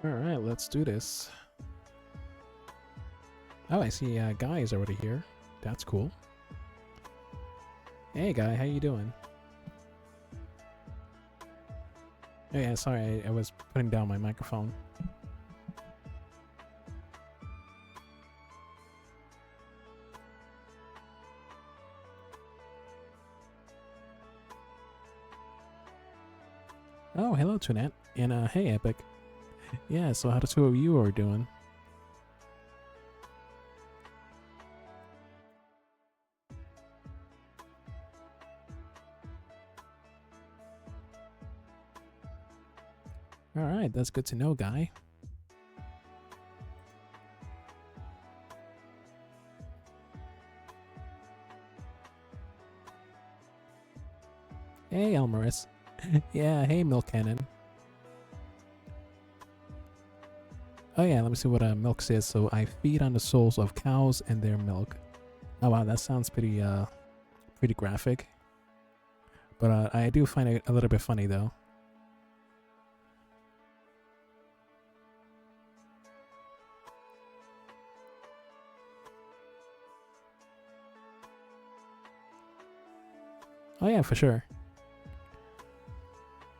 Alright, let's do this. Oh, I see Guy is already here. That's cool. Hey Guy, how you doing? Oh yeah, sorry, I was putting down my microphone. Oh, hello Tunette. And hey Epic. Yeah, so how the two of you are doing? Alright, that's good to know, Guy. Hey Elmaris. Yeah, hey Milk Cannon. Oh yeah, let me see what milk says. So I feed on the souls of cows and their milk. Oh wow, that sounds pretty graphic. But I do find it a little bit funny though. Oh yeah, for sure.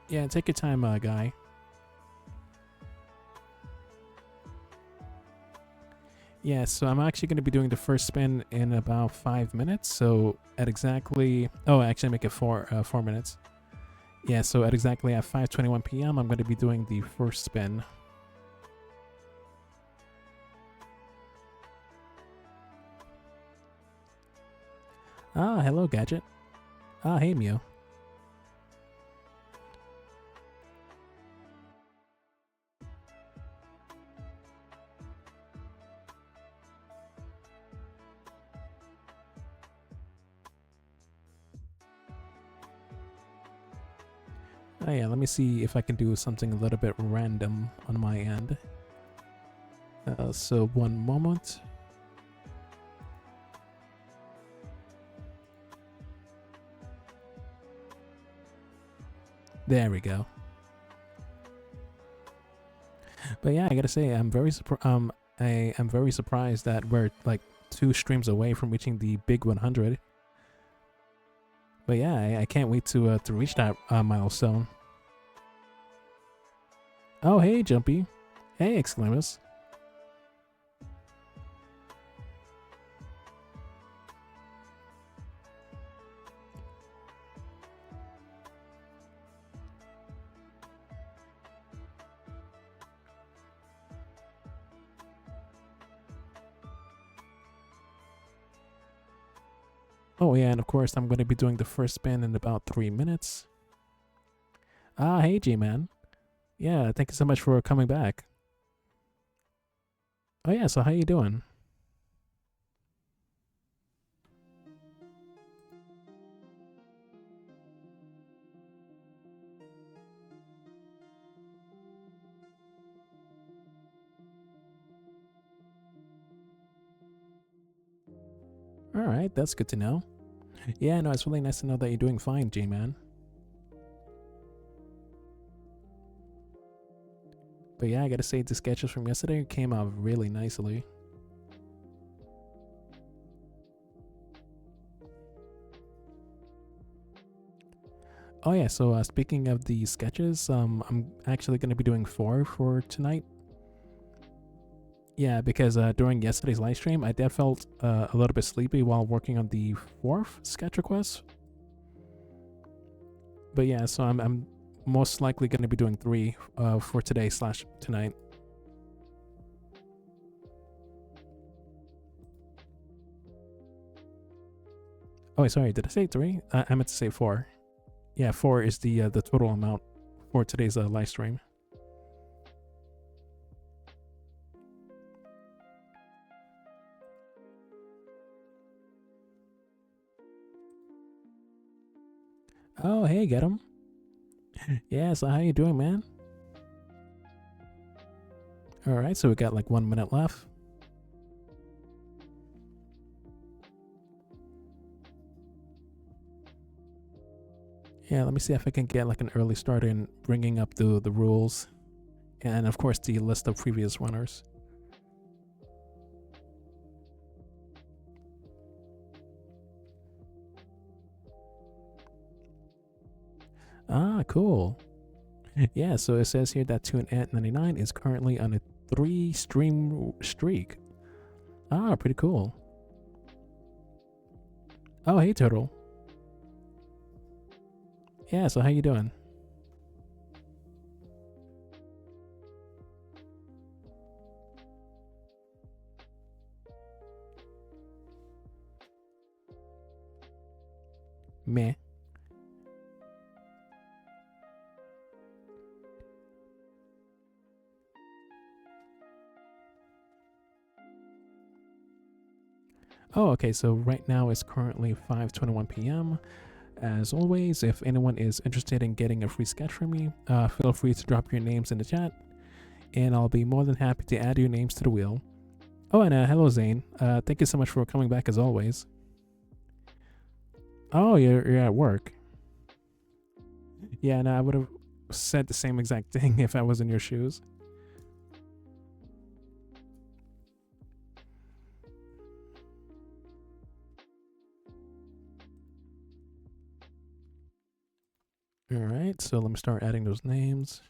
Yeah, take your time, Guy. Yeah, so I'm actually going to be doing the first spin in about 5 minutes. So at exactly, oh, actually make it 4 minutes. Yeah, so at exactly at 5:21 p.m. I'm going to be doing the first spin. Ah, hello Gadget. Ah, hey Mew. Oh yeah, let me see if I can do something a little bit random on my end. So one moment. There we go. But yeah, I gotta say, I'm very I am very surprised that we're like 2 streams away from reaching the big 100. But yeah, I can't wait to reach that milestone. Oh hey Jumpy, hey Exclamus. Oh yeah, and of course I'm going to be doing the first spin in about 3 minutes. Ah, hey G-Man. Yeah, thank you so much for coming back. Oh yeah, so how you doing? Alright, that's good to know. Yeah, no, it's really nice to know that you're doing fine, G-Man. But yeah, I gotta say the sketches from yesterday came out really nicely. Oh yeah, so speaking of the sketches, I'm actually going to be doing 4 for tonight. Yeah, because during yesterday's live stream, I felt a little bit sleepy while working on the 4th sketch request. But yeah, so I'm most likely going to be doing 3 for today / tonight. Oh, sorry, did I say 3? I meant to say 4. Yeah, 4 is the total amount for today's live stream. Oh, hey, get him. Yeah, so how you doing, man? All right, so we got like 1 minute left. Yeah, let me see if I can get like an early start in bringing up the rules and of course the list of previous winners. Ah, cool. Yeah, so it says here that TuneAnt99 is currently on a 3-stream streak. Ah, pretty cool. Oh, hey Turtle. Yeah, so how you doing? Meh. Oh, okay, so right now it's currently 5:21 p.m. As always, if anyone is interested in getting a free sketch from me, feel free to drop your names in the chat, and I'll be more than happy to add your names to the wheel. Oh, and hello Zane. Thank you so much for coming back as always. Oh, you're at work. Yeah, no, I would have said the same exact thing if I was in your shoes. All right, so let me start adding those names.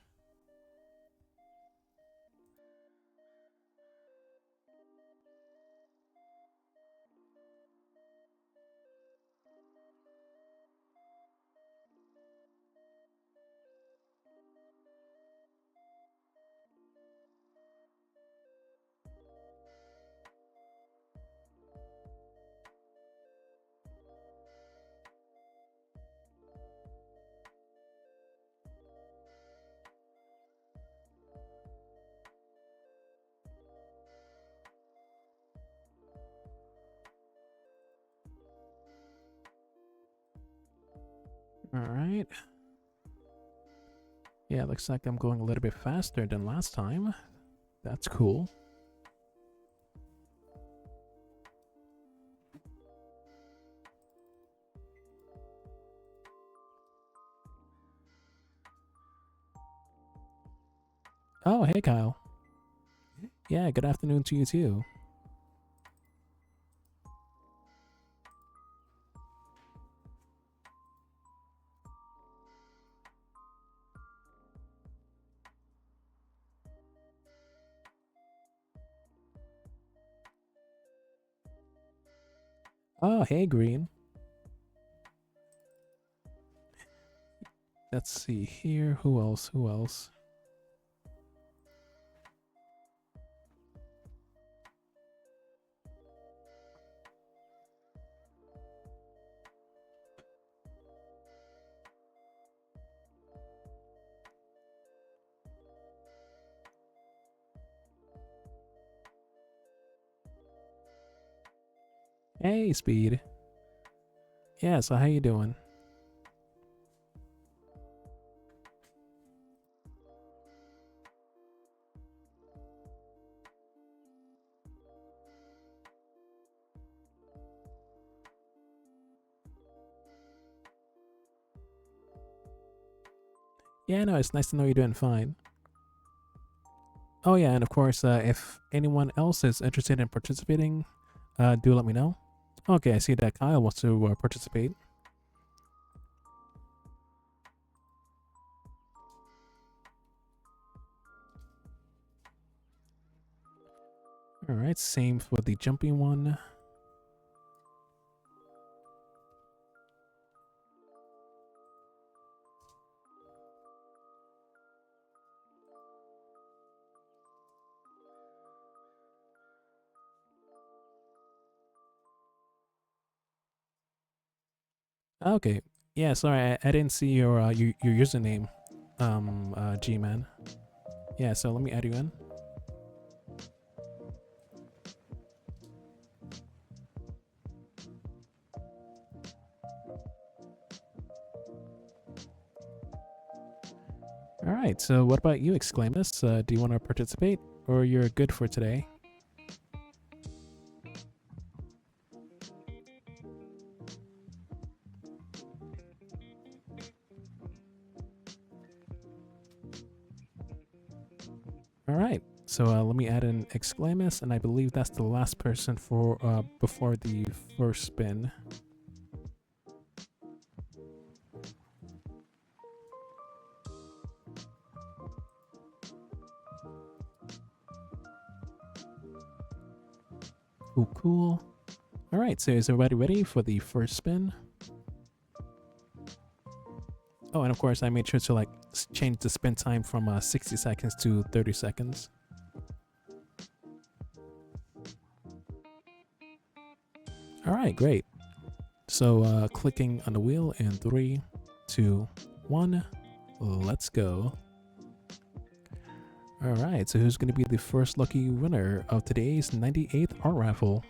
All right. Yeah, looks like I'm going a little bit faster than last time. That's cool. Oh, hey Kyle. Yeah, good afternoon to you too. Oh, hey Green. Let's see here. Who else? Who else? Hey, Speed. Yeah, so how you doing? Yeah, no, it's nice to know you're doing fine. Oh yeah, and of course, if anyone else is interested in participating, do let me know. Okay, I see that Kyle wants to participate. All right, same for the jumping one. Okay, yeah, sorry, I didn't see your username, G-Man. Yeah, so let me add you in. All right, so what about you, Exclamus? Do you want to participate, or you're good for today? All right. So let me add an exclamus, and I believe that's the last person for before the first spin. Cool, cool. All right. So is everybody ready for the first spin? Oh, and of course, I made sure to like change the spin time from 60 seconds to 30 seconds. All right, great. So clicking on the wheel in 3, 2, 1, let's go. All right, so who's going to be the first lucky winner of today's 98th art raffle?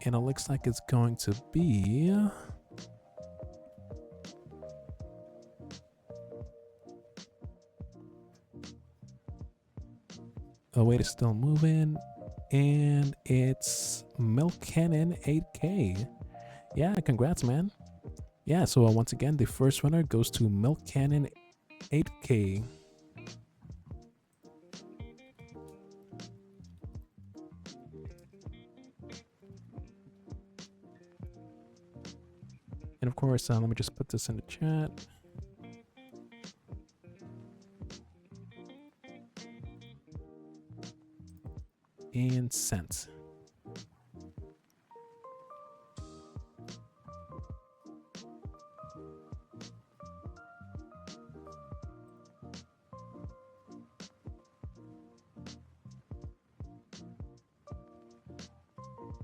And it looks like it's going to be... Oh, wait, it's still moving. And it's Milk Cannon 8K. Yeah, congrats, man. Yeah, so once again, the first winner goes to Milk Cannon 8K. And of course, let me just put this in the chat. And sent.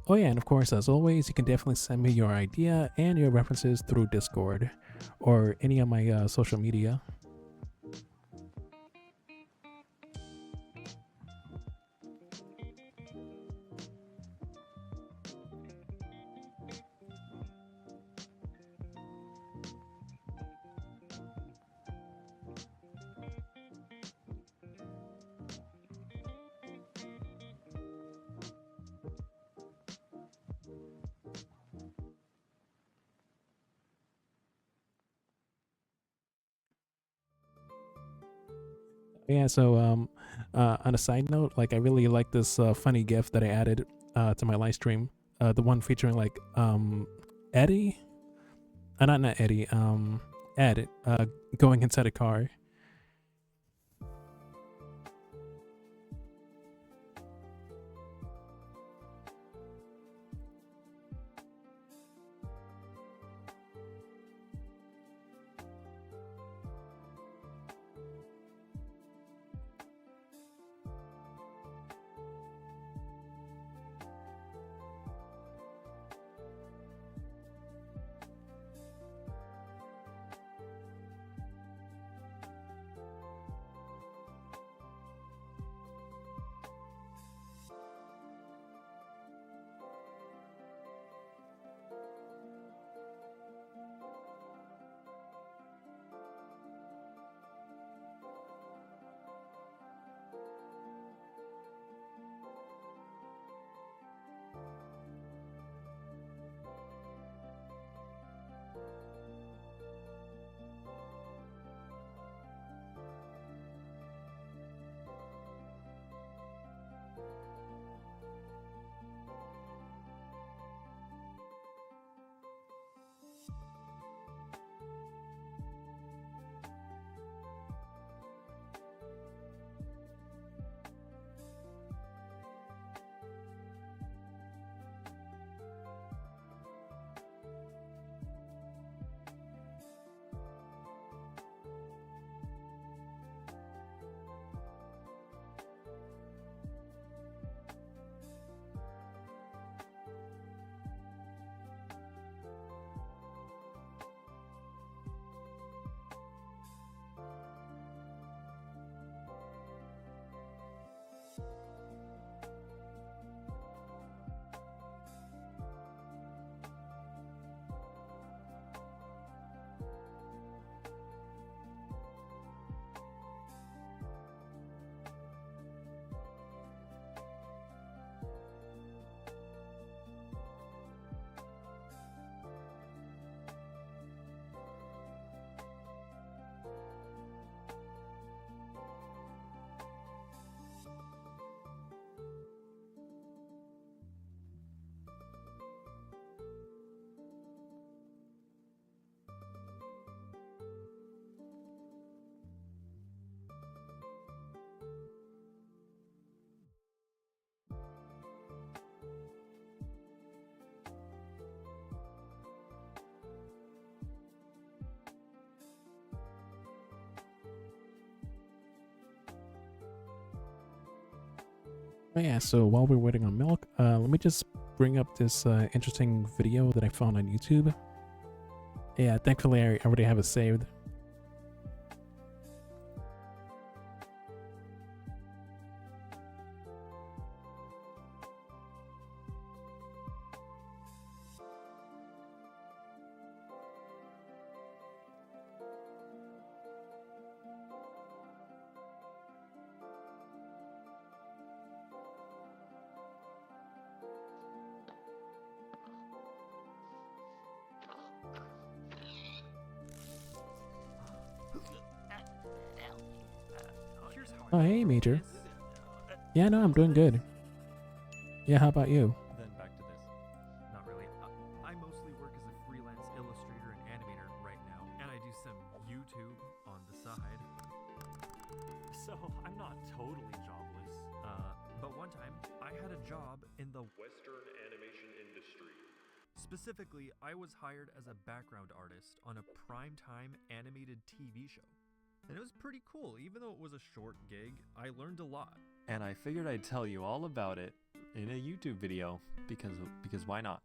Oh yeah, and of course, as always, you can definitely send me your idea and your references through Discord or any of my social media. Yeah, so on a side note, like I really like this funny GIF that I added to my live stream. The one featuring like Eddie, not Eddie, Ed going inside a car. Oh yeah, so while we're waiting on milk, let me just bring up this interesting video that I found on YouTube. Yeah, thankfully I already have it saved. Oh, hey, Major. Yeah, no, I'm doing good. Yeah, how about you? Then back to this. Not really. I mostly work as a freelance illustrator and animator right now, and I do some YouTube on the side. So I'm not totally jobless. But one time I had a job in the Western animation industry. Specifically, I was hired as a background artist on a primetime animated TV show. And it was pretty cool. Even though it was a short gig, I learned a lot. And I figured I'd tell you all about it in a YouTube video, because why not?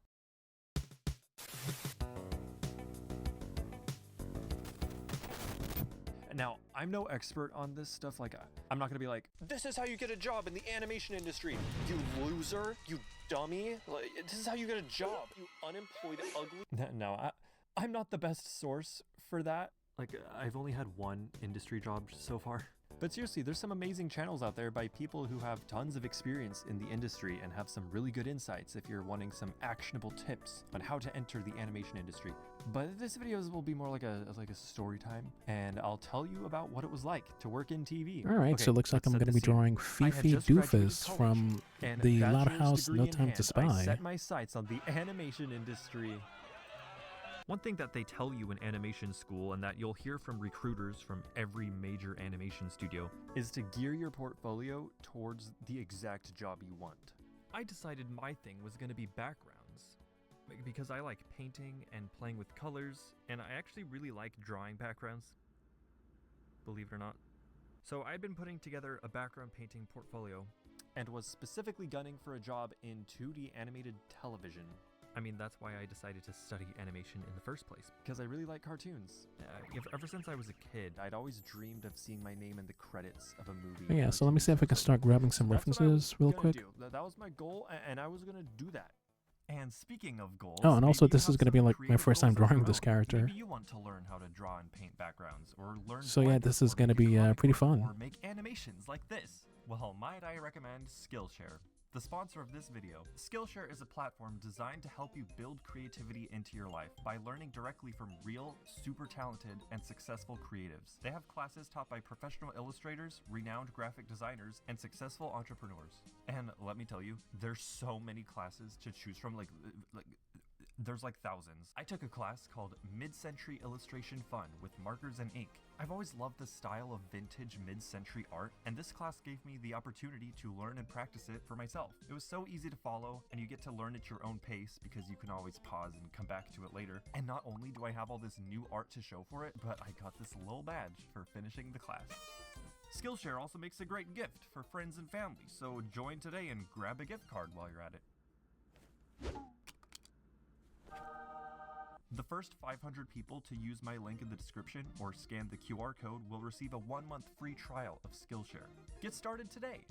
Now, I'm no expert on this stuff. Like, I'm not gonna be like, this is how you get a job in the animation industry, you loser, you dummy. Like, this is how you get a job, you unemployed ugly. No, I'm not the best source for that. Like, I've only had one industry job so far. But seriously, there's some amazing channels out there by people who have tons of experience in the industry and have some really good insights if you're wanting some actionable tips on how to enter the animation industry. But this video will be more like a story time, and I'll tell you about what it was like to work in TV. Alright, Okay, so it looks like I'm going to be drawing Fifi Doofus from the Loud House No Time to Spy. I set my sights on the animation industry. One thing that they tell you in animation school, and that you'll hear from recruiters from every major animation studio, is to gear your portfolio towards the exact job you want. I decided my thing was going to be backgrounds, because I like painting and playing with colors, and I actually really like drawing backgrounds, believe it or not. So I'd been putting together a background painting portfolio, and was specifically gunning for a job in 2D animated television. I mean, that's why I decided to study animation in the first place, because I really like cartoons. Ever since I was a kid, I'd always dreamed of seeing my name in the credits of a movie. Oh, yeah, so let me see if I can start grabbing some references real quick. That was my goal, and I was gonna do that. And speaking of goals, oh, and also this is going to be like my first time drawing this character. Maybe you want to learn how to draw and paint backgrounds, or learn. So yeah, this is going to be pretty fun. Or make animations like this. Well, might I recommend Skillshare, the sponsor of this video. Skillshare is a platform designed to help you build creativity into your life by learning directly from real, super talented, and successful creatives. They have classes taught by professional illustrators, renowned graphic designers, and successful entrepreneurs. And let me tell you, there's so many classes to choose from, there's like thousands. I took a class called Mid-Century Illustration Fun with markers and ink. I've always loved the style of vintage mid-century art, and this class gave me the opportunity to learn and practice it for myself. It was so easy to follow, and you get to learn at your own pace because you can always pause and come back to it later. And not only do I have all this new art to show for it, but I got this little badge for finishing the class. Skillshare also makes a great gift for friends and family, so join today and grab a gift card while you're at it. The first 500 people to use my link in the description or scan the QR code will receive a 1-month free trial of Skillshare. Get started today!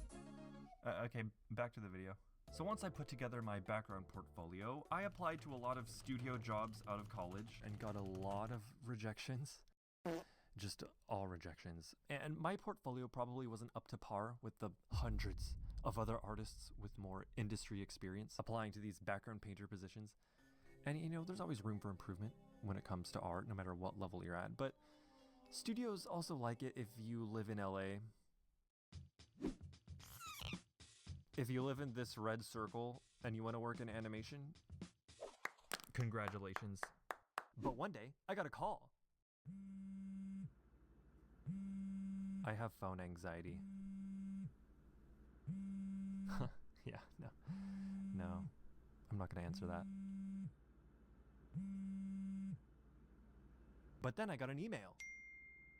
Okay, back to the video. So once I put together my background portfolio, I applied to a lot of studio jobs out of college and got a lot of rejections. Just all rejections. And my portfolio probably wasn't up to par with the hundreds of other artists with more industry experience applying to these background painter positions. And you know, there's always room for improvement when it comes to art, no matter what level you're at. But studios also like it if you live in LA. If you live in this red circle and you want to work in animation, congratulations. But one day, I got a call. I have phone anxiety. Yeah, no, I'm not gonna answer that. But then I got an email.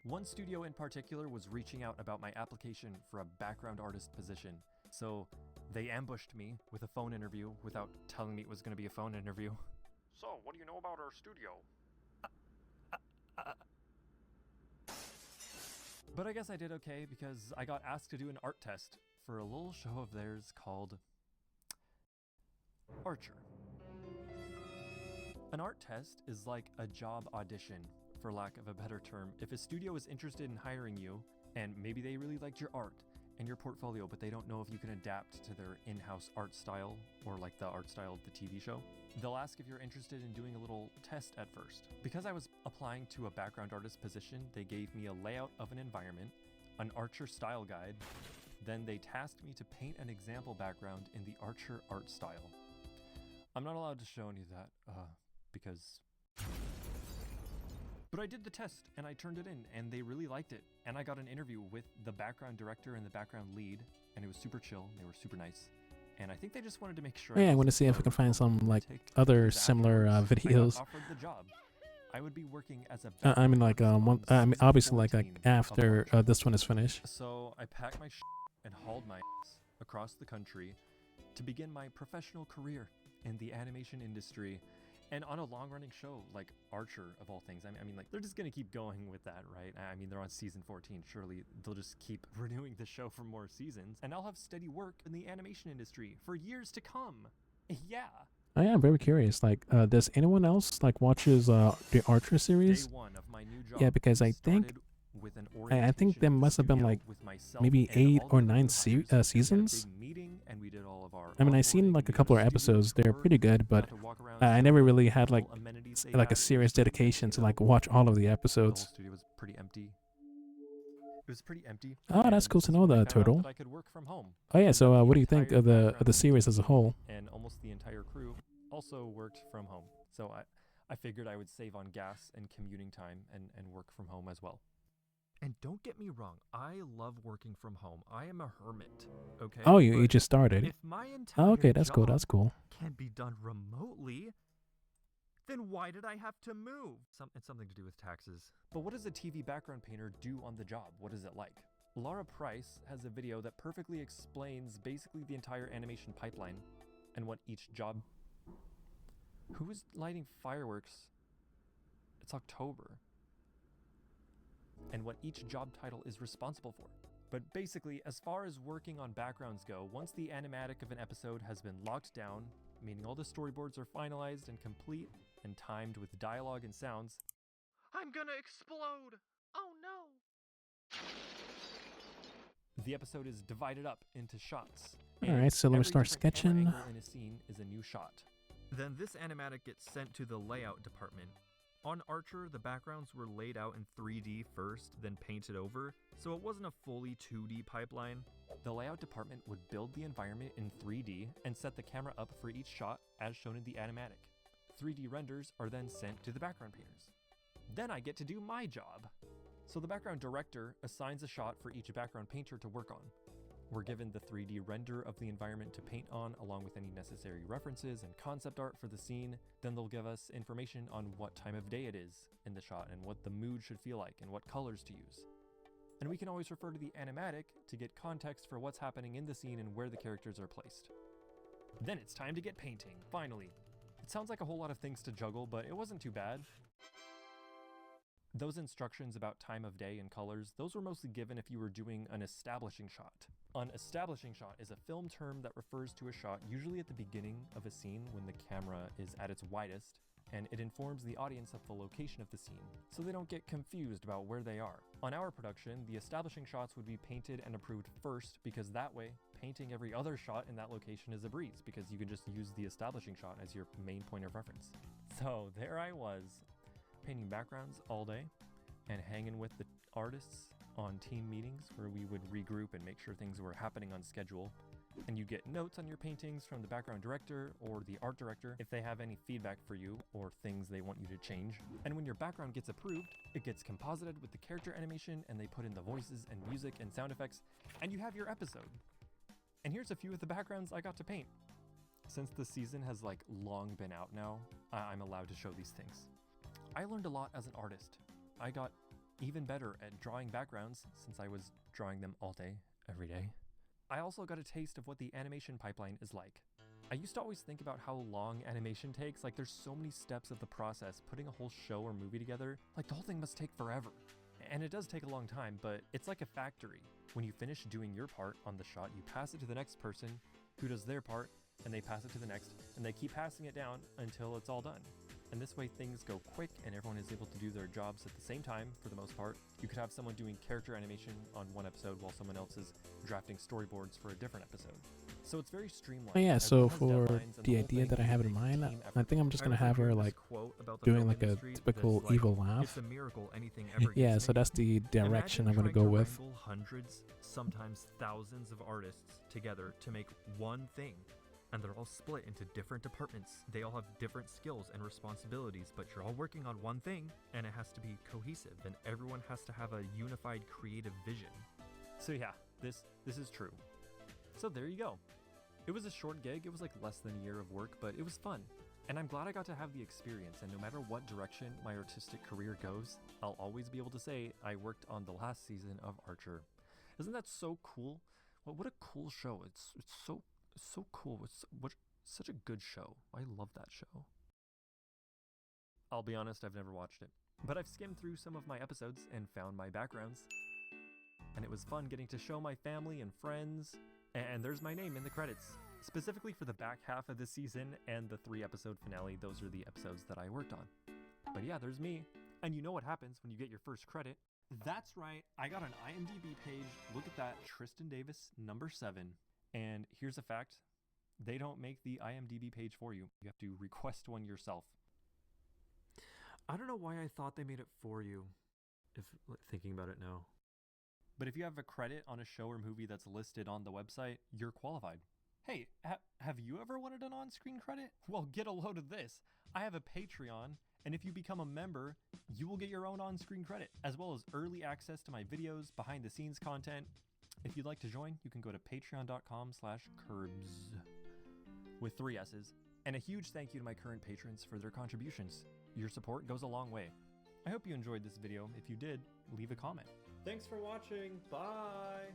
One studio in particular was reaching out about my application for a background artist position, So they ambushed me with a phone interview without telling me it was going to be a phone interview. So, what do you know about our studio? But I guess I did okay because I got asked to do an art test for a little show of theirs called Archer. An art test is like a job audition, for lack of a better term. If a studio is interested in hiring you, and maybe they really liked your art and your portfolio, but they don't know if you can adapt to their in-house art style or like the art style of the TV show, they'll ask if you're interested in doing a little test at first. Because I was applying to a background artist position, they gave me a layout of an environment, an Archer style guide, then they tasked me to paint an example background in the Archer art style. I'm not allowed to show any of that, because... But I did the test, and I turned it in, and they really liked it. And I got an interview with the background director and the background lead, and it was super chill, they were super nice. And I think they just wanted to make sure... Yeah, I want to see if I can find some, like, other similar videos. I got offered the job. I would be working as a... I mean, like, obviously, like after this one is finished. So I packed my and hauled my ass across the country to begin my professional career in the animation industry. And on a long-running show like Archer, of all things, I mean, like, they're just gonna keep going with that, right? I mean, they're on season 14. Surely they'll just keep renewing the show for more seasons, and I'll have steady work in the animation industry for years to come. Yeah. I am very curious. Like, does anyone else like watches the Archer series? Day one of my new job, yeah, because I think there must have been like maybe 8 or 9 seasons. I mean, I've seen like a couple of episodes. They're pretty good, but I never really had like a serious dedication to like watch all of the episodes. The whole studio was pretty empty. It was pretty empty. Oh, that's cool to know, the Turtle. I could work from home. Oh yeah, so what do you think of the series as a whole? And almost the entire crew also worked from home. So I figured I would save on gas and commuting time and work from home as well. And don't get me wrong, I love working from home. I am a hermit, okay? Oh, you just started. If my entire okay, that's cool. job That's cool. can be done remotely, then why did I have to move? It's something to do with taxes. But what does a TV background painter do on the job? What is it like? Laura Price has a video that perfectly explains basically the entire animation pipeline and what each job... Who is lighting fireworks? It's October. And what each job title is responsible for. But basically, as far as working on backgrounds go, once the animatic of an episode has been locked down, meaning all the storyboards are finalized and complete and timed with dialogue and sounds, I'm gonna explode! Oh no! The episode is divided up into shots. Alright, so let me start sketching. In a scene is a new shot. Then this animatic gets sent to the layout department. On Archer, the backgrounds were laid out in 3D first, then painted over, so it wasn't a fully 2D pipeline. The layout department would build the environment in 3D and set the camera up for each shot as shown in the animatic. 3D renders are then sent to the background painters. Then I get to do my job. So the background director assigns a shot for each background painter to work on. We're given the 3D render of the environment to paint on, along with any necessary references and concept art for the scene. Then they'll give us information on what time of day it is in the shot and what the mood should feel like and what colors to use. And we can always refer to the animatic to get context for what's happening in the scene and where the characters are placed. Then it's time to get painting, finally. It sounds like a whole lot of things to juggle, but it wasn't too bad. Those instructions about time of day and colors, those were mostly given if you were doing an establishing shot. An establishing shot is a film term that refers to a shot usually at the beginning of a scene when the camera is at its widest, and it informs the audience of the location of the scene, so they don't get confused about where they are. On our production, the establishing shots would be painted and approved first, because that way, painting every other shot in that location is a breeze, because you can just use the establishing shot as your main point of reference. So there I was, painting backgrounds all day and hanging with the artists on team meetings where we would regroup and make sure things were happening on schedule. And you get notes on your paintings from the background director or the art director if they have any feedback for you or things they want you to change. And when your background gets approved, it gets composited with the character animation and they put in the voices and music and sound effects, and you have your episode. And here's a few of the backgrounds I got to paint. Since the season has like long been out now, I'm allowed to show these things. I learned a lot as an artist. I got even better at drawing backgrounds since I was drawing them all day, every day. I also got a taste of what the animation pipeline is like. I used to always think about how long animation takes, like there's so many steps of the process, putting a whole show or movie together, like the whole thing must take forever. And it does take a long time, but it's like a factory. When you finish doing your part on the shot, you pass it to the next person who does their part, and they pass it to the next, and they keep passing it down until it's all done. And this way things go quick and everyone is able to do their jobs at the same time for the most part. You could have someone doing character animation on one episode while someone else is drafting storyboards for a different episode. So it's very streamlined. Oh yeah, so Everyone has for deadlines and the whole idea thing that I is have a in mind, team I effort. think I'm just gonna I have her remember like this quote about the doing film like a industry typical that's like, evil "It's laugh. a miracle anything ever Yeah, gets so made." that's the direction Imagine I'm gonna trying go to with. wrangle hundreds, sometimes thousands of artists together to make one thing. And they're all split into different departments. They all have different skills and responsibilities, but you're all working on one thing, and it has to be cohesive, and everyone has to have a unified creative vision. So yeah, this is true. So there you go. It was a short gig, it was like less than a year of work, but it was fun. And I'm glad I got to have the experience, and no matter what direction my artistic career goes, I'll always be able to say I worked on the last season of Archer. Isn't that so cool? What a cool show. It's so cool. It's such a good show. I love that show. I'll be honest, I've never watched it, but I've skimmed through some of my episodes and found my backgrounds. And it was fun getting to show my family and friends, and there's my name in the credits. Specifically for the back half of this season and the 3-episode finale, those are the episodes that I worked on. But yeah, there's me. And you know what happens when you get your first credit. That's right, I got an IMDb page. Look at that, Tristan Davis, number 7. And here's a fact, they don't make the IMDb page for you. You have to request one yourself. I don't know why I thought they made it for you, if thinking about it now. But if you have a credit on a show or movie that's listed on the website, you're qualified. Hey, have you ever wanted an on-screen credit? Well, get a load of this. I have a Patreon, and if you become a member, you will get your own on-screen credit, as well as early access to my videos, behind-the-scenes content. If you'd like to join, you can go to patreon.com/curbs with 3 S's. And a huge thank you to my current patrons for their contributions. Your support goes a long way. I hope you enjoyed this video. If you did, leave a comment. Thanks for watching. Bye!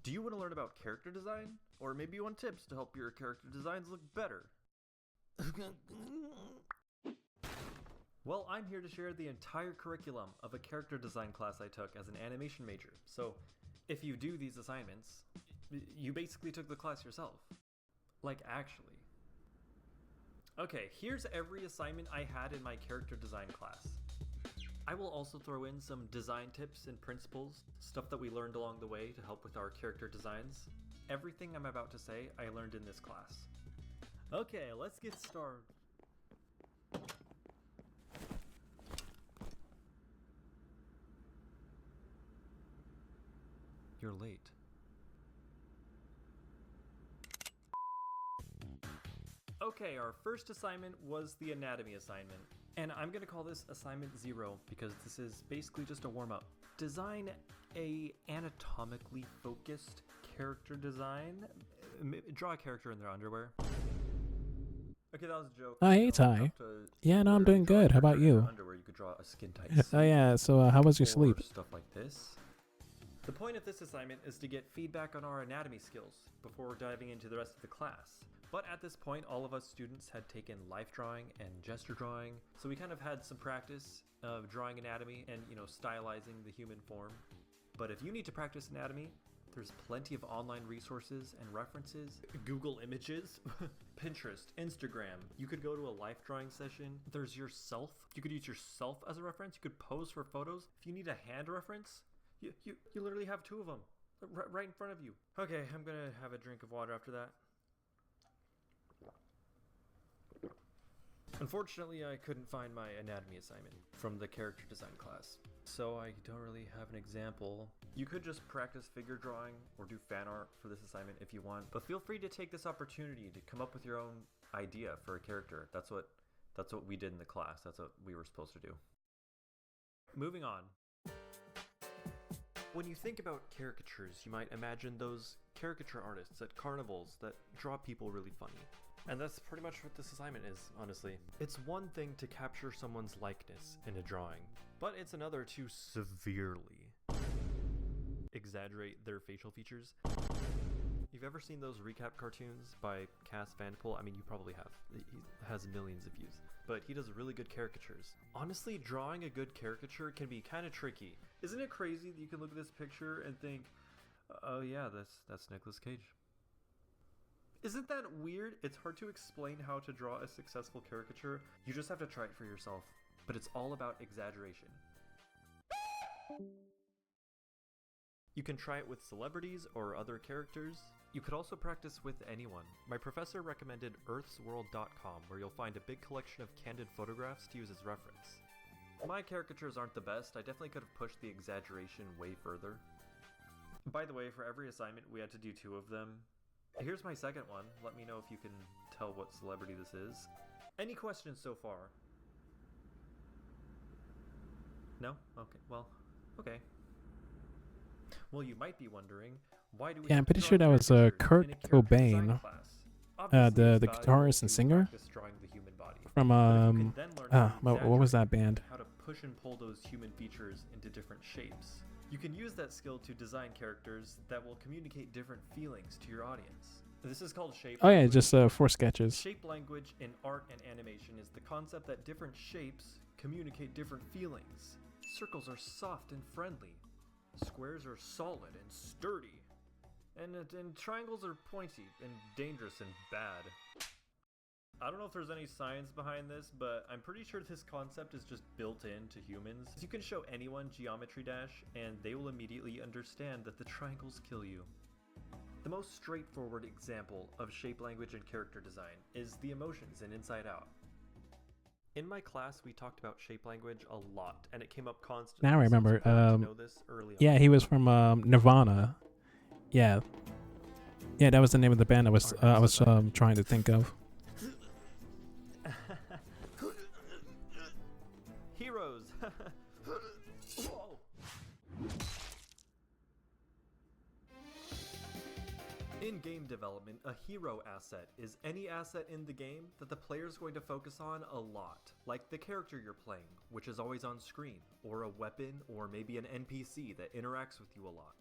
Do you want to learn about character design? Or maybe you want tips to help your character designs look better? Well, I'm here to share the entire curriculum of a character design class I took as an animation major. So, if you do these assignments, you basically took the class yourself. Like, actually. Okay, here's every assignment I had in my character design class. I will also throw in some design tips and principles, stuff that we learned along the way to help with our character designs. Everything I'm about to say, I learned in this class. Okay, let's get started. You're late. Okay, our first assignment was the anatomy assignment. And I'm going to call this assignment 0 because this is basically just a warm-up. Design a anatomically focused character design. Draw a character in their underwear. Okay, that was a joke. Oh, hey, Ty. Yeah, no, I'm doing good. How about you? Underwear, you could draw a skin tight. Oh yeah, so how was your sleep? Stuff like this. The point of this assignment is to get feedback on our anatomy skills before diving into the rest of the class. But at this point, all of us students had taken life drawing and gesture drawing, so we kind of had some practice of drawing anatomy and, stylizing the human form. But if you need to practice anatomy, there's plenty of online resources and references. Google Images, Pinterest, Instagram. You could go to a life drawing session. There's yourself. You could use yourself as a reference. You could pose for photos. If you need a hand reference, you literally have 2 of them right in front of you. Okay, I'm gonna have a drink of water after that. Unfortunately, I couldn't find my anatomy assignment from the character design class, so I don't really have an example. You could just practice figure drawing or do fan art for this assignment if you want, but feel free to take this opportunity to come up with your own idea for a character. That's what we did in the class. That's what we were supposed to do. Moving on. When you think about caricatures, you might imagine those caricature artists at carnivals that draw people really funny. And that's pretty much what this assignment is, honestly. It's one thing to capture someone's likeness in a drawing, but it's another to severely exaggerate their facial features. You've ever seen those recap cartoons by Cass Vanderpool? I mean, you probably have. He has millions of views, but he does really good caricatures. Honestly, drawing a good caricature can be kind of tricky. Isn't it crazy that you can look at this picture and think, oh yeah, that's Nicolas Cage? Isn't that weird? It's hard to explain how to draw a successful caricature. You just have to try it for yourself. But it's all about exaggeration. You can try it with celebrities or other characters. You could also practice with anyone. My professor recommended earthsworld.com, where you'll find a big collection of candid photographs to use as reference. My caricatures aren't the best. I definitely could have pushed the exaggeration way further. By the way, for every assignment, we had to do 2 of them. Here's my second one. Let me know if you can tell what celebrity this is. Any questions so far? No? Okay, well, okay. Well, you might be wondering, why do we Yeah, I'm pretty sure that was Kurt Cobain, the guitarist and singer from what was that band? How to push and pull those human features into different shapes. You can use that skill to design characters that will communicate different feelings to your audience. This is called shape Oh yeah, language. just 4 sketches. Shape language in art and animation is the concept that different shapes communicate different feelings. Circles are soft and friendly. Squares are solid and sturdy. And triangles are pointy and dangerous and bad. I don't know if there's any science behind this, but I'm pretty sure this concept is just built into humans. You can show anyone Geometry Dash, and they will immediately understand that the triangles kill you. The most straightforward example of shape language and character design is the emotions in Inside Out. In my class, we talked about shape language a lot, and it came up constantly. Now I remember. So it's important to know this early on. Yeah, he was from Nirvana. Yeah, that was the name of the band I was trying to think of. Heroes. Whoa. In game development, a hero asset is any asset in the game that the player is going to focus on a lot, like the character you're playing, which is always on screen, or a weapon, or maybe an NPC that interacts with you a lot.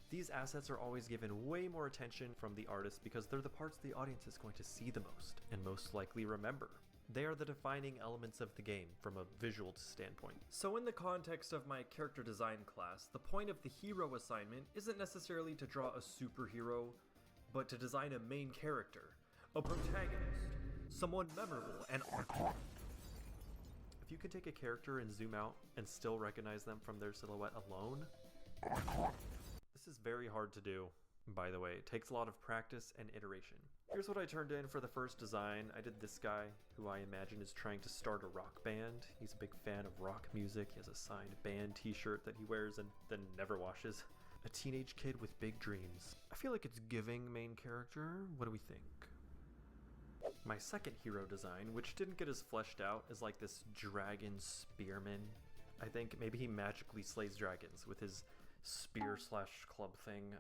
These assets are always given way more attention from the artist because they're the parts the audience is going to see the most, and most likely remember. They are the defining elements of the game from a visual standpoint. So in the context of my character design class, the point of the hero assignment isn't necessarily to draw a superhero, but to design a main character, a protagonist, someone memorable and iconic. If you can take a character and zoom out and still recognize them from their silhouette alone, this is very hard to do, by the way. It takes a lot of practice and iteration. Here's what I turned in for the first design. I did this guy, who I imagine is trying to start a rock band. He's a big fan of rock music. He has a signed band t-shirt that he wears and then never washes. A teenage kid with big dreams. I feel like it's giving main character. What do we think? My second hero design, which didn't get as fleshed out, is like this dragon spearman. I think maybe he magically slays dragons with his spear / club thing.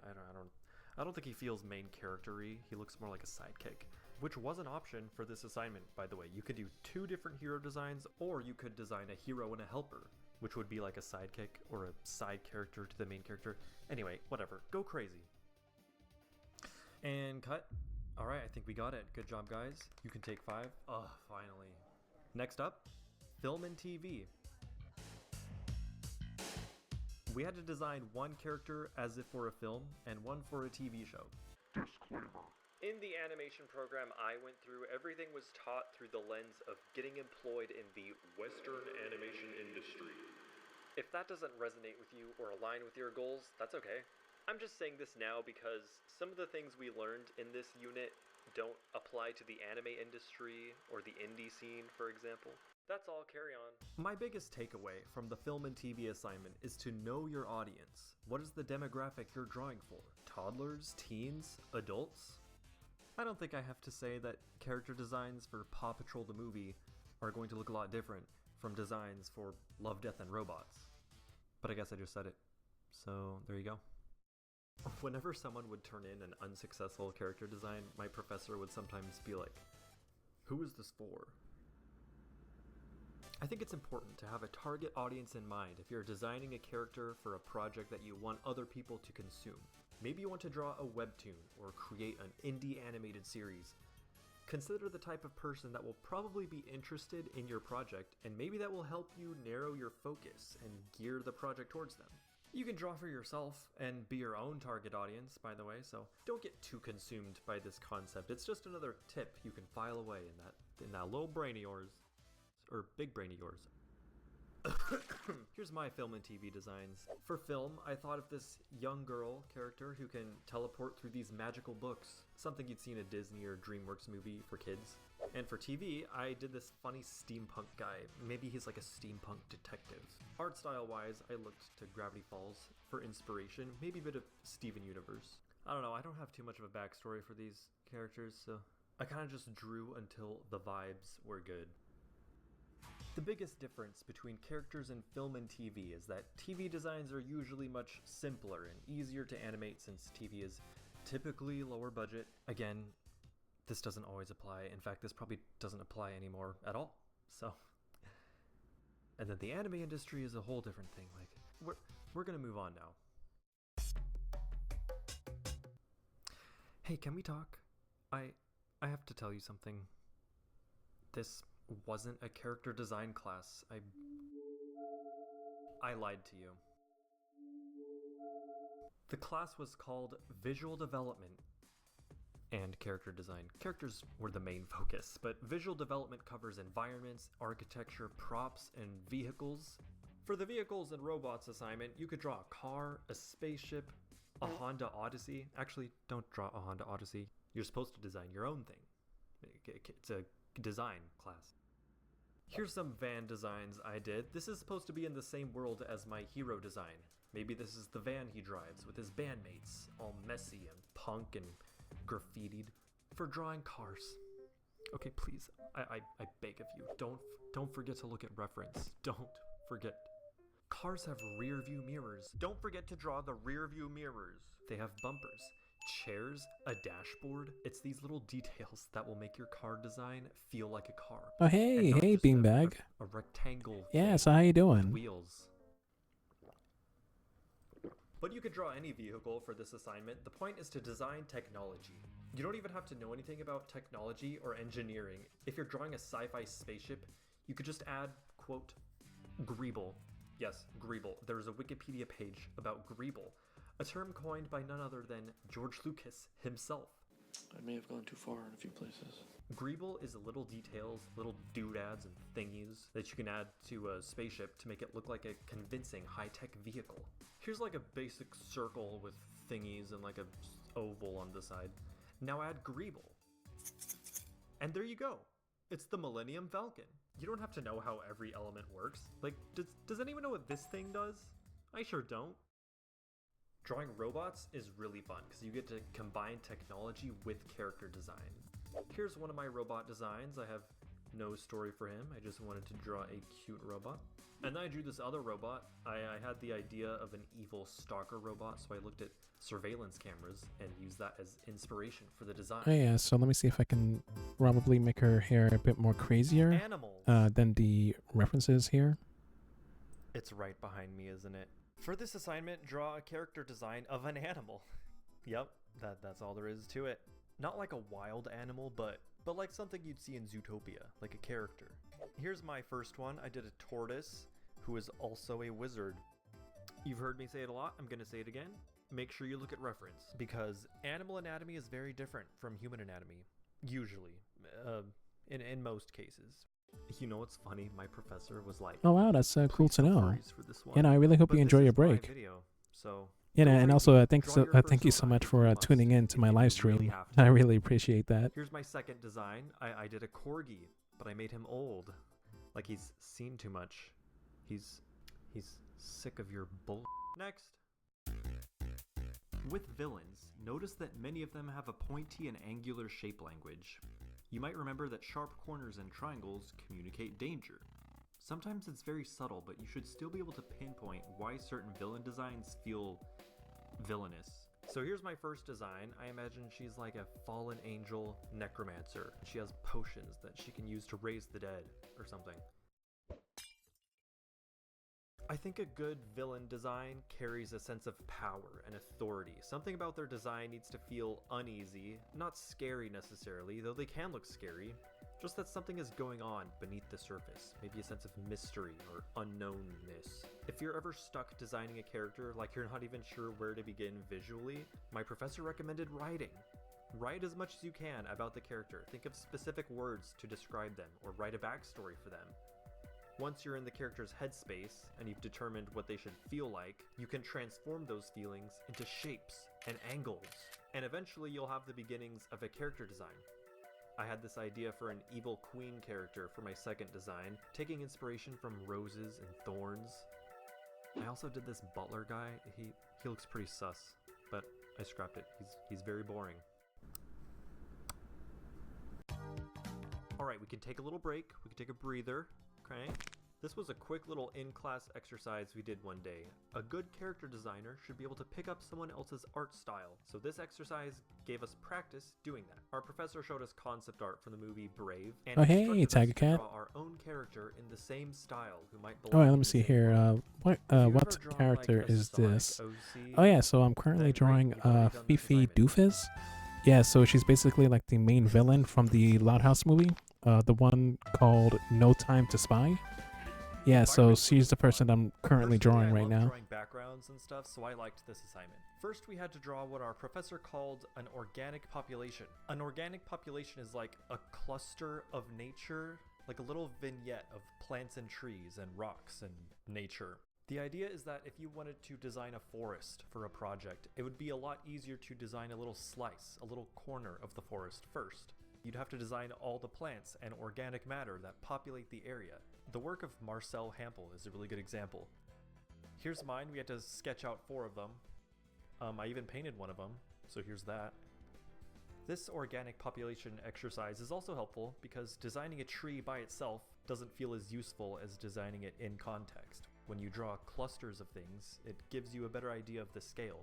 I don't think he feels main character-y. He looks more like a sidekick, which was an option for this assignment, by the way. You could do 2 different hero designs, or you could design a hero and a helper, which would be like a sidekick or a side character to the main character. Anyway, whatever. Go crazy. And cut. Alright, I think we got it. Good job, guys. You can take 5. Oh, finally. Next up, film and TV. We had to design 1 character as if for a film and 1 for a TV show. Disclaimer. In the animation program I went through, everything was taught through the lens of getting employed in the Western animation industry. If that doesn't resonate with you or align with your goals, that's okay. I'm just saying this now because some of the things we learned in this unit don't apply to the anime industry or the indie scene, for example. That's all, carry on. My biggest takeaway from the film and TV assignment is to know your audience. What is the demographic you're drawing for? Toddlers? Teens? Adults? I don't think I have to say that character designs for Paw Patrol the movie are going to look a lot different from designs for Love, Death, and Robots. But I guess I just said it. So there you go. Whenever someone would turn in an unsuccessful character design, my professor would sometimes be like, "Who is this for?" I think it's important to have a target audience in mind if you're designing a character for a project that you want other people to consume. Maybe you want to draw a webtoon or create an indie animated series. Consider the type of person that will probably be interested in your project, and maybe that will help you narrow your focus and gear the project towards them. You can draw for yourself and be your own target audience, by the way, so don't get too consumed by this concept. It's just another tip you can file away in that little brain of yours, or big brain of yours. Here's my film and TV designs. For film, I thought of this young girl character who can teleport through these magical books, something you'd see in a Disney or DreamWorks movie for kids. And for TV, I did this funny steampunk guy. Maybe he's like a steampunk detective. Art style wise, I looked to Gravity Falls for inspiration, maybe a bit of Steven Universe. I don't know, I don't have too much of a backstory for these characters, so I kind of just drew until the vibes were good. The biggest difference between characters in film and TV is that TV designs are usually much simpler and easier to animate since TV is typically lower budget. Again, this doesn't always apply. In fact, this probably doesn't apply anymore at all. So, and then the anime industry is a whole different thing. Like, we're gonna move on now. Hey, can we talk? I have to tell you something. This wasn't a character design class. I lied to you. The class was called Visual Development and Character Design. Characters were the main focus, but visual development covers environments, architecture, props, and vehicles. For the vehicles and robots assignment, you could draw a car, a spaceship, a Honda Odyssey. Actually, don't draw a Honda Odyssey. You're supposed to design your own thing. It's a design class. Here's some van designs I did. This is supposed to be in the same world as my hero design. Maybe this is the van he drives with his bandmates, all messy and punk and graffitied. For drawing cars. Okay, please, I beg of you, don't forget to look at reference. Don't forget. Cars have rear view mirrors. Don't forget to draw the rear view mirrors. They have bumpers, chairs, a dashboard. It's these little details that will make your car design feel like a car. Oh, hey, hey, Beanbag. A rectangle. Yeah, so how you doing? Wheels. But you could draw any vehicle for this assignment. The point is to design technology. You don't even have to know anything about technology or engineering. If you're drawing a sci-fi spaceship, you could just add, quote, Greeble. Yes, Greeble. There's a Wikipedia page about Greeble, a term coined by none other than George Lucas himself. I may have gone too far in a few places. Greeble is little details, little doodads and thingies that you can add to a spaceship to make it look like a convincing high-tech vehicle. Here's like a basic circle with thingies and like a oval on the side. Now add Greeble. And there you go. It's the Millennium Falcon. You don't have to know how every element works. Like, does anyone know what this thing does? I sure don't. Drawing robots is really fun because you get to combine technology with character design. Here's one of my robot designs. I have no story for him. I just wanted to draw a cute robot. And then I drew this other robot. I had the idea of an evil stalker robot, so I looked at surveillance cameras and used that as inspiration for the design. Oh yeah, so let me see if I can probably make her hair a bit more crazier Animals. than the references here. It's right behind me, isn't it? For this assignment, draw a character design of an animal. Yep, that's all there is to it. Not like a wild animal, but like something you'd see in Zootopia, like a character. Here's my first one. I did a tortoise who is also a wizard. You've heard me say it a lot. I'm gonna say it again. Make sure you look at reference, because animal anatomy is very different from human anatomy, usually, in most cases. You know what's funny? My professor was like, Oh wow, that's cool to know. For this one. You know, I really hope But you this enjoy your is my break. video, so Yeah, feel and free also to thank draw your you first so robot much if for you must, tuning in to my if live you stream. really have to. I really appreciate that. Here's my second design. I did a corgi, but I made him old. Like he's seen too much. He's sick of your bull. Next. With villains, notice that many of them have a pointy and angular shape language. You might remember that sharp corners and triangles communicate danger. Sometimes it's very subtle, but you should still be able to pinpoint why certain villain designs feel villainous. So here's my first design. I imagine she's like a fallen angel necromancer. She has potions that she can use to raise the dead or something. I think a good villain design carries a sense of power and authority. Something about their design needs to feel uneasy, not scary necessarily, though they can look scary. Just that something is going on beneath the surface, maybe a sense of mystery or unknownness. If you're ever stuck designing a character like you're not even sure where to begin visually, my professor recommended writing. Write as much as you can about the character. Think of specific words to describe them, or write a backstory for them. Once you're in the character's headspace and you've determined what they should feel like, you can transform those feelings into shapes and angles, and eventually you'll have the beginnings of a character design. I had this idea for an evil queen character for my second design, taking inspiration from roses and thorns. I also did this butler guy. He looks pretty sus, but I scrapped it. He's very boring. Alright, we can take a little break. We can take a breather. Okay. This was a quick little in-class exercise we did one day. A good character designer should be able to pick up someone else's art style, so this exercise gave us practice doing that. Our professor showed us concept art from the movie Brave, and Oh, hey, instructed us Tiger to Cat. draw our own character in the same style who might Oh, belong yeah, let in me the see same here. world. What If you've what ever drawn, character like, a is Sonic this? OC, Oh yeah, so I'm currently then great, drawing you've already done this Fifi assignment. Doofus. Yeah, so she's basically like the main villain from the Loud House movie, the one called No Time to Spy. Yeah, so Environment she's the was fun. person I'm currently Personally, drawing I right love now. drawing backgrounds and stuff, so I liked this assignment. First, we had to draw what our professor called an organic population. An organic population is like a cluster of nature, like a little vignette of plants and trees and rocks and nature. The idea is that if you wanted to design a forest for a project, it would be a lot easier to design a little slice, a little corner of the forest first. You'd have to design all the plants and organic matter that populate the area. The work of Marcel Hampel is a really good example. Here's mine. We had to sketch out 4 of them. I even painted one of them, so here's that. This organic population exercise is also helpful because designing a tree by itself doesn't feel as useful as designing it in context. When you draw clusters of things, it gives you a better idea of the scale.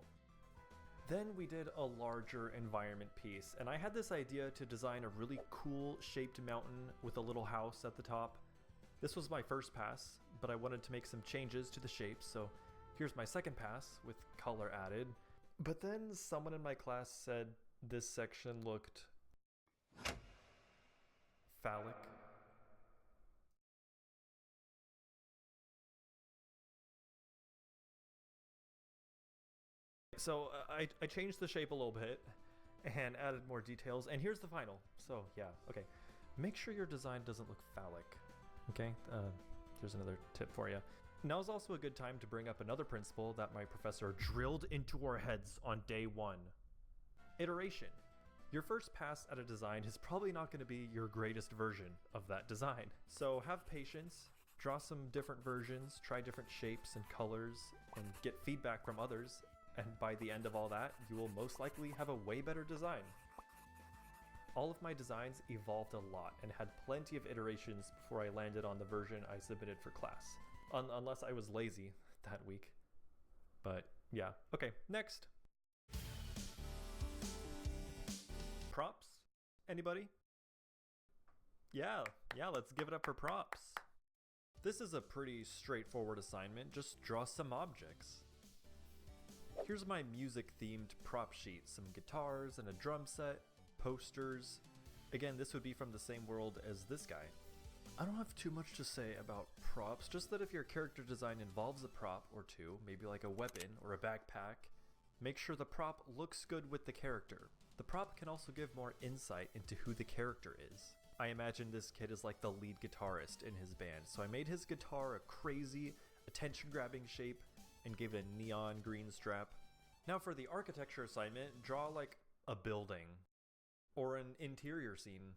Then we did a larger environment piece, and I had this idea to design a really cool shaped mountain with a little house at the top. This was my first pass, but I wanted to make some changes to the shapes, so here's my second pass with color added. But then someone in my class said this section looked phallic. So I changed the shape a little bit and added more details, and here's the final. So yeah, okay. Make sure your design doesn't look phallic. Okay, here's another tip for you. Now is also a good time to bring up another principle that my professor drilled into our heads on day 1. Iteration. Your first pass at a design is probably not going to be your greatest version of that design. So have patience, draw some different versions, try different shapes and colors, and get feedback from others, and by the end of all that, you will most likely have a way better design. All of my designs evolved a lot and had plenty of iterations before I landed on the version I submitted for class. Unless I was lazy that week. But yeah, okay, next. Props? Anybody? Yeah, let's give it up for props. This is a pretty straightforward assignment, just draw some objects. Here's my music-themed prop sheet, some guitars and a drum set, posters. Again, this would be from the same world as this guy. I don't have too much to say about props, just that if your character design involves a prop or two, maybe like a weapon or a backpack, make sure the prop looks good with the character. The prop can also give more insight into who the character is. I imagine this kid is like the lead guitarist in his band, so I made his guitar a crazy, attention-grabbing shape and gave it a neon green strap. Now for the architecture assignment, draw like a building or an interior scene.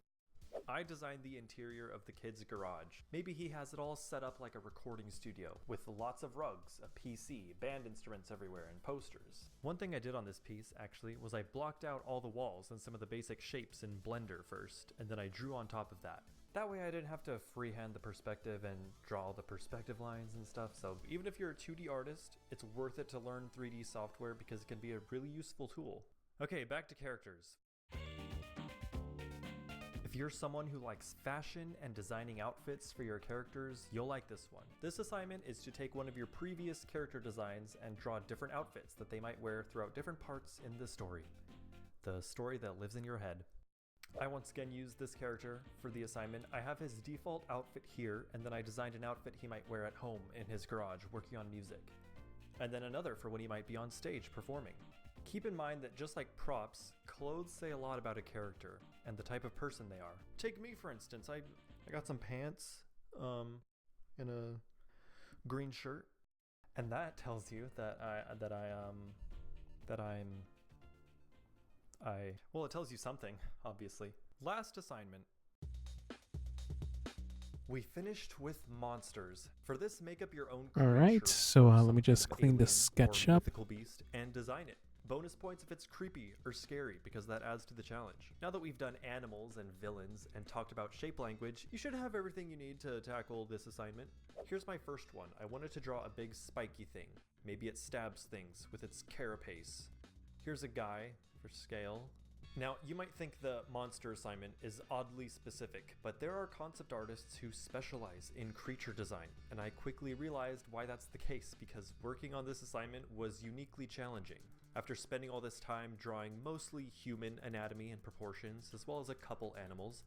I designed the interior of the kid's garage. Maybe he has it all set up like a recording studio with lots of rugs, a PC, band instruments everywhere, and posters. One thing I did on this piece actually was I blocked out all the walls and some of the basic shapes in Blender first, and then I drew on top of that. That way I didn't have to freehand the perspective and draw the perspective lines and stuff. So even if you're a 2D artist, it's worth it to learn 3D software because it can be a really useful tool. Okay, back to characters. If you're someone who likes fashion and designing outfits for your characters, you'll like this one. This assignment is to take one of your previous character designs and draw different outfits that they might wear throughout different parts in the story. The story that lives in your head. I once again used this character for the assignment. I have his default outfit here, and then I designed an outfit he might wear at home in his garage working on music. And then another for when he might be on stage performing. Keep in mind that just like props, clothes say a lot about a character and the type of person they are. Take me for instance, I got some pants, and a green shirt, and that tells you that well, it tells you something, obviously. Last assignment. We finished with monsters. For this, make up your own All right, creature so or let some me just kind of clean alien this sketch or up. mythical beast and design it. Bonus points if it's creepy or scary because that adds to the challenge. Now that we've done animals and villains and talked about shape language, you should have everything you need to tackle this assignment. Here's my first one. I wanted to draw a big spiky thing. Maybe it stabs things with its carapace. Here's a guy for scale. Now, you might think the monster assignment is oddly specific, but there are concept artists who specialize in creature design, and I quickly realized why that's the case because working on this assignment was uniquely challenging. After spending all this time drawing mostly human anatomy and proportions, as well as a couple animals,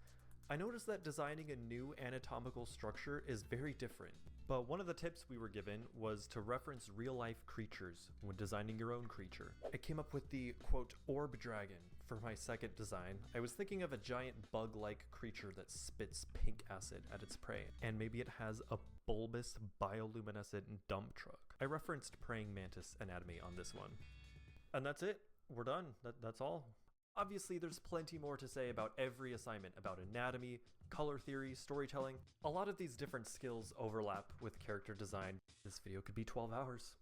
I noticed that designing a new anatomical structure is very different. But one of the tips we were given was to reference real-life creatures when designing your own creature. I came up with the, quote, orb dragon for my second design. I was thinking of a giant bug-like creature that spits pink acid at its prey, and maybe it has a bulbous bioluminescent dump truck. I referenced praying mantis anatomy on this one. And that's it. We're done. That's all. Obviously, there's plenty more to say about every assignment, about anatomy, color theory, storytelling. A lot of these different skills overlap with character design. This video could be 12 hours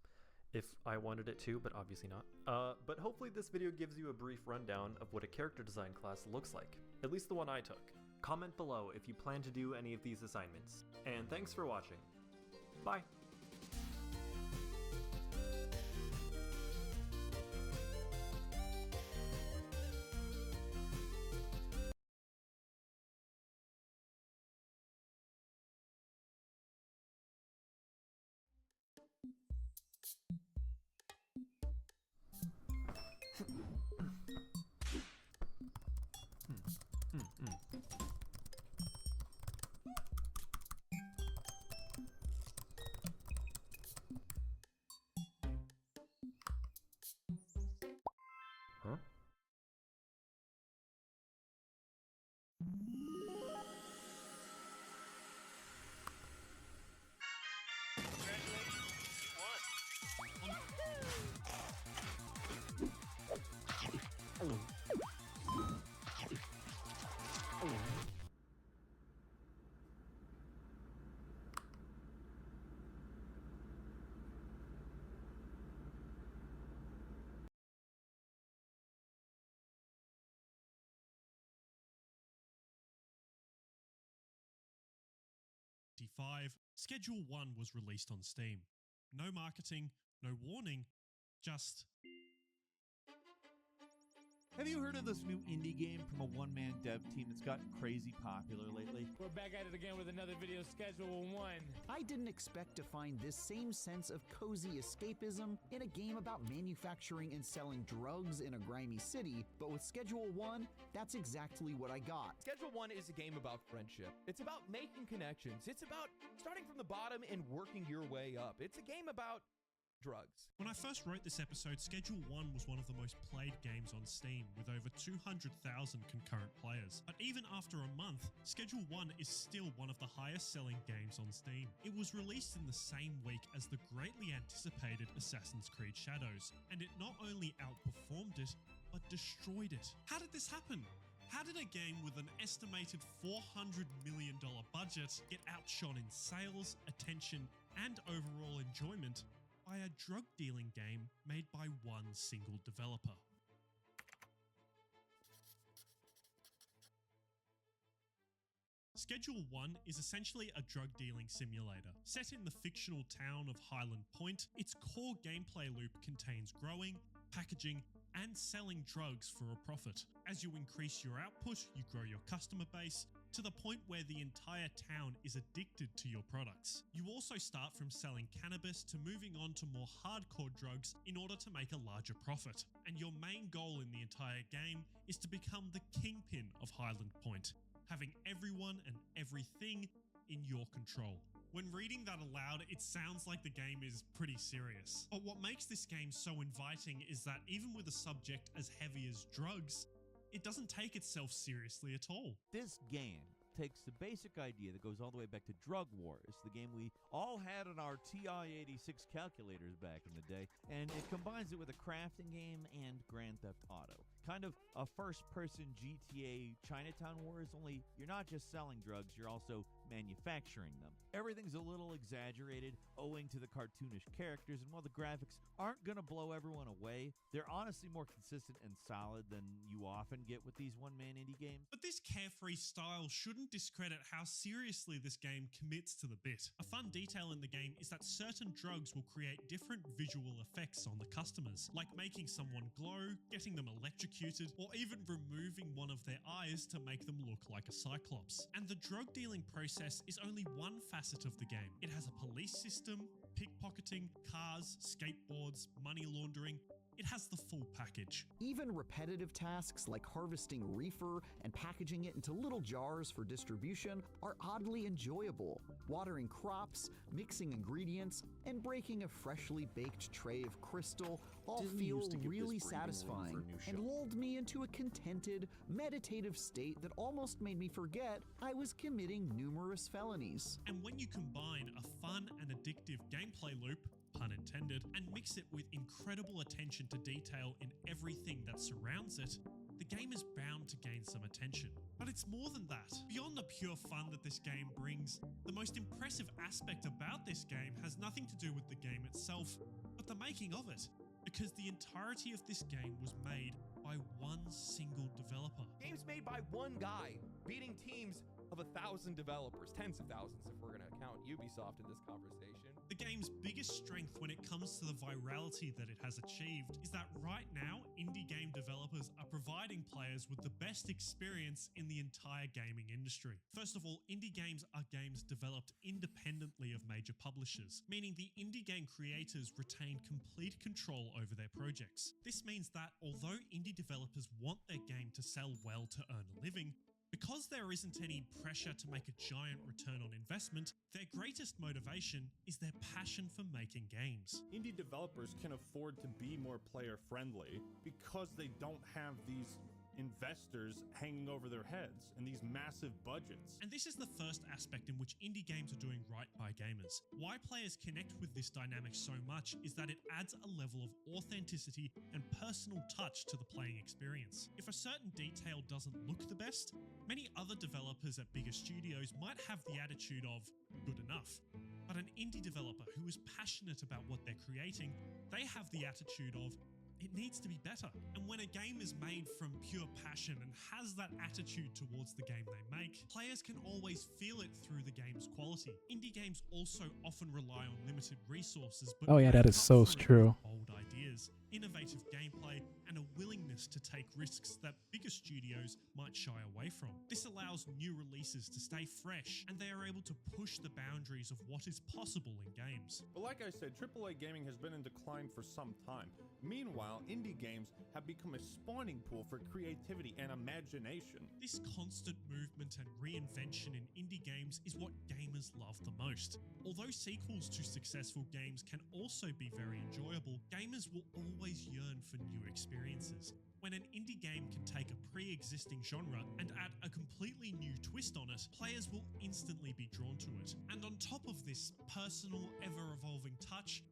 if I wanted it to, but obviously not. But hopefully this video gives you a brief rundown of what a character design class looks like, at least the one I took. Comment below if you plan to do any of these assignments. And thanks for watching. Bye. Huh? Schedule 1 was released on Steam. No marketing, no warning, just... Have you heard of this new indie game from a one-man dev team that's gotten crazy popular lately? We're back at it again with another video, Schedule 1. I didn't expect to find this same sense of cozy escapism in a game about manufacturing and selling drugs in a grimy city, but with Schedule 1, that's exactly what I got. Schedule 1 is a game about friendship. It's about making connections. It's about starting from the bottom and working your way up. It's a game about drugs. When I first wrote this episode, Schedule 1 was one of the most played games on Steam, with over 200,000 concurrent players. But even after a month, Schedule 1 is still one of the highest selling games on Steam. It was released in the same week as the greatly anticipated Assassin's Creed Shadows, and it not only outperformed it, but destroyed it. How did this happen? How did a game with an estimated $400 million budget get outshone in sales, attention, and overall enjoyment by a drug dealing game made by one single developer? Schedule 1 is essentially a drug dealing simulator. Set in the fictional town of Highland Point, its core gameplay loop contains growing, packaging, and selling drugs for a profit. As you increase your output, you grow your customer base to the point where the entire town is addicted to your products. You also start from selling cannabis to moving on to more hardcore drugs in order to make a larger profit. And your main goal in the entire game is to become the kingpin of Highland Point, having everyone and everything in your control. When reading that aloud, it sounds like the game is pretty serious. But what makes this game so inviting is that even with a subject as heavy as drugs, it doesn't take itself seriously at all. This game takes the basic idea that goes all the way back to Drug Wars, the game we all had on our TI-86 calculators back in the day, and it combines it with a crafting game and Grand Theft Auto. Kind of a first-person GTA Chinatown Wars, only you're not just selling drugs, you're also manufacturing them. Everything's a little exaggerated owing to the cartoonish characters, and while the graphics aren't going to blow everyone away, they're honestly more consistent and solid than you often get with these one-man indie games. But this carefree style shouldn't discredit how seriously this game commits to the bit. A fun detail in the game is that certain drugs will create different visual effects on the customers, like making someone glow, getting them electrocuted, or even removing one of their eyes to make them look like a cyclops. And the drug dealing process is only one facet of the game. It has a police system, pickpocketing, cars, skateboards, money laundering. It has the full package. Even repetitive tasks like harvesting reefer and packaging it into little jars for distribution are oddly enjoyable. Watering crops, mixing ingredients, and breaking a freshly baked tray of crystal all Disney feel used to give really this breathing room for satisfying a new and show. lulled me into a contented, meditative state that almost made me forget I was committing numerous felonies. And when you combine a fun and addictive gameplay loop, pun intended, and mix it with incredible attention to detail in everything that surrounds it, the game is bound to gain some attention. But it's more than that. Beyond the pure fun that this game brings, the most impressive aspect about this game has nothing to do with the game itself, but the making of it. Because the entirety of this game was made by one single developer. Games made by one guy, beating teams of 1,000 developers, tens of thousands if we're going to count Ubisoft in this conversation. The game's biggest strength when it comes to the virality that it has achieved is that right now, indie game developers are providing players with the best experience in the entire gaming industry. First of all, indie games are games developed independently of major publishers, meaning the indie game creators retain complete control over their projects. This means that although indie developers want their game to sell well to earn a living, because there isn't any pressure to make a giant return on investment, their greatest motivation is their passion for making games. Indie developers can afford to be more player friendly because they don't have these investors hanging over their heads and these massive budgets. And this is the first aspect in which indie games are doing right by gamers. Why players connect with this dynamic so much is that it adds a level of authenticity and personal touch to the playing experience. If a certain detail doesn't look the best, many other developers at bigger studios might have the attitude of good enough. But an indie developer who is passionate about what they're creating, they have the attitude of it needs to be better. And when a game is made from pure passion and has that attitude towards the game they make, players can always feel it through the game's quality. Indie games also often rely on limited resources, but Oh yeah, that is so true. bold ideas, innovative gameplay, and a willingness to take risks that bigger studios might shy away from. This allows new releases to stay fresh, and they are able to push the boundaries of what is possible in games. But like I said, AAA gaming has been in decline for some time. Meanwhile, indie games have become a spawning pool for creativity and imagination. This constant movement and reinvention in indie games is what gamers love the most. Although sequels to successful games can also be very enjoyable, gamers will always yearn for new experiences. When an indie game can take a pre-existing genre and add a completely new twist on it, players will instantly be drawn to it. And on top of this personal, ever-evolving touch,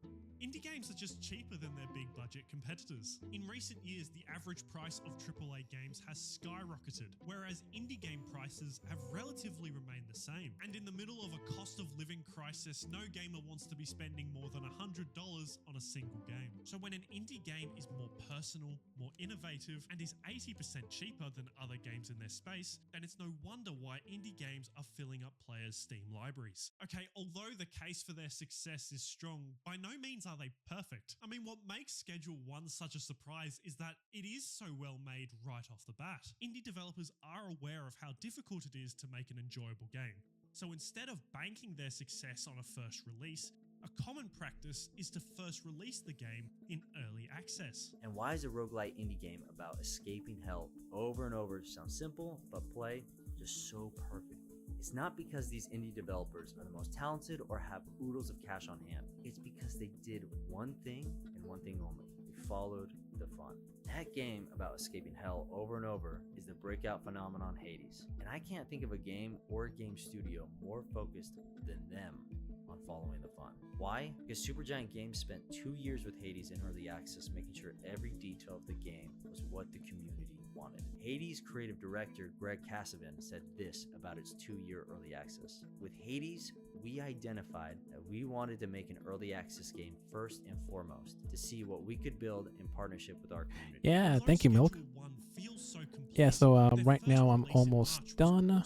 indie games are just cheaper than their big-budget competitors. In recent years, the average price of AAA games has skyrocketed, whereas indie game prices have relatively remained the same. And in the middle of a cost-of-living crisis, no gamer wants to be spending more than $100 on a single game. So when an indie game is more personal, more innovative, innovative, and is 80% cheaper than other games in their space, then it's no wonder why indie games are filling up players' Steam libraries. Okay, although the case for their success is strong, by no means are they perfect. I mean, what makes Schedule 1 such a surprise is that it is so well made right off the bat. Indie developers are aware of how difficult it is to make an enjoyable game. So instead of banking their success on a first release, a common practice is to first release the game in early access. And why is a roguelite indie game about escaping hell over and over sound simple, but play just so perfectly? It's not because these indie developers are the most talented or have oodles of cash on hand. It's because they did one thing and one thing only. They followed the fun. That game about escaping hell over and over is the breakout phenomenon Hades. And I can't think of a game or a game studio more focused than them on following the fun. Why? Because Supergiant Games spent 2 years with Hades in early access, making sure every detail of the game was what the community wanted. Hades creative director Greg Kasavin said this about its 2-year early access. With Hades, we identified that we wanted to make an early access game first and foremost to see what we could build in partnership with our community. Yeah, thank you, Milk. Yeah, so right now I'm almost done.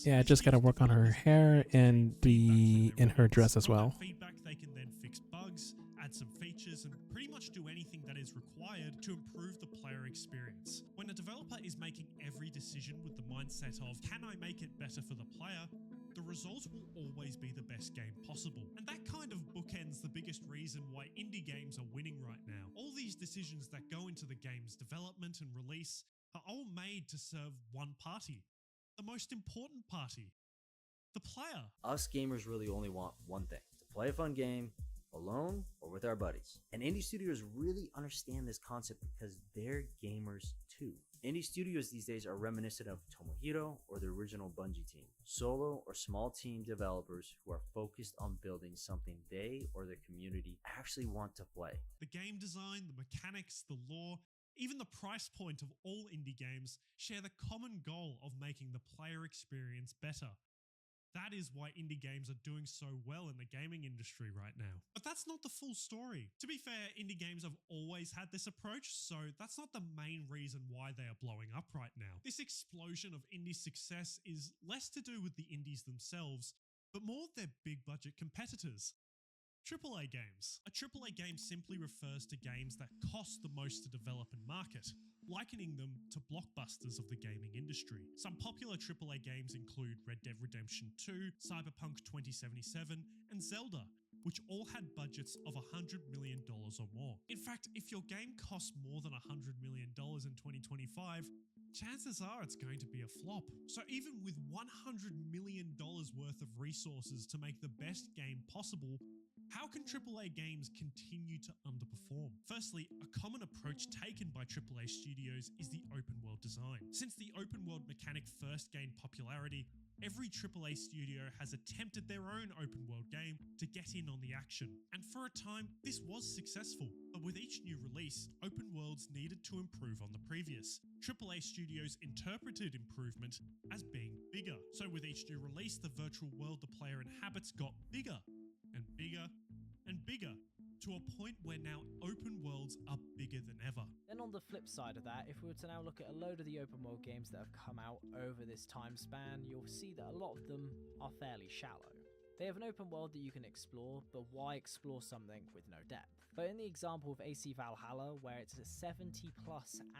Yeah, I just gotta work on her hair and in her dress as well. Feedback, they can then fix bugs, add some features, and pretty much do anything that is required to improve the player experience. When a developer is making every decision with the mindset of, can I make it better for the player, the result will always be the best game possible. And that kind of bookends the biggest reason why indie games are winning right now. All these decisions that go into the game's development and release are all made to serve one party. The most important party, the player. Us gamers really only want one thing: to play a fun game, alone or with our buddies. And indie studios really understand this concept because they're gamers too. Indie studios these days are reminiscent of Tomohiro or the original Bungie team. Solo or small team developers who are focused on building something they or their community actually want to play. The game design, the mechanics, the lore, even the price point of all indie games share the common goal of making the player experience better. That is why indie games are doing so well in the gaming industry right now. But that's not the full story. To be fair, indie games have always had this approach, so that's not the main reason why they are blowing up right now. This explosion of indie success is less to do with the indies themselves, but more of their big budget competitors. AAA games. A AAA game simply refers to games that cost the most to develop and market, likening them to blockbusters of the gaming industry. Some popular AAA games include Red Dead Redemption 2, Cyberpunk 2077, and Zelda, which all had budgets of $100 million or more. In fact, if your game costs more than $100 million in 2025, chances are it's going to be a flop. So even with $100 million worth of resources to make the best game possible, how can AAA games continue to underperform? Firstly, a common approach taken by AAA studios is the open world design. Since the open world mechanic first gained popularity, every AAA studio has attempted their own open world game to get in on the action. And for a time, this was successful. But with each new release, open worlds needed to improve on the previous. AAA studios interpreted improvement as being bigger. So with each new release, the virtual world the player inhabits got bigger and bigger and bigger, to a point where now open worlds are bigger than ever. Then on the flip side of that, if we were to now look at a load of the open world games that have come out over this time span, you'll see that a lot of them are fairly shallow. They have an open world that you can explore, but why explore something with no depth? But in the example of AC Valhalla, where it's a 70+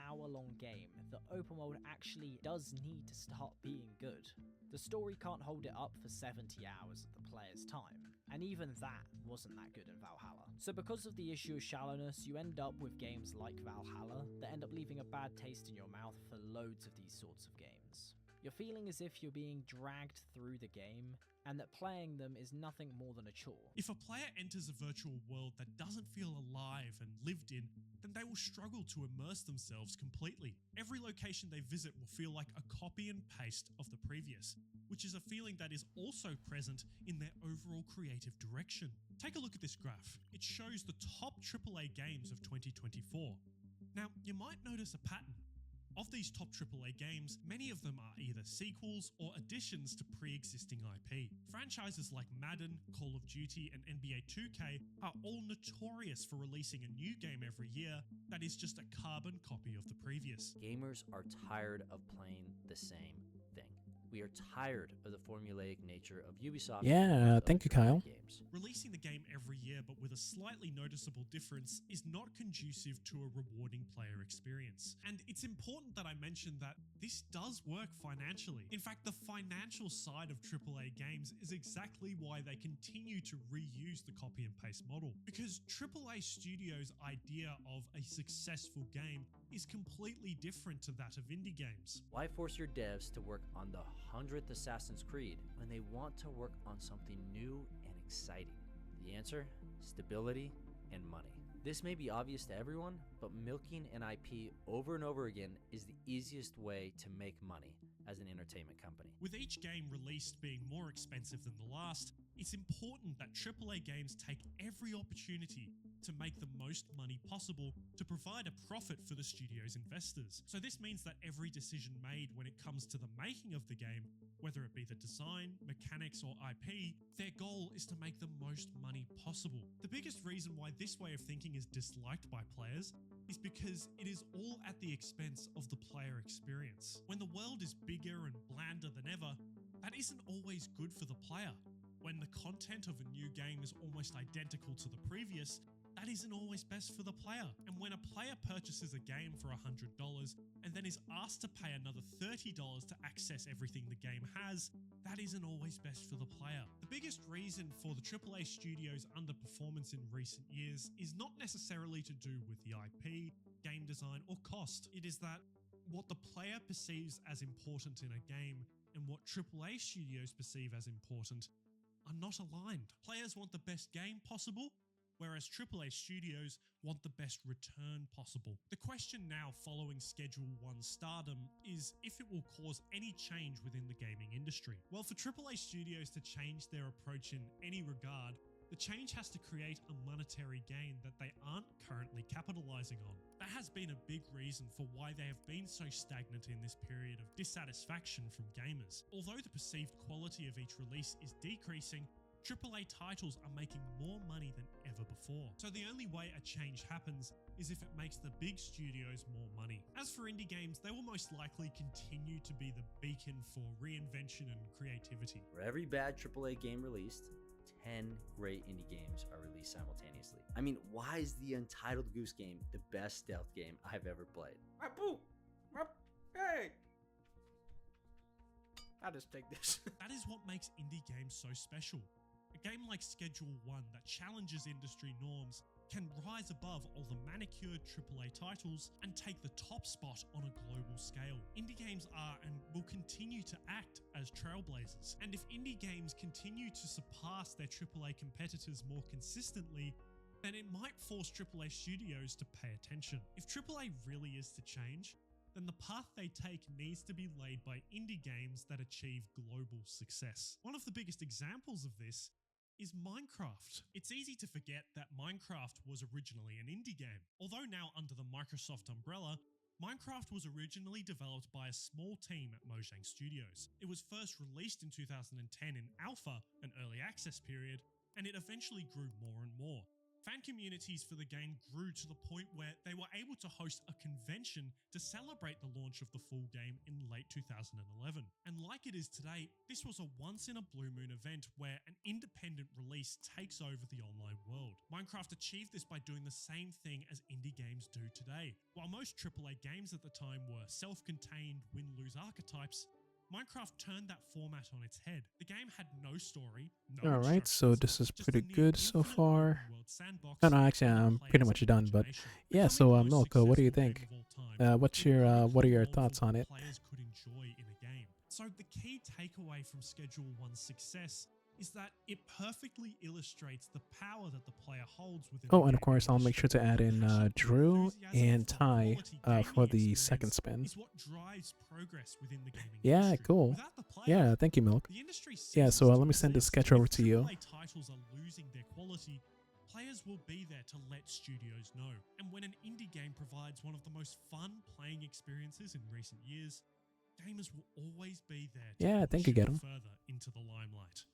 hour long game, the open world actually does need to start being good. The story can't hold it up for 70 hours of the player's time, and even that wasn't that good in Valhalla. So because of the issue of shallowness, you end up with games like Valhalla that end up leaving a bad taste in your mouth for loads of these sorts of games. You're feeling as if you're being dragged through the game, and that playing them is nothing more than a chore. If a player enters a virtual world that doesn't feel alive and lived in, then they will struggle to immerse themselves completely. Every location they visit will feel like a copy and paste of the previous, which is a feeling that is also present in their overall creative direction. Take a look at this graph. It shows the top AAA games of 2024. Now, you might notice a pattern. Of these top AAA games, many of them are either sequels or additions to pre-existing IP. Franchises like Madden, Call of Duty, and NBA 2K are all notorious for releasing a new game every year that is just a carbon copy of the previous. Gamers are tired of playing the same thing. We are tired of the formulaic nature of Ubisoft. Yeah, thank you, Kyle. Games. Releasing the game every year but with a slightly noticeable difference is not conducive to a rewarding player experience. And it's important that I mention that this does work financially. In fact, the financial side of AAA games is exactly why they continue to reuse the copy and paste model. Because AAA studios' idea of a successful game is completely different to that of indie games. Why force your devs to work on the 100th Assassin's Creed when they want to work on something new and exciting? The answer? Stability and money. This may be obvious to everyone, but milking an IP over and over again is the easiest way to make money as an entertainment company. With each game released being more expensive than the last, it's important that AAA games take every opportunity to make the most money possible to provide a profit for the studio's investors. So this means that every decision made when it comes to the making of the game, whether it be the design, mechanics, or IP, their goal is to make the most money possible. The biggest reason why this way of thinking is disliked by players is because it is all at the expense of the player experience. When the world is bigger and blander than ever, that isn't always good for the player. When the content of a new game is almost identical to the previous, that isn't always best for the player. And when a player purchases a game for $100 and then is asked to pay another $30 to access everything the game has, that isn't always best for the player. The biggest reason for the AAA studio's underperformance in recent years is not necessarily to do with the IP, game design, or cost. It is that what the player perceives as important in a game and what AAA studios perceive as important are not aligned. Players want the best game possible, whereas AAA studios want the best return possible. The question now following Schedule 1 stardom is if it will cause any change within the gaming industry. Well, for AAA studios to change their approach in any regard, the change has to create a monetary gain that they aren't currently capitalizing on. That has been a big reason for why they have been so stagnant in this period of dissatisfaction from gamers. Although the perceived quality of each release is decreasing, AAA titles are making more money than ever before. So the only way a change happens is if it makes the big studios more money. As for indie games, they will most likely continue to be the beacon for reinvention and creativity. For every bad AAA game released, 10 great indie games are released simultaneously. I mean, why is the Untitled Goose Game the best stealth game I've ever played? Hey! I'll just take this. That is what makes indie games so special. A game like Schedule 1 that challenges industry norms can rise above all the manicured AAA titles and take the top spot on a global scale. Indie games are and will continue to act as trailblazers. And if indie games continue to surpass their AAA competitors more consistently, then it might force AAA studios to pay attention. If AAA really is to change, then the path they take needs to be laid by indie games that achieve global success. One of the biggest examples of this is Minecraft. It's easy to forget that Minecraft was originally an indie game. Although now under the Microsoft umbrella, Minecraft was originally developed by a small team at Mojang Studios. It was first released in 2010 in alpha, an early access period, and it eventually grew more and more. Fan communities for the game grew to the point where they were able to host a convention to celebrate the launch of the full game in late 2011. And like it is today, this was a once-in-a-blue-moon event where an independent release takes over the online world. Minecraft achieved this by doing the same thing as indie games do today. While most AAA games at the time were self-contained win-lose archetypes, Minecraft turned that format on its head. The game had no story, no Alright, so this is pretty good so far. No, actually, I'm pretty much done, but yeah, so Milk, what do you think? What are your thoughts on it? Players could enjoy in a game. So the key takeaway from Schedule 1's success is that it perfectly illustrates the power that the player holds within. Oh, and of course, I'll make sure to add in Drew and Ty for the second spin. Is what drives progress within the gaming Yeah, industry. cool. Without the player, Yeah, thank you, Milk. the industry Yeah, ceases so to let me send the exist. sketch over If to you. AAA titles are losing their quality, Players will be there to let studios know, and when an indie game provides one of the most fun playing experiences in recent years, gamers will always be there to Yeah, I think push you get it 'em. further into the limelight.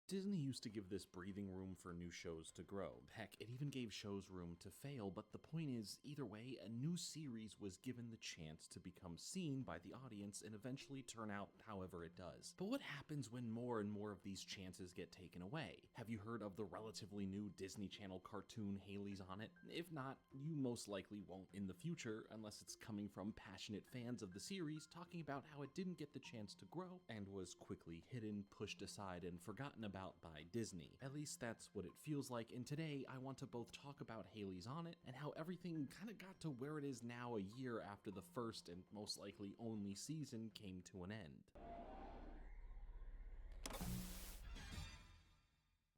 Disney used to give this breathing room for new shows to grow. Heck, it even gave shows room to fail, but the point is, either way, a new series was given the chance to become seen by the audience and eventually turn out however it does. But what happens when more and more of these chances get taken away? Have you heard of the relatively new Disney Channel cartoon Haley's on It? If not, you most likely won't in the future, unless it's coming from passionate fans of the series talking about how it didn't get the chance to grow and was quickly hidden, pushed aside, and forgotten about by Disney. At least that's what it feels like, and today I want to both talk about Haley's on It and how everything kind of got to where it is now a year after the first and most likely only season came to an end.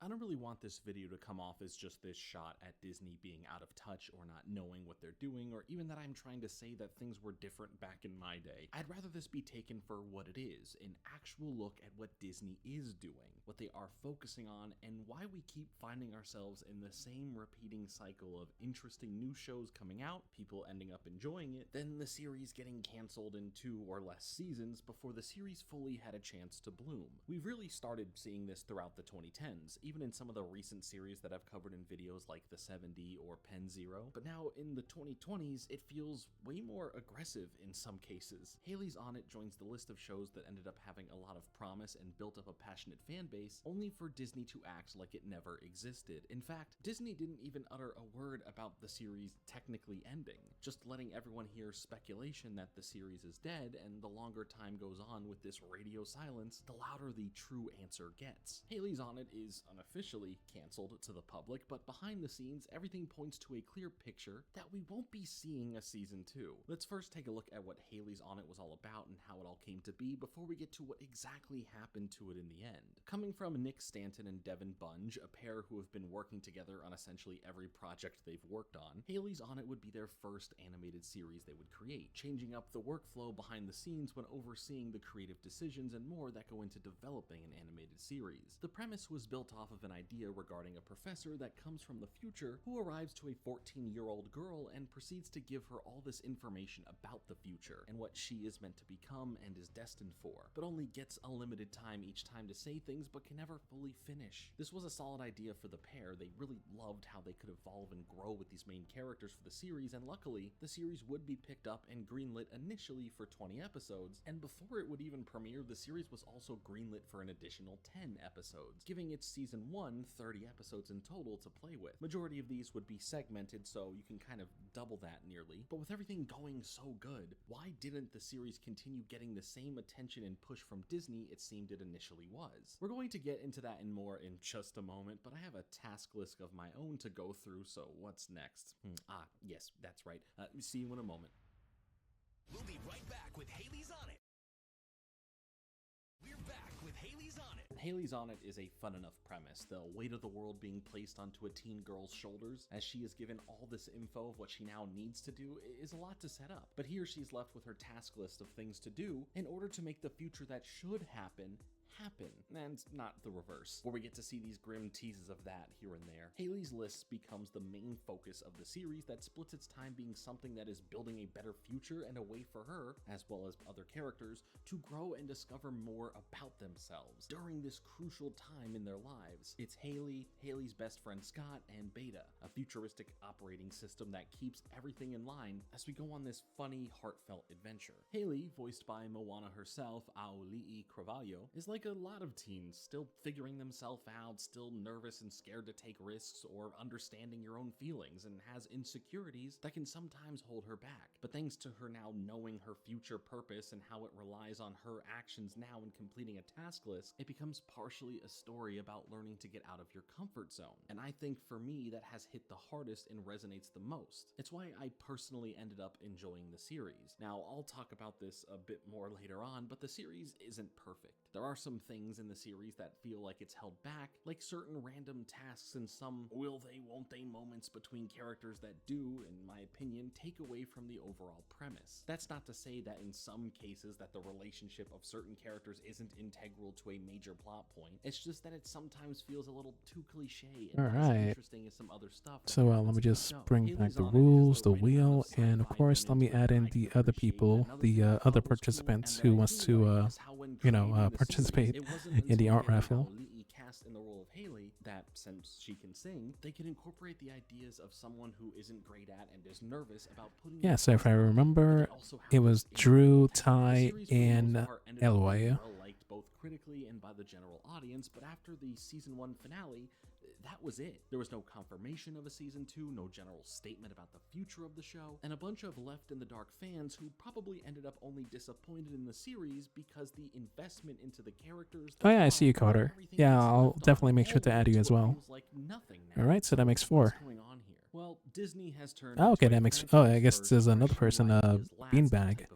I don't really want this video to come off as just this shot at Disney being out of touch or not knowing what they're doing, or even that I'm trying to say that things were different back in my day. I'd rather this be taken for what it is, an actual look at what Disney is doing, what they are focusing on, and why we keep finding ourselves in the same repeating cycle of interesting new shows coming out, people ending up enjoying it, then the series getting canceled in 2 or less seasons before the series fully had a chance to bloom. We've really started seeing this throughout the 2010s, even in some of the recent series that I've covered in videos like The 7D or Pen Zero, but now in the 2020s, it feels way more aggressive in some cases. Haley's on It joins the list of shows that ended up having a lot of promise and built up a passionate fan base, only for Disney to act like it never existed. In fact, Disney didn't even utter a word about the series technically ending, just letting everyone hear speculation that the series is dead, and the longer time goes on with this radio silence, the louder the true answer gets. Haley's on It is unofficially canceled to the public, but behind the scenes, everything points to a clear picture that we won't be seeing a season 2. Let's first take a look at what Haley's on It was all about and how it all came to be before we get to what exactly happened to it in the end. Coming from Nick Stanton and Devin Bunge, a pair who have been working together on essentially every project they've worked on, Haley's on It would be their first animated series they would create, changing up the workflow behind the scenes when overseeing the creative decisions and more that go into developing an animated series. The premise was built off of an idea regarding a professor that comes from the future who arrives to a 14-year-old girl and proceeds to give her all this information about the future and what she is meant to become and is destined for, but only gets a limited time each time to say things but can never fully finish. This was a solid idea for the pair. They really loved how they could evolve and grow with these main characters for the series, and luckily, the series would be picked up and greenlit initially for 20 episodes, and before it would even premiere, the series was also greenlit for an additional 10 episodes, giving its season 1 30 episodes in total to play with. Majority of these would be segmented, so you can kind of double that nearly. But with everything going so good, why didn't the series continue getting the same attention and push from Disney it seemed it initially was? We're going to get into that and more in just a moment, but I have a task list of my own to go through, so what's next? Yes, that's right. See you in a moment. We'll be right back with Haley's on It. We're back with Haley's on It. Haley's on It is a fun enough premise, the weight of the world being placed onto a teen girl's shoulders as she is given all this info of what she now needs to do is a lot to set up. But here she's left with her task list of things to do in order to make the future that should happen, and not the reverse, where we get to see these grim teases of that here and there. Haley's list becomes the main focus of the series that splits its time being something that is building a better future and a way for her, as well as other characters, to grow and discover more about themselves during this crucial time in their lives. It's Haley, Haley's best friend Scott, and Beta, a futuristic operating system that keeps everything in line as we go on this funny, heartfelt adventure. Haley, voiced by Moana herself, Auli'i Cravalho, is like like a lot of teens, still figuring themselves out, still nervous and scared to take risks or understanding your own feelings, and has insecurities that can sometimes hold her back. But thanks to her now knowing her future purpose and how it relies on her actions now in completing a task list, it becomes partially a story about learning to get out of your comfort zone. And I think for me that has hit the hardest and resonates the most. It's why I personally ended up enjoying the series. Now, I'll talk about this a bit more later on, but the series isn't perfect. There are some things in the series that feel like it's held back, like certain random tasks and some will they, won't they moments between characters that do, in my opinion, take away from the overall premise. That's not to say that in some cases that the relationship of certain characters isn't integral to a major plot point. It's just that it sometimes feels a little too cliche and not as interesting as some other stuff. So let me just bring back the rules, the wheel, and of course let me add in the other people, the other participants who wants to, participate in the art raffle. Cast in the role of Haley, that since she can sing, they can incorporate the ideas of someone who isn't great at and is nervous about putting. Yeah, so if I remember, it was Drew, Ty, and Eloy. Well liked both critically and by the general audience, but after the season 1 finale, that was it. There was no confirmation of a season 2, no general statement about the future of the show, and a bunch of left-in-the-dark fans who probably ended up only disappointed in the series because the investment into the characters... Oh yeah, I see you, Carter. Yeah, I'll definitely make sure to add you as well. Alright, so that makes 4. Well, Disney has turned... Oh, okay, that makes... Oh, I guess there's another person, Beanbag.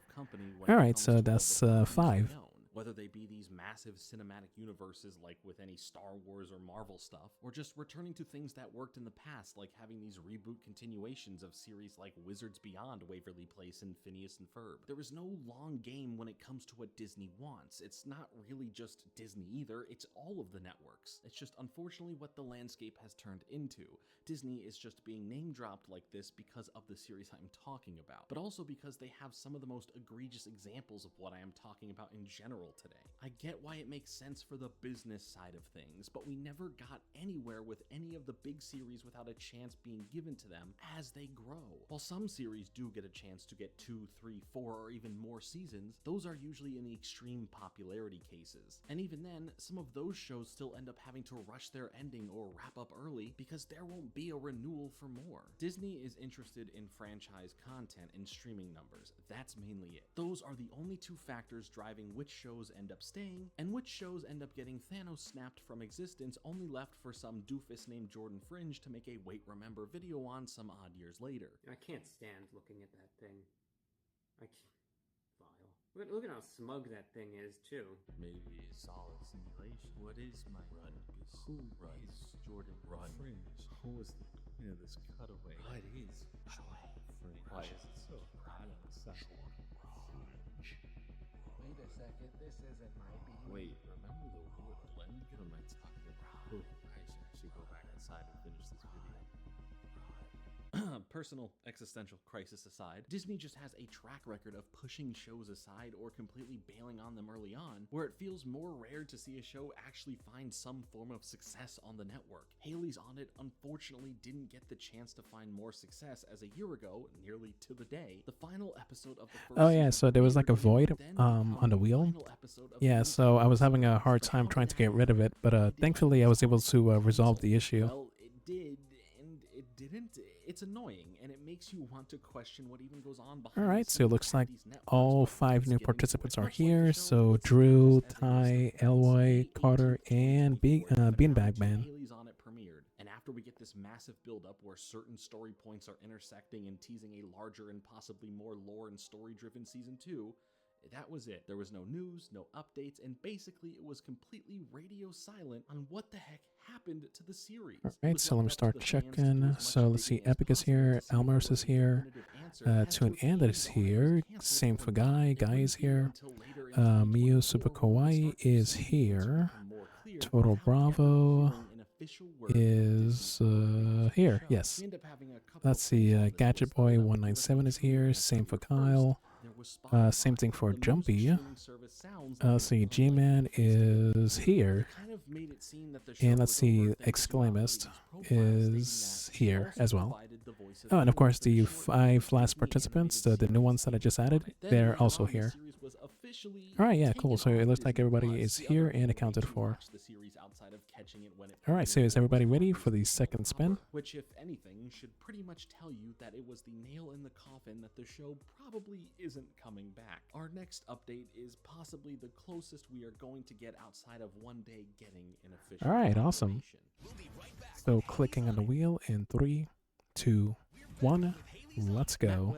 Alright, so that's 5. Whether they be these massive cinematic universes like with any Star Wars or Marvel stuff, or just returning to things that worked in the past, like having these reboot continuations of series like Wizards Beyond, Waverly Place, and Phineas and Ferb. There is no long game when it comes to what Disney wants. It's not really just Disney either, it's all of the networks. It's just unfortunately what the landscape has turned into. Disney is just being name-dropped like this because of the series I'm talking about, but also because they have some of the most egregious examples of what I am talking about in general today. I get why it makes sense for the business side of things, but we never got anywhere with any of the big series without a chance being given to them as they grow. While some series do get a chance to get 2, 3, 4, or even more seasons, those are usually in the extreme popularity cases. And even then, some of those shows still end up having to rush their ending or wrap up early because there won't be a renewal for more. Disney is interested in franchise content and streaming numbers. That's mainly it. Those are the only 2 factors driving which shows end up staying and which shows end up getting Thanos snapped from existence, only left for some doofus named Jordan Fringe to make a wait remember video on some odd years later. I can't stand looking at that thing. I can't. Vile. Look at how smug that thing is, too. Maybe it's all a simulation. What is my run? Who runs Jordan Fringe? Who was this cutaway? What is why is it so bright outside? Wait a second, this isn't my beat. Wait, remember the word blend? What am I talking about? I should go back inside and finish this video. Personal existential crisis aside, Disney just has a track record of pushing shows aside or completely bailing on them early on, where it feels more rare to see a show actually find some form of success on the network. Haley's on It unfortunately didn't get the chance to find more success as a year ago, nearly to the day, the final episode of the first Oh yeah, so there was like a void on the wheel. Yeah, so I was having a hard time trying to get rid of it, but thankfully I was able to resolve the issue. Well, it did, and it didn't. It's annoying, and it makes you want to question what even goes on behind. Alright, so it looks like all 5 new participants are here. So Drew, Ty, Eloy, Carter, and Beanbag Man. Haley's on It premiered, and after we get this massive build-up where certain story points are intersecting and teasing a larger and possibly more lore and story-driven season 2, that was it. There was no news, no updates, and basically it was completely radio silent on what the heck happened to the series. Alright, so let me start checking. So let's see, Epic is here, Elmer's is here, Toon Andit is here, same for Guy is here, Miyu Super Kawaii is here, Total Bravo is here, yes. Let's see, Gadget Boy 197 is here, same for Kyle. Same thing for Jumpy. Let's see, G-Man is here. And let's see, Exclamist is here as well. Oh, and of course the 5 last participants, the new ones that I just added, they're also here. officially. All right, yeah, taken cool. So it off looks like Disney everybody Plus, is the here other and way accounted to for. watch the series outside of catching it when it All right, so is everybody ready for the second spin? which, if anything, should pretty much tell you that it was the nail in the coffin that the show probably isn't coming back. Our next update is possibly the closest we are going to get outside of one day getting an official. All right, awesome. So clicking on the wheel in 3, 2, 1. Let's go.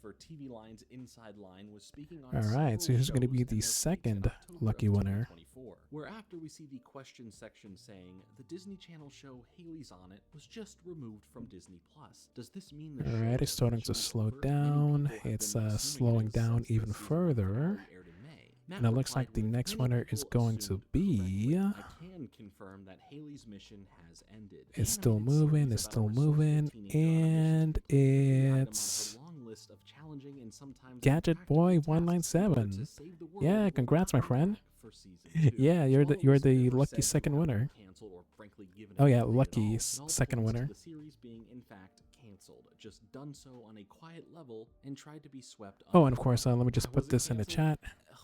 For TV Line's Inside Line was speaking on All right, so who's going to be the second lucky winner? Where after we see the question section saying the Disney Channel show Haley's on It was just removed from Disney Plus. Does this mean the All right, it's starting to slow down. It's slowing down even further. And it looks like the next winner is going to be... I can confirm that Haley's mission has ended. It's still moving, it's still moving, and it's... Gadget Boy 197. Yeah, congrats, my friend. Yeah, you're the lucky second winner. Oh yeah, lucky second winner. The series being in fact canceled, just done so on a quiet level and tried to be swept. Oh, and of course, let me just put this in the chat.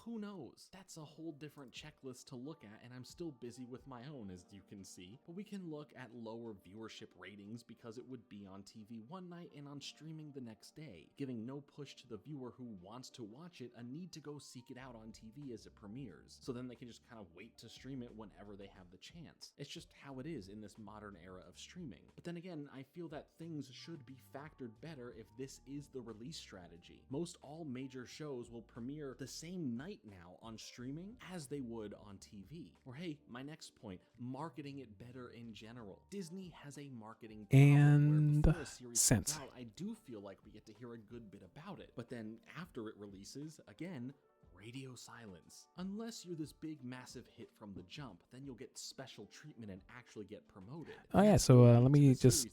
Who knows? That's a whole different checklist to look at, and I'm still busy with my own, as you can see. But we can look at lower viewership ratings because it would be on TV one night and on streaming the next day, giving no push to the viewer who wants to watch it a need to go seek it out on TV as it premieres. So then they can just kind of wait to stream it whenever they have the chance. It's just how it is in this modern era of streaming. But then again, I feel that things should be factored better if this is the release strategy. Most all major shows will premiere the same night now on streaming as they would on TV. Or hey, my next point, marketing it better in general. Disney has a marketing and where before a series sent. comes out, I do feel like we get to hear a good bit about it. But then after it releases, again, radio silence. Unless you're this big massive hit from the jump, then you'll get special treatment and actually get promoted. Oh yeah, so let me just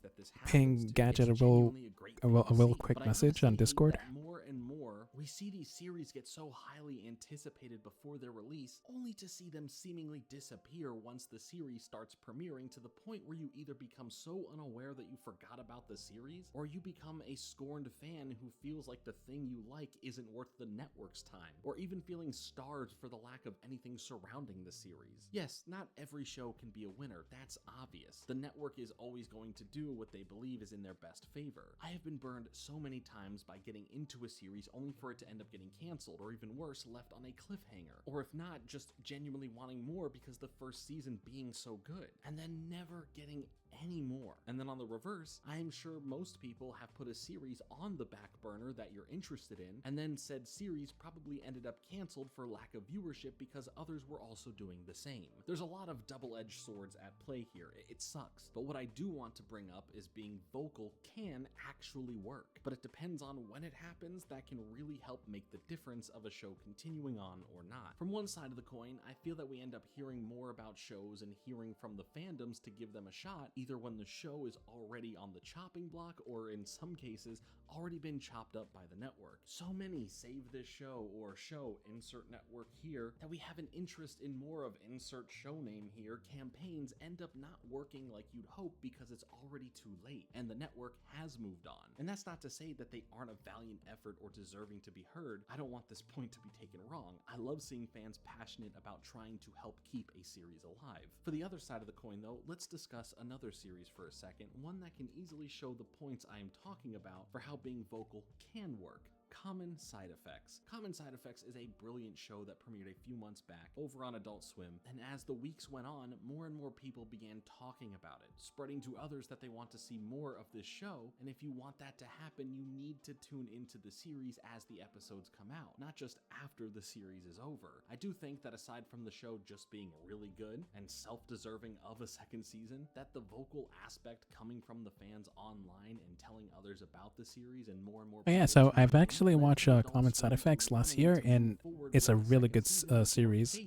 ping Gadget a real quick message on Discord. More and more, we see these series get so highly anticipated before their release, only to see them seemingly disappear once the series starts premiering, to the point where you either become so unaware that you forgot about the series, or you become a scorned fan who feels like the thing you like isn't worth the network's time, or even feeling starved for the lack of anything surrounding the series. Yes, not every show can be a winner, that's obvious. The network is always going to do what they believe is in their best favor. I have been burned so many times by getting into a series only for it to end up getting canceled, or even worse, left on a cliffhanger. Or if not, just genuinely wanting more because the first season being so good, and then never getting any more. And then on the reverse, I am sure most people have put a series on the back burner that you're interested in, and then said series probably ended up canceled for lack of viewership because others were also doing the same. There's a lot of double-edged swords at play here. It sucks. But what I do want to bring up is being vocal can actually work. But it depends on when it happens that can really help make the difference of a show continuing on or not. From one side of the coin, I feel that we end up hearing more about shows and hearing from the fandoms to give them a shot, either when the show is already on the chopping block, or in some cases, already been chopped up by the network. So many save this show or show insert network here that we have an interest in more of insert show name here. Campaigns end up not working like you'd hope because it's already too late and the network has moved on. And that's not to say that they aren't a valiant effort or deserving to be heard. I don't want this point to be taken wrong. I love seeing fans passionate about trying to help keep a series alive. For the other side of the coin though, let's discuss another series for a second, one that can easily show the points I am talking about for how being vocal can work. Common Side Effects. Common Side Effects is a brilliant show that premiered a few months back over on Adult Swim, and as the weeks went on, more and more people began talking about it, spreading to others that they want to see more of this show, and if you want that to happen, you need to tune into the series as the episodes come out, not just after the series is over. I do think that aside from the show just being really good and self-deserving of a second season, that the vocal aspect coming from the fans online and telling others about the series and more Yeah, so I've actually watched Common Side Effects last year, and it's a really good series.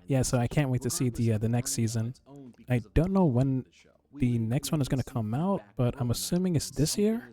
Yeah, so I can't wait to see the next season. I don't know when the next one is going to come out, but I'm assuming it's this year.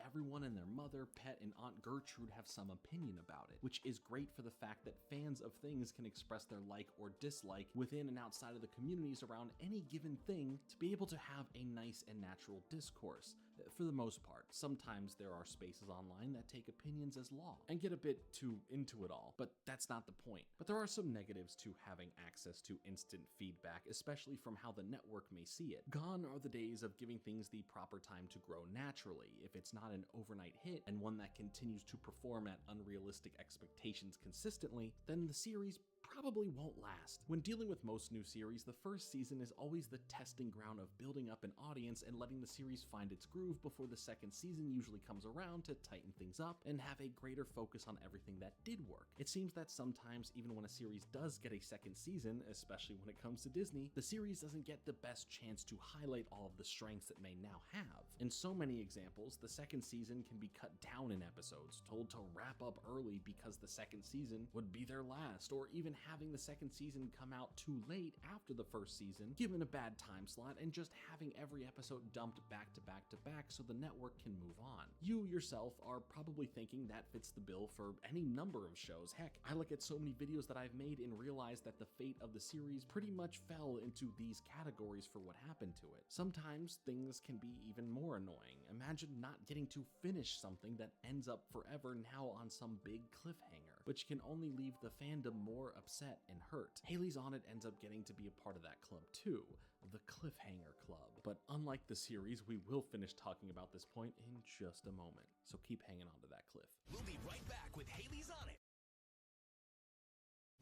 Everyone and their mother, pet, and Aunt Gertrude have some opinion about it, which is great for the fact that fans of things can express their like or dislike within and outside of the communities around any given thing to be able to have a nice and natural discourse. For the most part, sometimes there are spaces online that take opinions as law and get a bit too into it all, but that's not the point. But there are some negatives to having access to instant feedback, especially from how the network may see it. Gone are the days of giving things the proper time to grow naturally. If it's not an overnight hit and one that continues to perform at unrealistic expectations consistently, then the series probably won't last. When dealing with most new series, the first season is always the testing ground of building up an audience and letting the series find its groove before the second season usually comes around to tighten things up and have a greater focus on everything that did work. It seems that sometimes, even when a series does get a second season, especially when it comes to Disney, the series doesn't get the best chance to highlight all of the strengths it may now have. In so many examples, the second season can be cut down in episodes, told to wrap up early because the second season would be their last, or even having the second season come out too late after the first season, given a bad time slot, and just having every episode dumped back to back to back so the network can move on. You yourself are probably thinking that fits the bill for any number of shows. Heck, I look at so many videos that I've made and realize that the fate of the series pretty much fell into these categories for what happened to it. Sometimes things can be even more annoying. Imagine not getting to finish something that ends up forever now on some big cliffhanger, which can only leave the fandom more upset and hurt. Haley's On It ends up getting to be a part of that club too, the Cliffhanger Club. But unlike the series, we will finish talking about this point in just a moment, so keep hanging on to that cliff. We'll be right back with Haley's On It.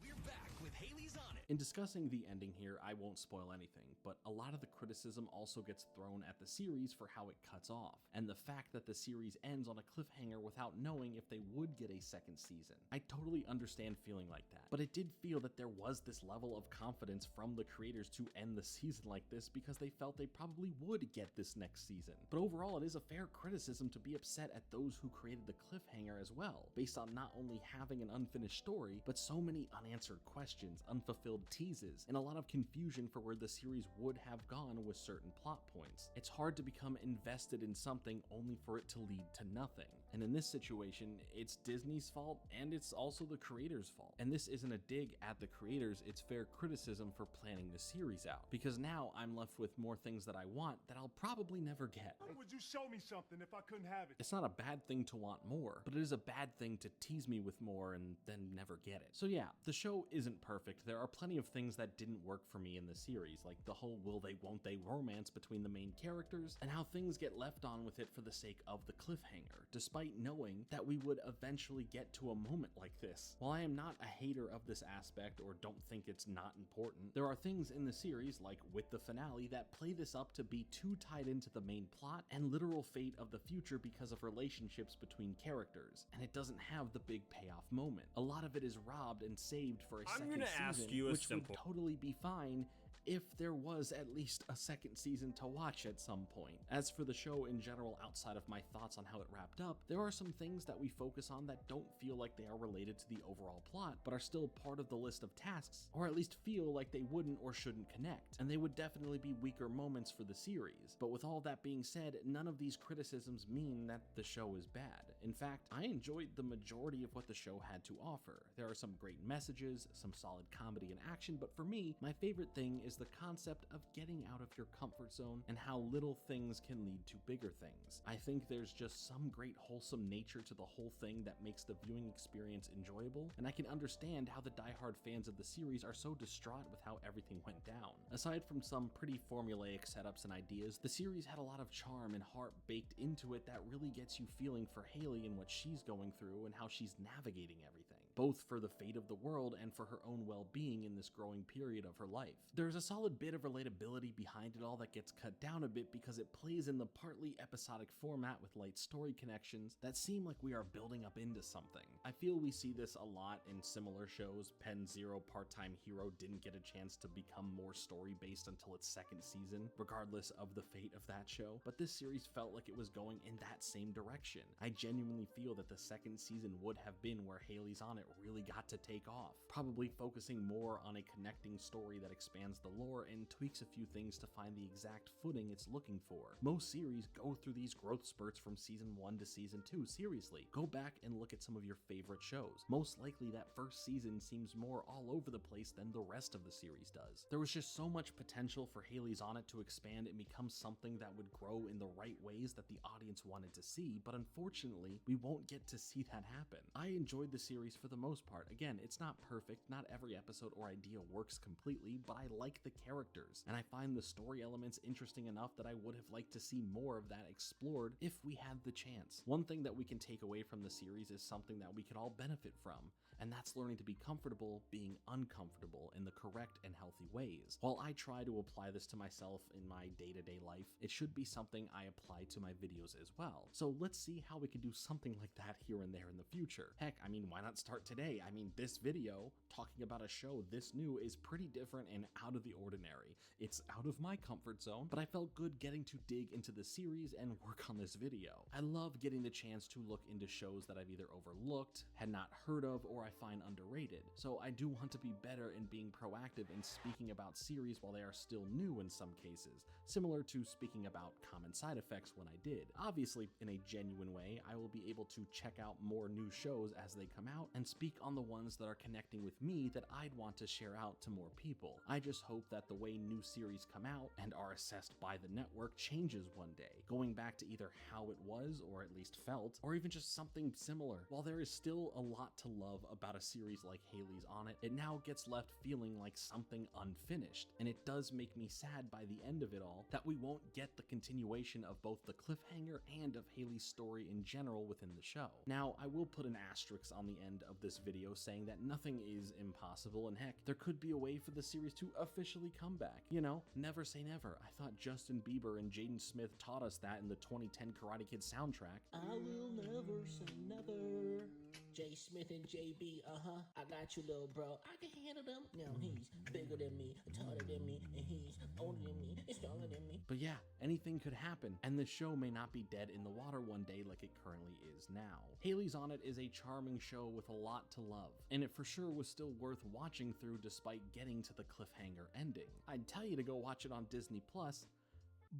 We're back with Haley's On It. In discussing the ending here, I won't spoil anything, but a lot of the criticism also gets thrown at the series for how it cuts off, and the fact that the series ends on a cliffhanger without knowing if they would get a second season. I totally understand feeling like that, but it did feel that there was this level of confidence from the creators to end the season like this because they felt they probably would get this next season. But overall, it is a fair criticism to be upset at those who created the cliffhanger as well, based on not only having an unfinished story, but so many unanswered questions, unfulfilled teases, and a lot of confusion for where the series would have gone with certain plot points. It's hard to become invested in something only for it to lead to nothing. And in this situation, it's Disney's fault and it's also the creators' fault. And this isn't a dig at the creators, it's fair criticism for planning the series out. Because now I'm left with more things that I want that I'll probably never get. How would you show me something if I couldn't have it? It's not a bad thing to want more, but it is a bad thing to tease me with more and then never get it. So yeah, the show isn't perfect. There are plenty of things that didn't work for me in the series, like the whole will they won't they romance between the main characters, and how things get left on with it for the sake of the cliffhanger, despite knowing that we would eventually get to a moment like this. While I am not a hater of this aspect or don't think it's not important, there are things in the series, like with the finale, that play this up to be too tied into the main plot and literal fate of the future because of relationships between characters, and it doesn't have the big payoff moment. A lot of it is robbed and saved for a second season, which would totally be fine if there was at least a second season to watch at some point. As for the show in general, outside of my thoughts on how it wrapped up, there are some things that we focus on that don't feel like they are related to the overall plot, but are still part of the list of tasks, or at least feel like they wouldn't or shouldn't connect, and they would definitely be weaker moments for the series. But with all that being said, none of these criticisms mean that the show is bad. In fact, I enjoyed the majority of what the show had to offer. There are some great messages, some solid comedy and action, but for me, my favorite thing is the concept of getting out of your comfort zone and how little things can lead to bigger things. I think there's just some great wholesome nature to the whole thing that makes the viewing experience enjoyable, and I can understand how the diehard fans of the series are so distraught with how everything went down. Aside from some pretty formulaic setups and ideas, the series had a lot of charm and heart baked into it that really gets you feeling for Haley and what she's going through and how she's navigating everything, both for the fate of the world and for her own well-being in this growing period of her life. There's a solid bit of relatability behind it all that gets cut down a bit because it plays in the partly episodic format with light story connections that seem like we are building up into something. I feel we see this a lot in similar shows. Pen Zero Part-Time Hero didn't get a chance to become more story-based until its second season, regardless of the fate of that show, but this series felt like it was going in that same direction. I genuinely feel that the second season would have been where Haley's On It it really got to take off, probably focusing more on a connecting story that expands the lore and tweaks a few things to find the exact footing it's looking for. Most series go through these growth spurts from season 1 to season 2, seriously. Go back and look at some of your favorite shows. Most likely that first season seems more all over the place than the rest of the series does. There was just so much potential for Haley's On It to expand and become something that would grow in the right ways that the audience wanted to see, but unfortunately, we won't get to see that happen. I enjoyed the series for the most part. Again, it's not perfect, not every episode or idea works completely, but I like the characters, and I find the story elements interesting enough that I would have liked to see more of that explored if we had the chance. One thing that we can take away from the series is something that we could all benefit from, and that's learning to be comfortable being uncomfortable in the correct and healthy ways. While I try to apply this to myself in my day-to-day life, it should be something I apply to my videos as well. So let's see how we can do something like that here and there in the future. Heck, I mean, why not start today? I mean, this video, talking about a show this new, is pretty different and out of the ordinary. It's out of my comfort zone, but I felt good getting to dig into the series and work on this video. I love getting the chance to look into shows that I've either overlooked, had not heard of, or I find underrated. So I do want to be better in being proactive in speaking about series while they are still new in some cases, similar to speaking about common side effects when I did. Obviously, in a genuine way, I will be able to check out more new shows as they come out and speak on the ones that are connecting with me that I'd want to share out to more people. I just hope that the way new series come out and are assessed by the network changes one day, going back to either how it was, or at least felt, or even just something similar. While there is still a lot to love about a series like Haley's On It, it now gets left feeling like something unfinished, and it does make me sad by the end of it all that we won't get the continuation of both the cliffhanger and of Haley's story in general within the show. Now, I will put an asterisk on the end of this video saying that nothing is impossible, and heck, there could be a way for the series to officially come back. You know, never say never. I thought Justin Bieber and Jaden Smith taught us that in the 2010 Karate Kid soundtrack. I will never say never. J. Smith and JB, I got you, little bro. I can handle them. Now he's bigger than me, taller than me, and he's older than me, and stronger than me. But yeah, anything could happen, and the show may not be dead in the water one day like it currently is now. Haley's On It is a charming show with a lot to love, and it for sure was still worth watching through despite getting to the cliffhanger ending. I'd tell you to go watch it on Disney+,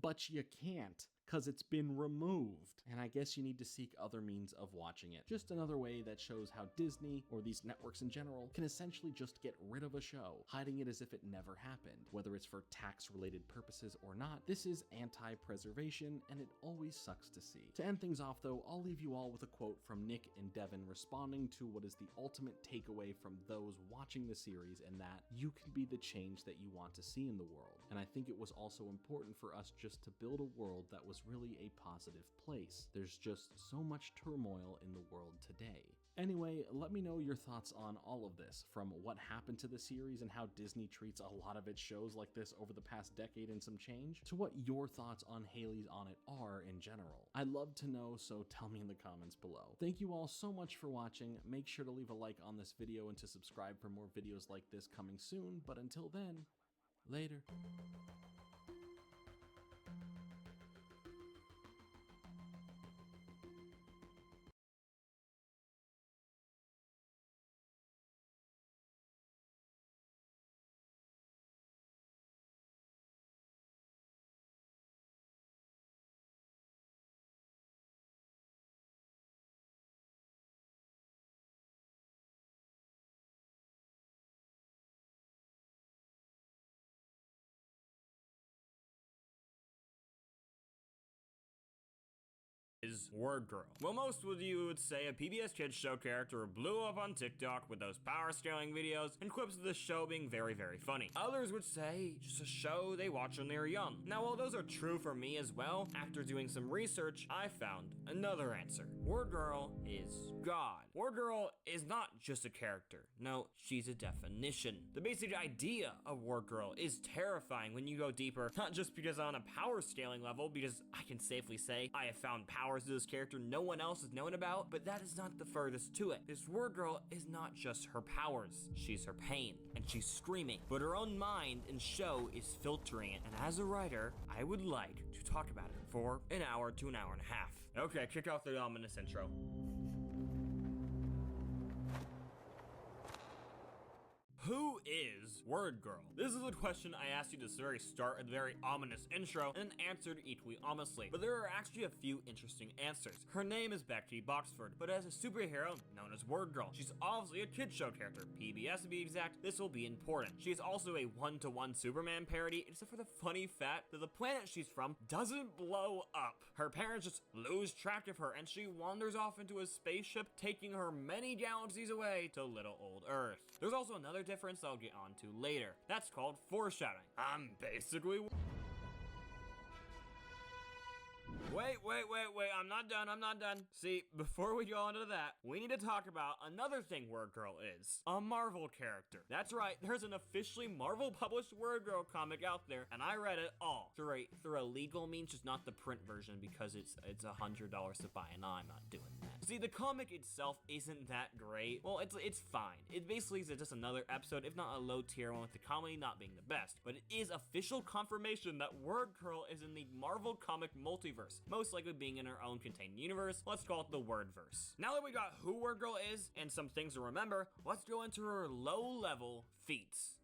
but you can't, cause it's been removed. And I guess you need to seek other means of watching it. Just another way that shows how Disney, or these networks in general, can essentially just get rid of a show, hiding it as if it never happened. Whether it's for tax-related purposes or not, this is anti-preservation, and it always sucks to see. To end things off though, I'll leave you all with a quote from Nick and Devin responding to what is the ultimate takeaway from those watching the series, and that you can be the change that you want to see in the world. And I think it was also important for us just to build a world that was really a positive place. There's just so much turmoil in the world today. Anyway, let me know your thoughts on all of this, from what happened to the series and how Disney treats a lot of its shows like this over the past decade and some change, to what your thoughts on Haley's On It are in general. I'd love to know, so tell me in the comments below. Thank you all so much for watching. Make sure to leave a like on this video and to subscribe for more videos like this coming soon, but until then, later. Is Word Girl. Well, most of you would say a PBS Kids show character who blew up on TikTok with those power scaling videos and quips of the show being very, very funny. Others would say just a show they watch when they were young. Now, while those are true for me as well, after doing some research, I found another answer. Word Girl is God. Word Girl is not just a character. No, she's a definition. The basic idea of Word Girl is terrifying when you go deeper, not just because on a power scaling level, because I can safely say I have found powers to this character no one else has known about, but that is not the furthest to it. This Word Girl is not just her powers, she's her pain, and she's screaming, but her own mind and show is filtering it, and as a writer, I would like to talk about it for an hour to an hour and a half. Okay, kick off the ominous intro. Who is Word Girl? This is a question I asked you to the very start at the very ominous intro and answered equally ominously, but there are actually a few interesting answers. Her name is Becky Boxford, but as a superhero known as Word Girl, she's obviously a kid show character, PBS to be exact. This will be important. She is also a one-to-one Superman parody, except for the funny fact that the planet she's from doesn't blow up. Her parents just lose track of her and she wanders off into a spaceship, taking her many galaxies away to little old Earth. There's also another difference I'll get onto later. That's called foreshadowing. I'm basically... Wait, I'm not done. See, before we go into that, we need to talk about another thing Word Girl is. A Marvel character. That's right, there's an officially Marvel published Word Girl comic out there, and I read it all. Through a legal means, just not the print version, because it's $100 to buy, and I'm not doing that. See, the comic itself isn't that great. Well, it's fine. It basically is just another episode, if not a low tier one, with the comedy not being the best. But it is official confirmation that Word Girl is in the Marvel comic multiverse, most likely being in her own contained universe. Let's call it the Wordverse. Now that we got who Word Girl is and some things to remember, let's go into her low-level feats.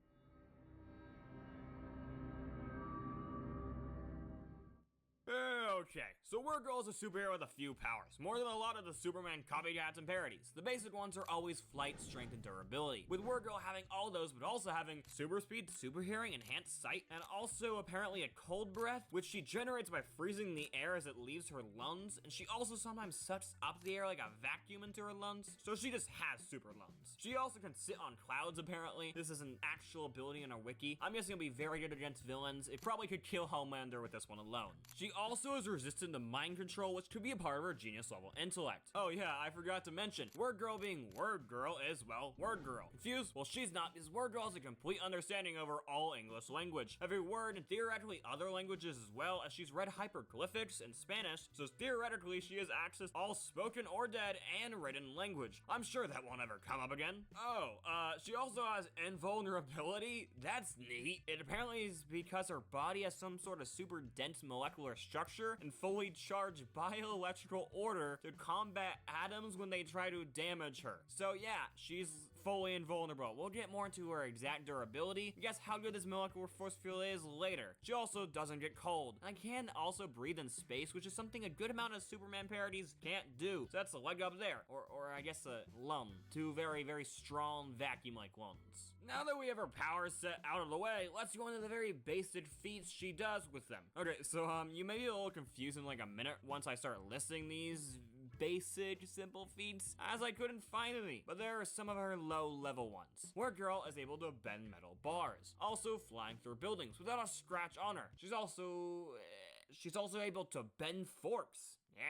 Okay, so Word Girl is a superhero with a few powers, more than a lot of the Superman copycats and parodies. The basic ones are always flight, strength, and durability, with Word Girl having all those, but also having super speed, super hearing, enhanced sight, and also apparently a cold breath, which she generates by freezing the air as it leaves her lungs, and she also sometimes sucks up the air like a vacuum into her lungs, so she just has super lungs. She also can sit on clouds, apparently. This is an actual ability in her wiki. I'm guessing it'll be very good against villains. It probably could kill Homelander with this one alone. She also is resistant to mind control, which could be a part of her genius level intellect. Oh yeah, I forgot to mention, Word Girl being Word Girl is, well, Word Girl. Confused? Well, she's not, because Word Girl has a complete understanding over all English language, every word, and theoretically other languages as well, as she's read hieroglyphics in Spanish, so theoretically she has access to all spoken or dead and written language. I'm sure that won't ever come up again. She also has invulnerability. That's neat. It apparently is because her body has some sort of super dense molecular structure and fully charged bioelectrical order to combat atoms when they try to damage her. So yeah, she's fully invulnerable. We'll get more into her exact durability. Guess how good this molecular force field is later. She also doesn't get cold, and can also breathe in space, which is something a good amount of Superman parodies can't do. So that's a leg up there, or I guess a lung. Two very, very strong vacuum-like lungs. Now that we have her powers set out of the way, let's go into the very basic feats she does with them. Okay, so you may be a little confused in like a minute once I start listing these basic, simple feats, as I couldn't find any, but there are some of her low-level ones. Word Girl is able to bend metal bars, also flying through buildings without a scratch on her. She's also able to bend forks. Yeah.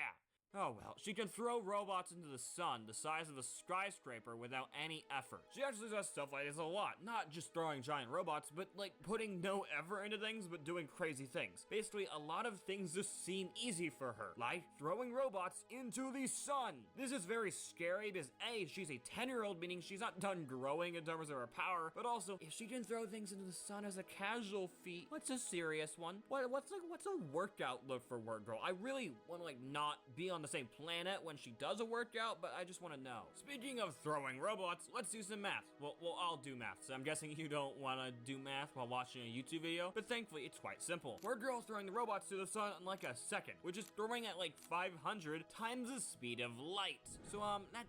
Oh well, she can throw robots into the sun the size of a skyscraper without any effort. She actually does stuff like this a lot, not just throwing giant robots, but like putting no effort into things, but doing crazy things. Basically, a lot of things just seem easy for her, like throwing robots into the sun. This is very scary because A, she's a 10-year-old, meaning she's not done growing in terms of her power, but also, if she can throw things into the sun as a casual feat, what's a serious one? What's a workout look for Word Girl? I really want to not be on the same planet when she does a workout, but I just want to know. Speaking of throwing robots, let's do some math. Well, I'll do math, so I'm guessing you don't want to do math while watching a YouTube video, but thankfully it's quite simple. Word Girl is throwing the robots to the sun in like a second, which is throwing at like 500 times the speed of light. So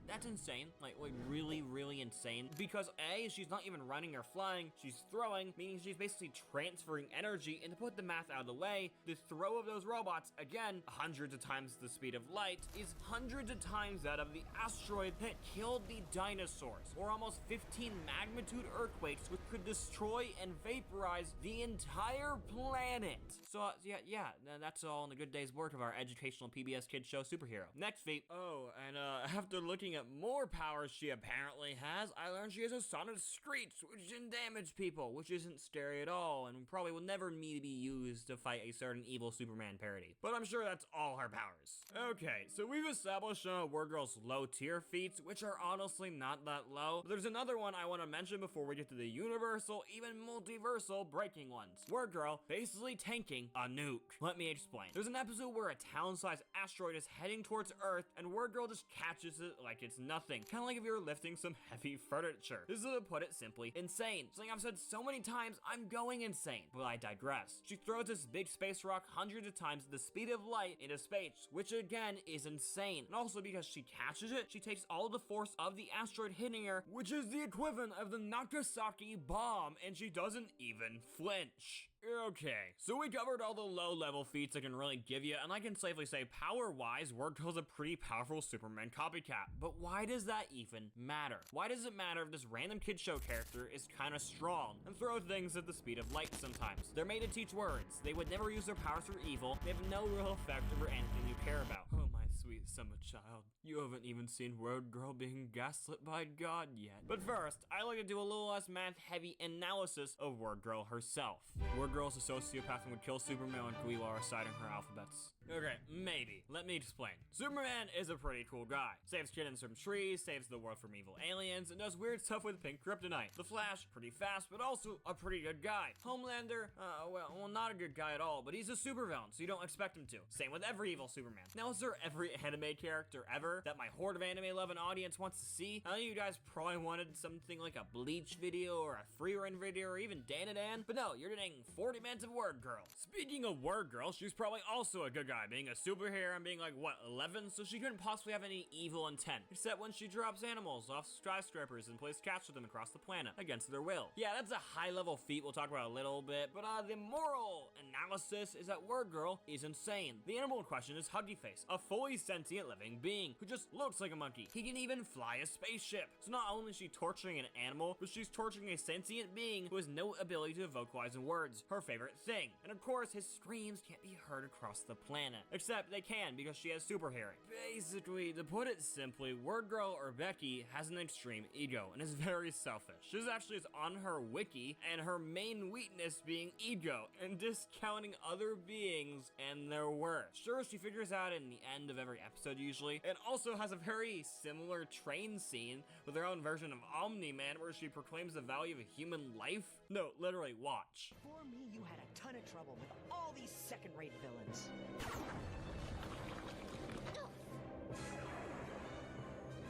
that's insane, like really, really insane, because A, she's not even running or flying, she's throwing, meaning she's basically transferring energy, and to put the math out of the way, the throw of those robots, again, hundreds of times the speed of light, is hundreds of times that of the asteroid that killed the dinosaurs, or almost 15 magnitude earthquakes which could destroy and vaporize the entire planet. So yeah, that's all in the good day's work of our educational PBS kids show superhero. Next feat. Oh, and after looking at more powers she apparently has, I learned she has a sonic screech, which can damage people, which isn't scary at all, and probably will never need to be used to fight a certain evil Superman parody. But I'm sure that's all her powers. Okay, Okay, so we've established Word Girl's low tier feats, which are honestly not that low. But there's another one I want to mention before we get to the universal, even multiversal breaking ones. Word Girl basically tanking a nuke. Let me explain. There's an episode where a town-sized asteroid is heading towards Earth, and Word Girl just catches it like it's nothing. Kind of like if you were lifting some heavy furniture. This is, to put it simply, insane. Something I've said so many times, I'm going insane. But I digress. She throws this big space rock hundreds of times at the speed of light into space, which again is insane. And also because she catches it, she takes all the force of the asteroid hitting her, which is the equivalent of the Nagasaki bomb, and she doesn't even flinch. Okay, so we covered all the low-level feats I can really give you, and I can safely say power-wise, Word Girl's a pretty powerful Superman copycat. But why does that even matter? Why does it matter if this random kid show character is kind of strong and throw things at the speed of light sometimes? They're made to teach words. They would never use their powers for evil. They have no real effect over anything you care about. Oh my sweet summer child, you haven't even seen Word Girl being gaslit by God yet. But first, I like to do a little less math-heavy analysis of Word Girl herself. Word Girl's a sociopath and would kill Superman when Guiwa reciting her alphabets. Okay, maybe. Let me explain. Superman is a pretty cool guy. Saves kittens from trees, saves the world from evil aliens, and does weird stuff with pink kryptonite. The Flash, pretty fast, but also a pretty good guy. Homelander, well, not a good guy at all, but he's a supervillain, so you don't expect him to. Same with every evil Superman. Now, is there every anime character ever that my horde of anime-loving audience wants to see? I know you guys probably wanted something like a Bleach video or a Freerun video or even Dan, but no, you're getting 40 minutes of Word Girl. Speaking of Word Girl, she's probably also a good guy, being a superhero and being like, what, 11? So she couldn't possibly have any evil intent, except when she drops animals off skyscrapers and plays catch with them across the planet against their will. Yeah, that's a high-level feat we'll talk about a little bit, but the moral analysis is that Word Girl is insane. The animal in question is Huggy Face, a fully sentient living being who just looks like a monkey. He can even fly a spaceship. So not only is she torturing an animal, but she's torturing a sentient being who has no ability to vocalize in words, her favorite thing. And of course, his screams can't be heard across the planet. Except they can, because she has super hearing. Basically, to put it simply, Word Girl, or Becky, has an extreme ego and is very selfish. This actually is on her wiki, and her main weakness being ego and discounting other beings and their worth. Sure, she figures out in the end of every episode usually, and also has a very similar train scene with her own version of Omni-Man where she proclaims the value of a human life. No, literally, watch. Before me, you had a ton of trouble with all these second-rate villains.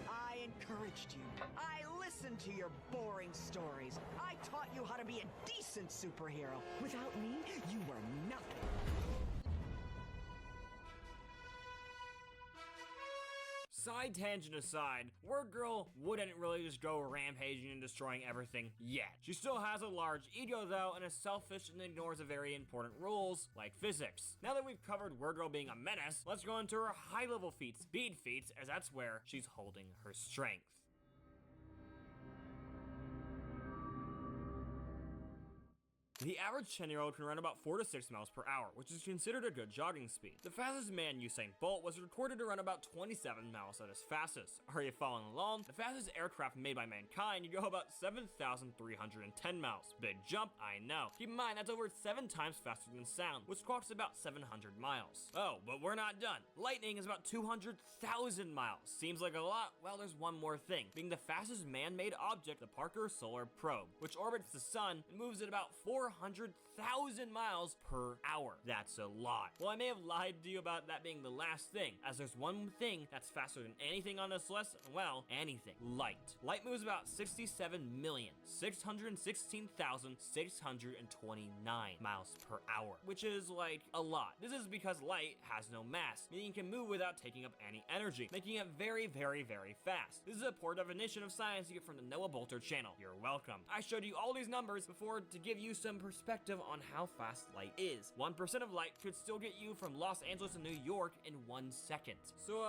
I encouraged you. I listened to your boring stories. I taught you how to be a decent superhero. Without me, you were nothing. Side tangent aside, Word Girl wouldn't really just go rampaging and destroying everything yet. She still has a large ego though, and is selfish and ignores a very important rules, like physics. Now that we've covered Word Girl being a menace, let's go into her high-level feats, speed feats, as that's where she's holding her strength. The average 10-year-old can run about 4 to 6 miles per hour, which is considered a good jogging speed. The fastest man, Usain Bolt, was recorded to run about 27 miles at his fastest. Are you following along? The fastest aircraft made by mankind, you go about 7,310 miles. Big jump, I know. Keep in mind, that's over 7 times faster than sound, which clocks about 700 miles. Oh, but we're not done. Lightning is about 200,000 miles. Seems like a lot? Well, there's one more thing. Being the fastest man-made object, the Parker Solar Probe, which orbits the sun and moves at about 400,000 miles per hour. That's a lot. Well, I may have lied to you about that being the last thing, as there's one thing that's faster than anything on this list. Well, anything. Light. Light moves about 67,616,629 miles per hour, which is like a lot. This is because light has no mass, meaning it can move without taking up any energy, making it very, very, very fast. This is a poor definition of science you get from the Noah Bolter channel. You're welcome. I showed you all these numbers before to give you some perspective on how fast light is. 1% of light could still get you from Los Angeles to New York in 1 second. So,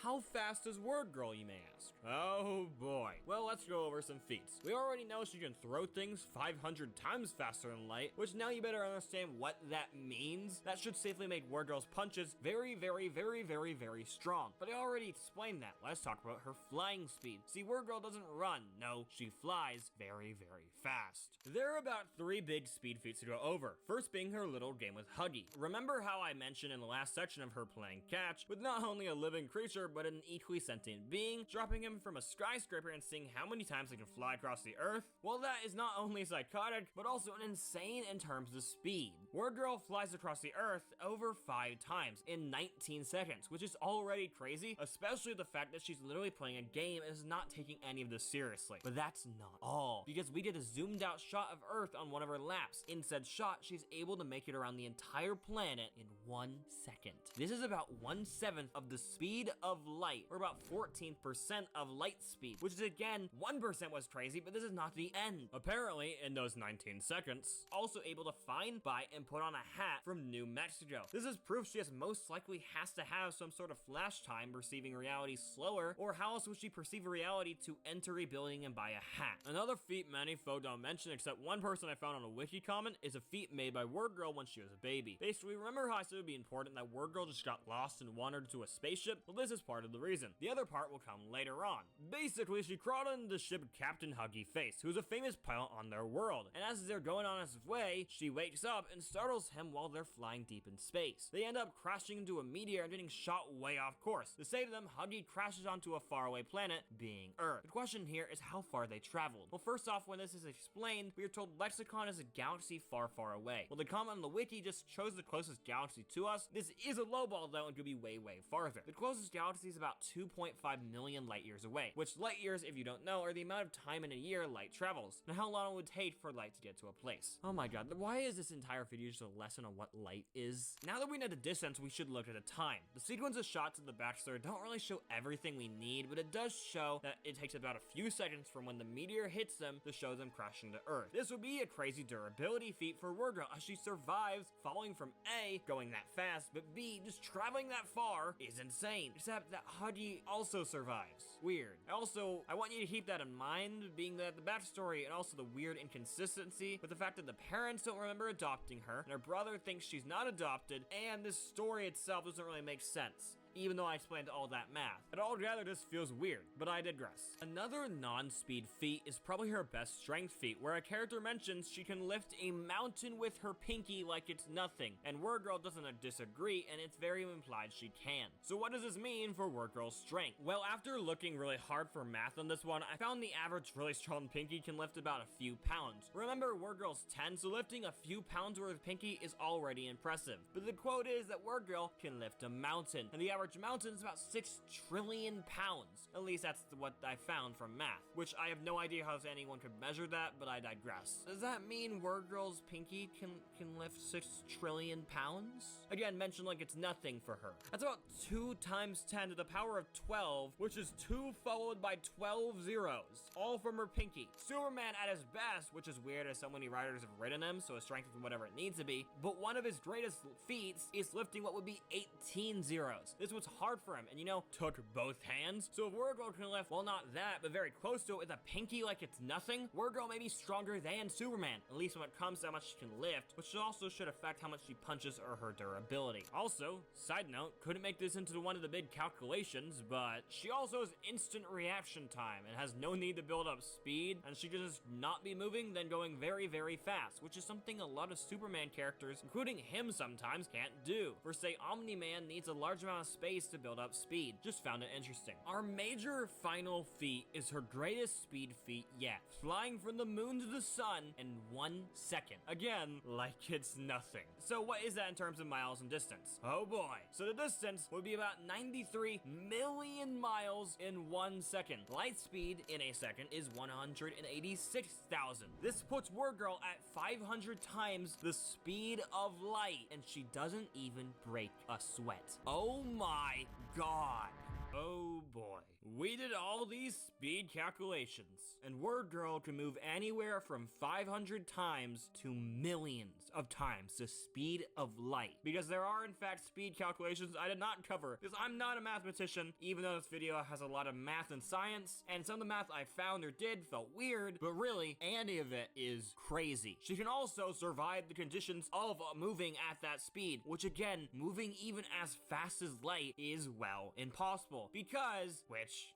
how fast is Word Girl, you may ask? Oh boy. Well, let's go over some feats. We already know she can throw things 500 times faster than light, which now you better understand what that means. That should safely make Word Girl's punches very, very, very, very, very strong. But I already explained that. Let's talk about her flying speed. See, Word Girl doesn't run. No, she flies very, very fast. There are about 3 big speed feats to go over. First being her little game with Huggy. Remember how I mentioned in the last section of her playing catch with not only a living creature, but an equally sentient being, dropping him from a skyscraper and seeing how many times he can fly across the earth? Well, that is not only psychotic, but also an insane in terms of speed. Word Girl flies across the earth over 5 times in 19 seconds, which is already crazy, especially the fact that she's literally playing a game and is not taking any of this seriously. But that's not all, because we did a zoomed out shot of Earth on one of her laps. In said shot, she's able to make it around the entire planet in 1 second. This is about 1/7 of the speed of light, or about 14% of light speed, which is again, 1% was crazy, but this is not the end. Apparently, in those 19 seconds, also able to find, buy, and put on a hat from New Mexico. This is proof she most likely has to have some sort of flash time perceiving reality slower, or how else would she perceive reality to enter a building and buy a hat? Another feat many folk don't mention, except one person I found on a wiki comment, is a feat made by Word Girl when she was a baby. Basically, remember how I said it would be important that Word Girl just got lost and wandered to a spaceship? Well, this is part of the reason. The other part will come later on. Basically, she crawled into the ship Captain Huggy Face, who's a famous pilot on their world, and as they're going on his way, she wakes up and startles him while they're flying deep in space. They end up crashing into a meteor and getting shot way off course. To save them, Huggy crashes onto a faraway planet, being Earth. The question here is how far they traveled. Well, first off, when this is explained, we are told Lexicon is a galaxy far, far away. Well, the comment on the wiki just chose the closest galaxy to us. This is a lowball though, and could be way, way farther. The closest galaxy is about 2.5 million light years away, which light years, if you don't know, are the amount of time in a year light travels, and how long it would take for light to get to a place. Oh my god, why is this entire video just a lesson on what light is? Now that we know the distance, we should look at the time. The sequence of shots in the backstory don't really show everything we need, but it does show that it takes about a few seconds from when the meteor hits them to show them crashing to Earth. This would be a crazy durability feat for Word Girl, as she survives falling from A, going that fast, but B, just traveling that far is insane. Except that Huggy also survives. Weird. I want you to keep that in mind, being that the backstory and also the weird inconsistency with the fact that the parents don't remember adopting her, and her brother thinks she's not adopted, and this story itself doesn't really make sense, even though I explained all that math. And altogether, this feels weird, but I digress. Another non-speed feat is probably her best strength feat, where a character mentions she can lift a mountain with her pinky like it's nothing, and Word Girl doesn't disagree, and it's very implied she can. So what does this mean for Word Girl's strength? Well, after looking really hard for math on this one, I found the average really strong pinky can lift about a few pounds. Remember, Word Girl's 10, so lifting a few pounds worth of pinky is already impressive. But the quote is that Word Girl can lift a mountain, and the average mountain is about 6 trillion pounds. At least that's what I found from math, which I have no idea how anyone could measure that, but I digress. Does that mean Word Girl's pinky can lift 6 trillion pounds? Again, mentioned like it's nothing for her. That's about 2 times 10 to the power of 12, which is 2 followed by 12 zeros, all from her pinky. Superman at his best, which is weird as so many writers have written him, so his strength is whatever it needs to be, but one of his greatest feats is lifting what would be 18 zeros. This was hard for him, and took both hands. So if Word Girl can lift, well, not that, but very close to it with a pinky like it's nothing, Word Girl may be stronger than Superman, at least when it comes to how much she can lift, which also should affect how much she punches or her durability. Also, side note, couldn't make this into one of the big calculations, but she also has instant reaction time and has no need to build up speed, and she can just not be moving, then going very, very fast, which is something a lot of Superman characters, including him sometimes, can't do. For say, Omni-Man needs a large amount of space to build up speed. Just found it interesting. Our major final feat is her greatest speed feat yet, flying from the moon to the sun in 1 second. Again, like it's nothing. So what is that in terms of miles and distance? Oh boy. So the distance would be about 93 million miles in 1 second. Light speed in a second is 186,000. This puts Word Girl at 500 times the speed of light, and she doesn't even break a sweat. Oh my god. Oh boy. we did all these speed calculations, and Word Girl can move anywhere from 500 times to millions of times the speed of light. Because there are in fact speed calculations I did not cover, because I'm not a mathematician, even though this video has a lot of math and science, and some of the math I found or did felt weird, but really, any of it is crazy. She can also survive the conditions of moving at that speed, which again, moving even as fast as light is, well, impossible. Because,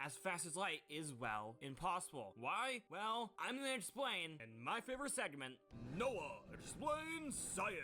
as fast as light is, well, impossible. Why? Well, I'm gonna explain in my favorite segment, Noah Explains Science.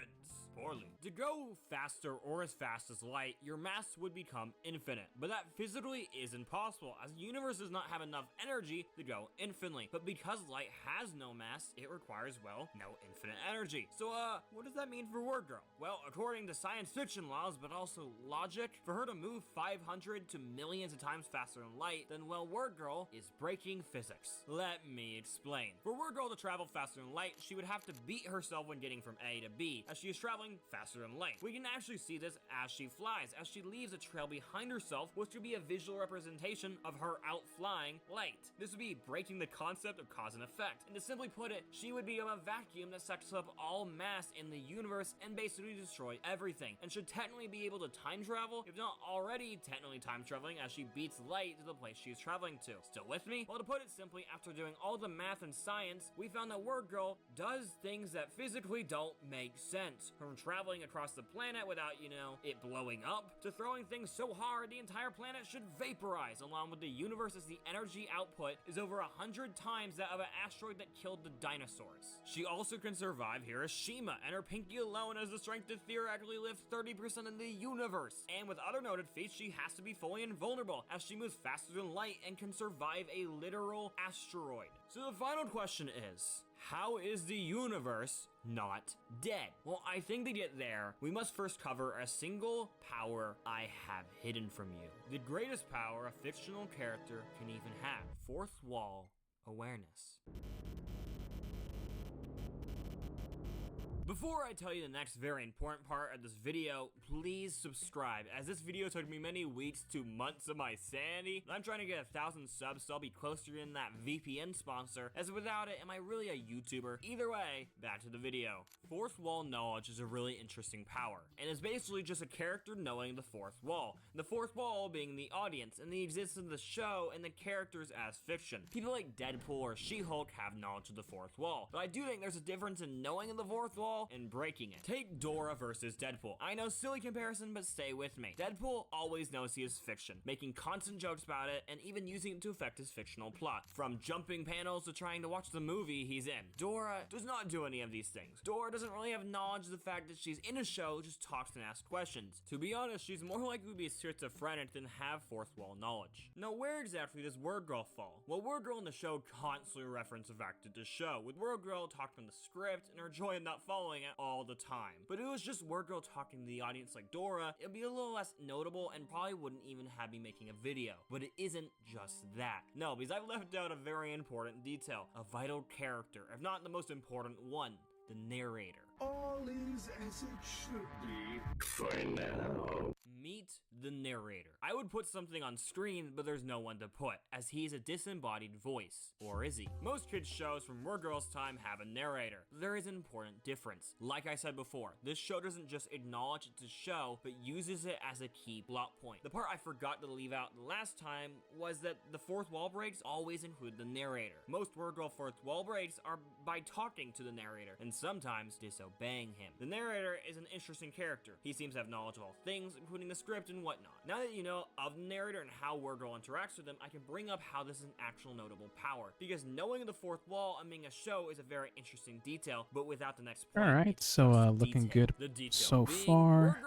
Poorly. To go faster or as fast as light, your mass would become infinite, but that physically is impossible, as the universe does not have enough energy to go infinitely. But because light has no mass, it requires, well, no infinite energy. So, what does that mean for Word Girl? Well, according to science fiction laws, but also logic, for her to move 500 to millions of times faster than light, then, well, Word Girl is breaking physics. Let me explain. For Word Girl to travel faster than light, she would have to beat herself when getting from A to B, as she is traveling faster than light. We can actually see this as she flies, as she leaves a trail behind herself, which would be a visual representation of her outflying light. This would be breaking the concept of cause and effect, and to simply put it, she would become a vacuum that sucks up all mass in the universe and basically destroy everything, and should technically be able to time travel, if not already technically time traveling, as she beats light to the place she is traveling to. Still with me? Well, to put it simply, after doing all the math and science, we found that Word Girl does things that physically don't make sense. From traveling across the planet without, it blowing up, to throwing things so hard the entire planet should vaporize, along with the universe, as the energy output is over 100 times that of an asteroid that killed the dinosaurs. She also can survive Hiroshima, and her pinky alone has the strength to theoretically lift 30% in the universe. And with other noted feats, she has to be fully invulnerable, as she moves faster than light and can survive a literal asteroid. So the final question is, how is the universe not dead? Well, I think to get there, we must first cover a single power I have hidden from you. The greatest power a fictional character can even have. Fourth wall awareness. Before I tell you the next very important part of this video, please subscribe, as this video took me many weeks to months of my sanity. I'm trying to get 1,000 subs, so I'll be closer than that VPN sponsor, as without it, am I really a YouTuber? Either way, back to the video. Fourth wall knowledge is a really interesting power, and is basically just a character knowing the fourth wall. The fourth wall being the audience, and the existence of the show and the characters as fiction. People like Deadpool or She-Hulk have knowledge of the fourth wall, but I do think there's a difference in knowing of the fourth wall and breaking it. Take Dora versus Deadpool. I know, silly comparison, but stay with me. Deadpool always knows he is fiction, making constant jokes about it and even using it to affect his fictional plot, from jumping panels to trying to watch the movie he's in. Dora does not do any of these things. Dora doesn't really have knowledge of the fact that she's in a show, just talks and asks questions. To be honest, she's more likely to be schizophrenic than have fourth wall knowledge. Now, where exactly does Word Girl fall? Well, Word Girl in the show constantly reference the fact that the show, with Word Girl talking from the script and her joy in not following it all the time. But if it was just Word Girl talking to the audience like Dora, it'd be a little less notable and probably wouldn't even have me making a video. But it isn't just that. No, because I've left out a very important detail, a vital character, if not the most important one, the narrator. All is as it should be. For now. Meet the narrator. I would put something on screen, but there's no one to put, as he's a disembodied voice. Or is he? Most kids' shows from Word Girl's time have a narrator. There is an important difference. Like I said before, this show doesn't just acknowledge it's a show, but uses it as a key plot point. The part I forgot to leave out the last time was that the fourth wall breaks always include the narrator. Most Word Girl fourth wall breaks are by talking to the narrator, and sometimes disobeying him. The narrator is an interesting character. He seems to have knowledge of all things, including the script and whatnot. Now that you know of the narrator and how Word Girl interacts with him, I can bring up how this is an actual notable power. Because knowing the fourth wall and being a show is a very interesting detail, but without the next point. Alright, so looking good so far.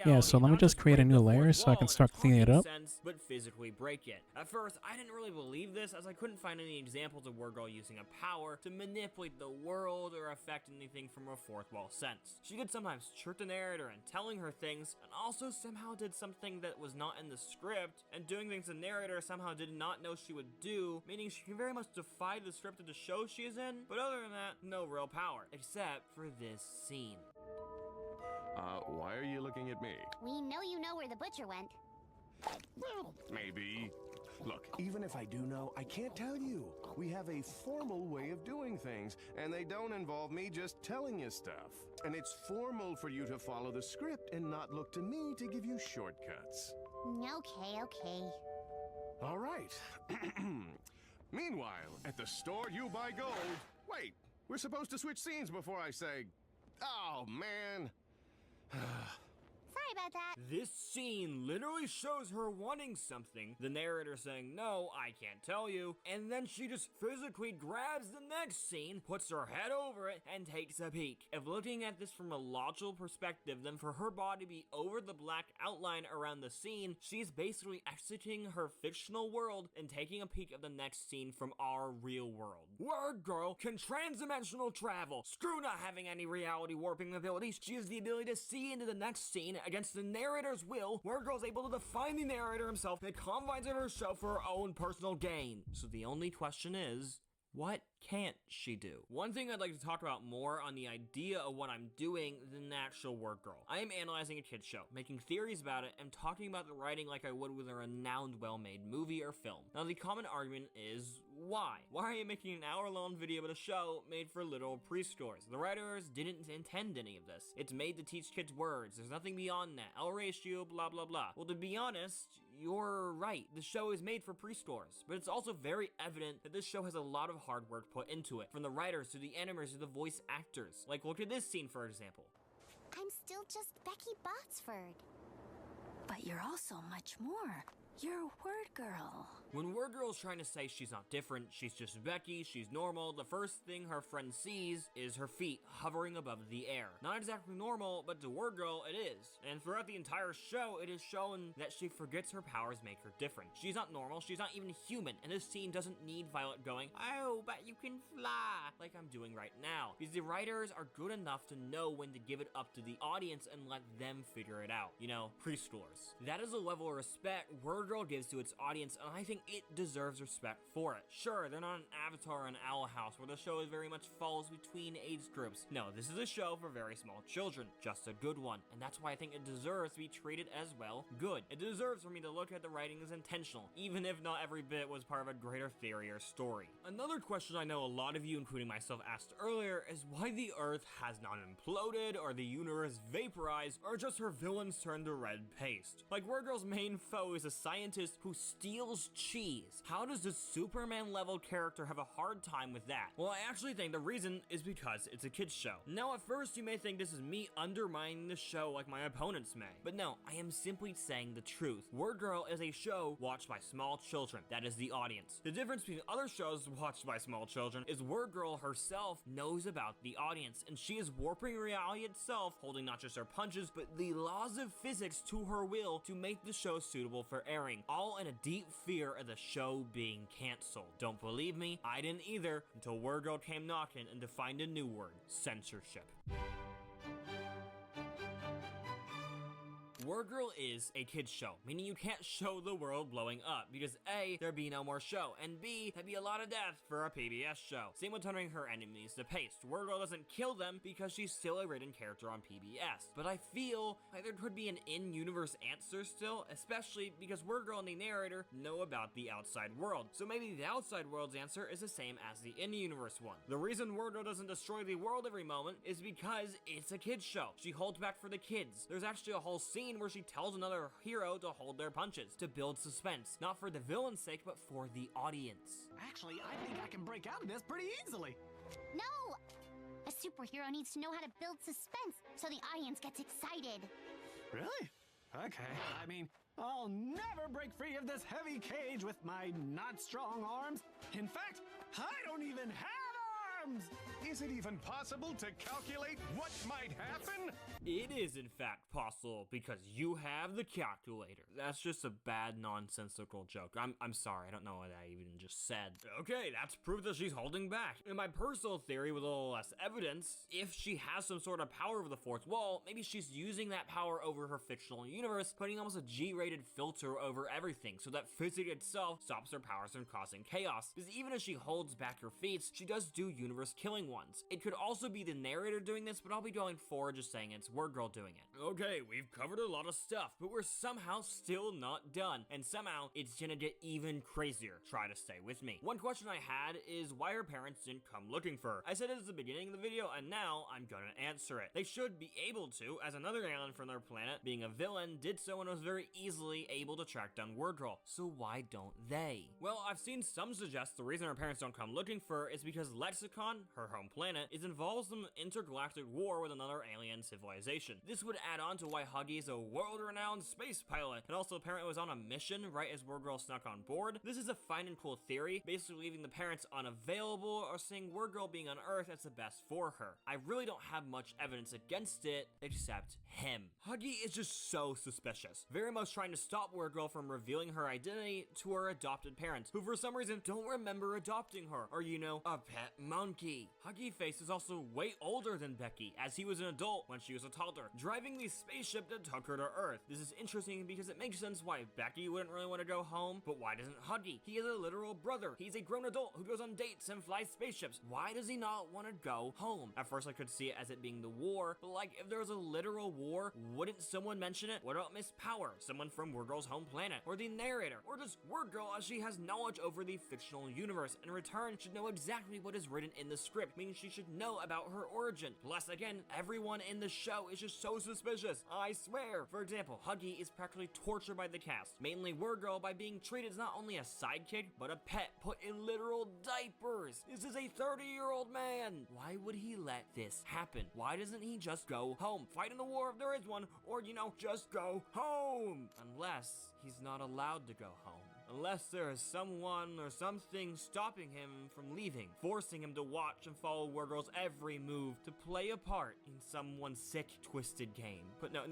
Yeah, so let me just create a new layer so I can start cleaning it up. But physically break it. At first, I didn't really believe this, as I couldn't find any examples of Word Girl using a power to manipulate the world or affect anything from a fourth wall sense. She could sometimes trick the narrator and telling her things, and also somehow did something that was not in the script, and doing things the narrator somehow did not know she would do, meaning she can very much defy the script of the show she is in, but other than that, no real power, except for this scene. Why are you looking at me? We know you know where the butcher went. Well, maybe. Look, even if I do know, I can't tell you. We have a formal way of doing things, and they don't involve me just telling you stuff. And it's formal for you to follow the script and not look to me to give you shortcuts. Okay, okay. All right. Meanwhile, at the store you buy gold. Wait, we're supposed to switch scenes before I say, oh, man. Sorry about that. This scene literally shows her wanting something, the narrator saying, no, I can't tell you, and then she just physically grabs the next scene, puts her head over it, and takes a peek. If looking at this from a logical perspective, then for her body to be over the black outline around the scene, she's basically exiting her fictional world and taking a peek of the next scene from our real world. Word Girl can transdimensional travel. Screw not having any reality warping abilities. She has the ability to see into the next scene against the narrator's will. Word Girl's able to define the narrator himself in the confines of her show for her own personal gain. So the only question is, what can't she do? One thing I'd like to talk about more on the idea of what I'm doing than the actual Word Girl. I am analyzing a kid's show, making theories about it, and talking about the writing like I would with a renowned well-made movie or film. Now the common argument is, why? Why are you making an hour-long video about a show made for little preschoolers? The writers didn't intend any of this. It's made to teach kids words. There's nothing beyond that. L ratio, blah blah blah. Well, to be honest, you're right. The show is made for preschoolers, but it's also very evident that this show has a lot of hard work put into it, from the writers to the animators to the voice actors. Like, look at this scene, for example. I'm still just Becky Botsford. But you're also much more. You're Word Girl. When Word Girl's trying to say she's not different, she's just Becky, she's normal, the first thing her friend sees is her feet hovering above the air. Not exactly normal, but to Word Girl, it is. And throughout the entire show, it is shown that she forgets her powers make her different. She's not normal, she's not even human, and this scene doesn't need Violet going, oh, but you can fly, like I'm doing right now. Because the writers are good enough to know when to give it up to the audience and let them figure it out. You know, preschoolers. That is a level of respect Word Girl gives to its audience, and I think it deserves respect for it. Sure, they're not an Avatar or an Owl House, where the show is very much falls between age groups. No, this is a show for very small children, just a good one, and that's why I think it deserves to be treated as well good. It deserves for me to look at the writing as intentional, even if not every bit was part of a greater theory or story. Another question I know a lot of you, including myself, asked earlier is why the Earth has not imploded, or the universe vaporized, or just her villains turned to red paste. Like, Word Girl's main foe is a scientist who steals cheese. How does this Superman level character have a hard time with that? Well, I actually think the reason is because it's a kid's show. Now, at first you may think this is me undermining the show like my opponents may, but no, I am simply saying the truth. Word Girl is a show watched by small children. That is the audience. The difference between other shows watched by small children is Word Girl herself knows about the audience, and she is warping reality itself, holding not just her punches, but the laws of physics to her will to make the show suitable for airing, all in a deep fear of the show being canceled. Don't believe me? I didn't either, until Word Girl came knocking and defined a new word: censorship. Word Girl is a kid's show, meaning you can't show the world blowing up, because A, there'd be no more show, and B, that'd be a lot of death for a PBS show. Same with turning her enemies to paste. Word Girl doesn't kill them because she's still a written character on PBS. But I feel like there could be an in-universe answer still, especially because Word Girl and the narrator know about the outside world. So maybe the outside world's answer is the same as the in-universe one. The reason Word Girl doesn't destroy the world every moment is because it's a kid's show. She holds back for the kids. There's actually a whole scene where she tells another hero to hold their punches, to build suspense, not for the villain's sake, but for the audience. Actually, I think I can break out of this pretty easily. No! A superhero needs to know how to build suspense so the audience gets excited. Really? Okay. I mean, I'll never break free of this heavy cage with my not strong arms. In fact, I don't even have arms! Is it even possible to calculate what might happen? It is in fact possible because you have the calculator. That's just a bad nonsensical joke. I'm sorry, I don't know what I even just just said. Okay, that's proof that she's holding back. In my personal theory with a little less evidence, if she has some sort of power over the fourth wall, maybe she's using that power over her fictional universe, putting almost a G-rated filter over everything so that physics itself stops her powers from causing chaos. Because even if she holds back her feats, she does do universe-killing ones. It could also be the narrator doing this, but I'll be going forward just saying it's Word Girl doing it. Okay, we've covered a lot of stuff, but we're somehow still not done, and somehow it's gonna get even crazier. Try to stay with me. One question I had is why her parents didn't come looking for her. I said it at the beginning of the video, and now I'm gonna answer it. They should be able to, as another alien from their planet, being a villain, did so and was very easily able to track down Word Girl. So why don't they? Well, I've seen some suggest the reason her parents don't come looking for her is because Lexicon, her home planet, is involved in an intergalactic war with another alien civilization. This would add on to why Huggy is a world-renowned space pilot, and also apparently was on a mission right as Word Girl snuck on board. This is a fine and cool theory, basically leaving the parents unavailable or saying Word Girl being on Earth is the best for her. I really don't have much evidence against it, except him. Huggy is just so suspicious, very much trying to stop Word Girl from revealing her identity to her adopted parents, who for some reason don't remember adopting her, or you know, a pet monkey. Huggy Face is also way older than Becky, as he was an adult when she was a toddler, driving the spaceship that took her to Earth. This is interesting because it makes sense why Becky wouldn't really want to go home, but why doesn't Huggy? He is a literal brother. He's a grown adult who goes on dates and flies spaceships. Why does he not want to go home? At first I could see it as it being the war, but like if there was a literal war, wouldn't someone mention it? What about Miss Power, someone from Word Girl's home planet, or the narrator, or just Word Girl as she has knowledge over the fictional universe, and in return should know exactly what is written in the script, meaning she should know about her origin. Plus again, everyone in the show is just so suspicious, I swear. For example, Huggy is practically tortured by the cast, mainly Word Girl, by being treated as not only a sidekick, but a pet, put in literal diapers. This is a 30-year-old man. Why would he let this happen? Why doesn't he just go home, fight in the war if there is one, or you know, just go home? Unless he's not allowed to go home. Unless there is someone or something stopping him from leaving, forcing him to watch and follow Word Girl's every move to play a part in someone's sick, twisted game. But no, that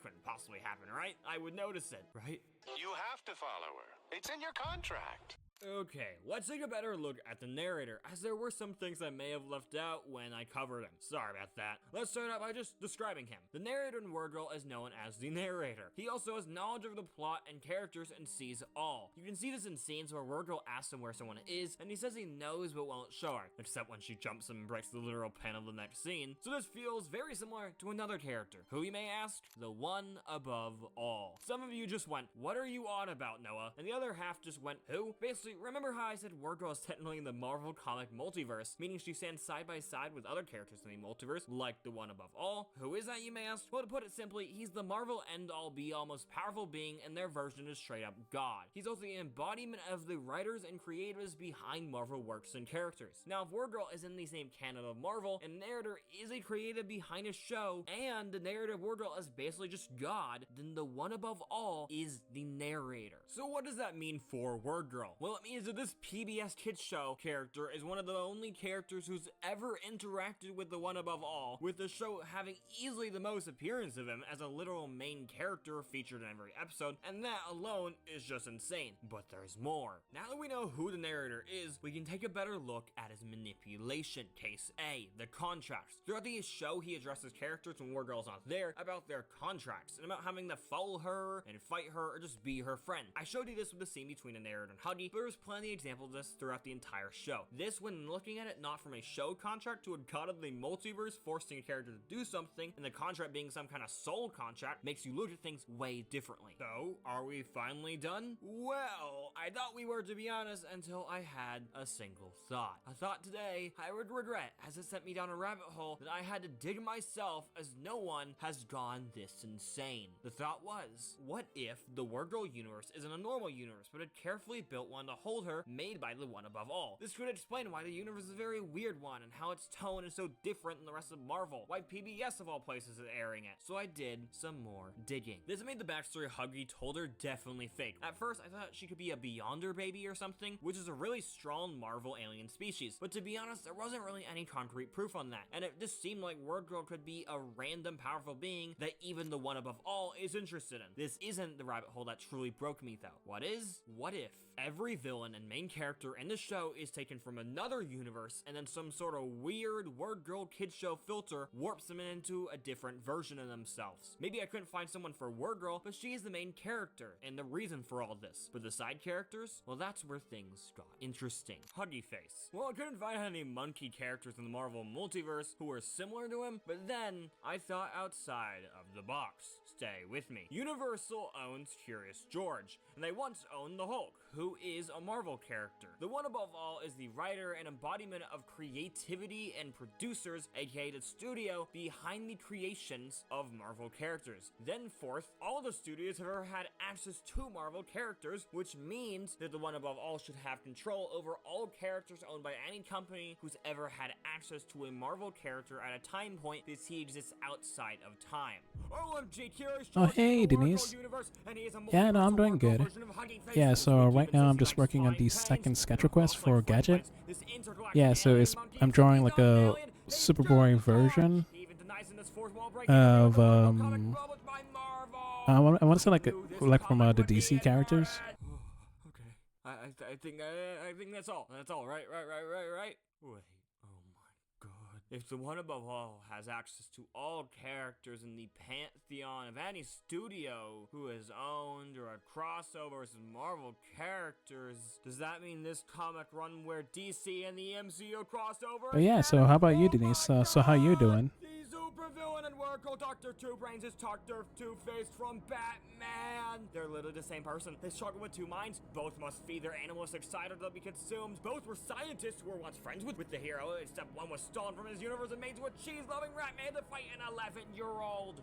couldn't possibly happen, right? I would notice it, right? You have to follow her. It's in your contract. Okay, let's take a better look at the narrator, as there were some things I may have left out when I covered him. Sorry about that. Let's start out by just describing him. The narrator in Word Girl is known as the narrator. He also has knowledge of the plot and characters and sees all. You can see this in scenes where Word Girl asks him where someone is, and he says he knows but won't show her, except when she jumps him and breaks the literal pen of the next scene. So this feels very similar to another character, who you may ask, the one above all. Some of you just went, what are you on about, Noah? And the other half just went, who? Basically, remember how I said Word Girl is technically in the Marvel comic multiverse, meaning she stands side by side with other characters in the multiverse, like the one above all? Who is that, you may ask? Well, to put it simply, he's the Marvel end-all be-all most powerful being, and their version is straight up God. He's also the embodiment of the writers and creators behind Marvel works and characters. Now, if Word Girl is in the same canon of Marvel, and the narrator is a creative behind a show, and the narrator of Word Girl is basically just God, then the one above all is the narrator. So what does that mean for Word Girl? Well, it means that this PBS Kids show character is one of the only characters who's ever interacted with the one above all, with the show having easily the most appearance of him as a literal main character featured in every episode, and that alone is just insane. But there's more. Now that we know who the narrator is, we can take a better look at his manipulation. Case A, the contracts. Throughout the show, he addresses characters when Word Girl's not there about their contracts, and about having to follow her and fight her or just be her friend. I showed you this with the scene between the narrator and Huggy, but there's plenty of examples of this throughout the entire show. This, when looking at it not from a show contract to a god of the multiverse forcing a character to do something, and the contract being some kind of soul contract, makes you look at things way differently. So, are we finally done? Well, I thought we were, to be honest, until I had a single thought. A thought today I would regret, as it sent me down a rabbit hole that I had to dig myself, as no one has gone this insane. The thought was, what if the Word Girl universe isn't a normal universe, but a carefully built one to hold her, made by the one above all? This could explain why the universe is a very weird one, and how its tone is so different than the rest of Marvel, why PBS of all places is airing it. So I did some more digging. This made the backstory Huggy told her definitely fake. At first, I thought she could be a Beyonder baby or something, which is a really strong Marvel alien species, but to be honest, there wasn't really any concrete proof on that, and it just seemed like Word Girl could be a random powerful being that even the one above all is interested in. This isn't the rabbit hole that truly broke me though. What is? What if every villain and main character in the show is taken from another universe, and then some sort of weird word girl kid show filter warps them into a different version of themselves. Maybe I couldn't find someone for word girl, but she is the main character and the reason for all this. But the side characters, well, that's where things got interesting. Huggy Face. Well, I couldn't find any monkey characters in the Marvel multiverse who were similar to him, but then I thought outside of the box. Stay with me. Universal owns Curious George, and they once owned the Hulk, who is a Marvel character. The one above all is the writer and embodiment of creativity and producers, aka the studio behind the creations of Marvel characters. Then fourth, all the studios have ever had access to Marvel characters, which means that the one above all should have control over all characters owned by any company who's ever had access to a Marvel character at a time point because he exists outside of time. OMG, Curious Oh, George hey, is the Word Denise. Girl universe, and he is a Yeah, no, I'm doing multiversal Word Girl good. version of Huggy Face. Yeah, so This right now I'm just working on the second sketch request for Gadget. Yeah, so I'm drawing like a super boring version of I want to say like from the DC characters. I think that's all. That's all. Right. Wait. Oh my god. If the one above all has access to all characters in the pantheon of any studio who has owned or had crossovers with Marvel characters, does that mean this comic run where DC and the MCU crossover? But yeah, so how about you, Denise? So how you doing? The supervillain and Word Girl Dr. Two Brains is Dr. Two-Face from Batman. They're literally the same person. They struggle with two minds. Both must feed their animalistic side or they'll be consumed. Both were scientists who were once friends with the hero, except one was stolen from his universe and made to a cheese-loving rat man to fight an 11-year-old.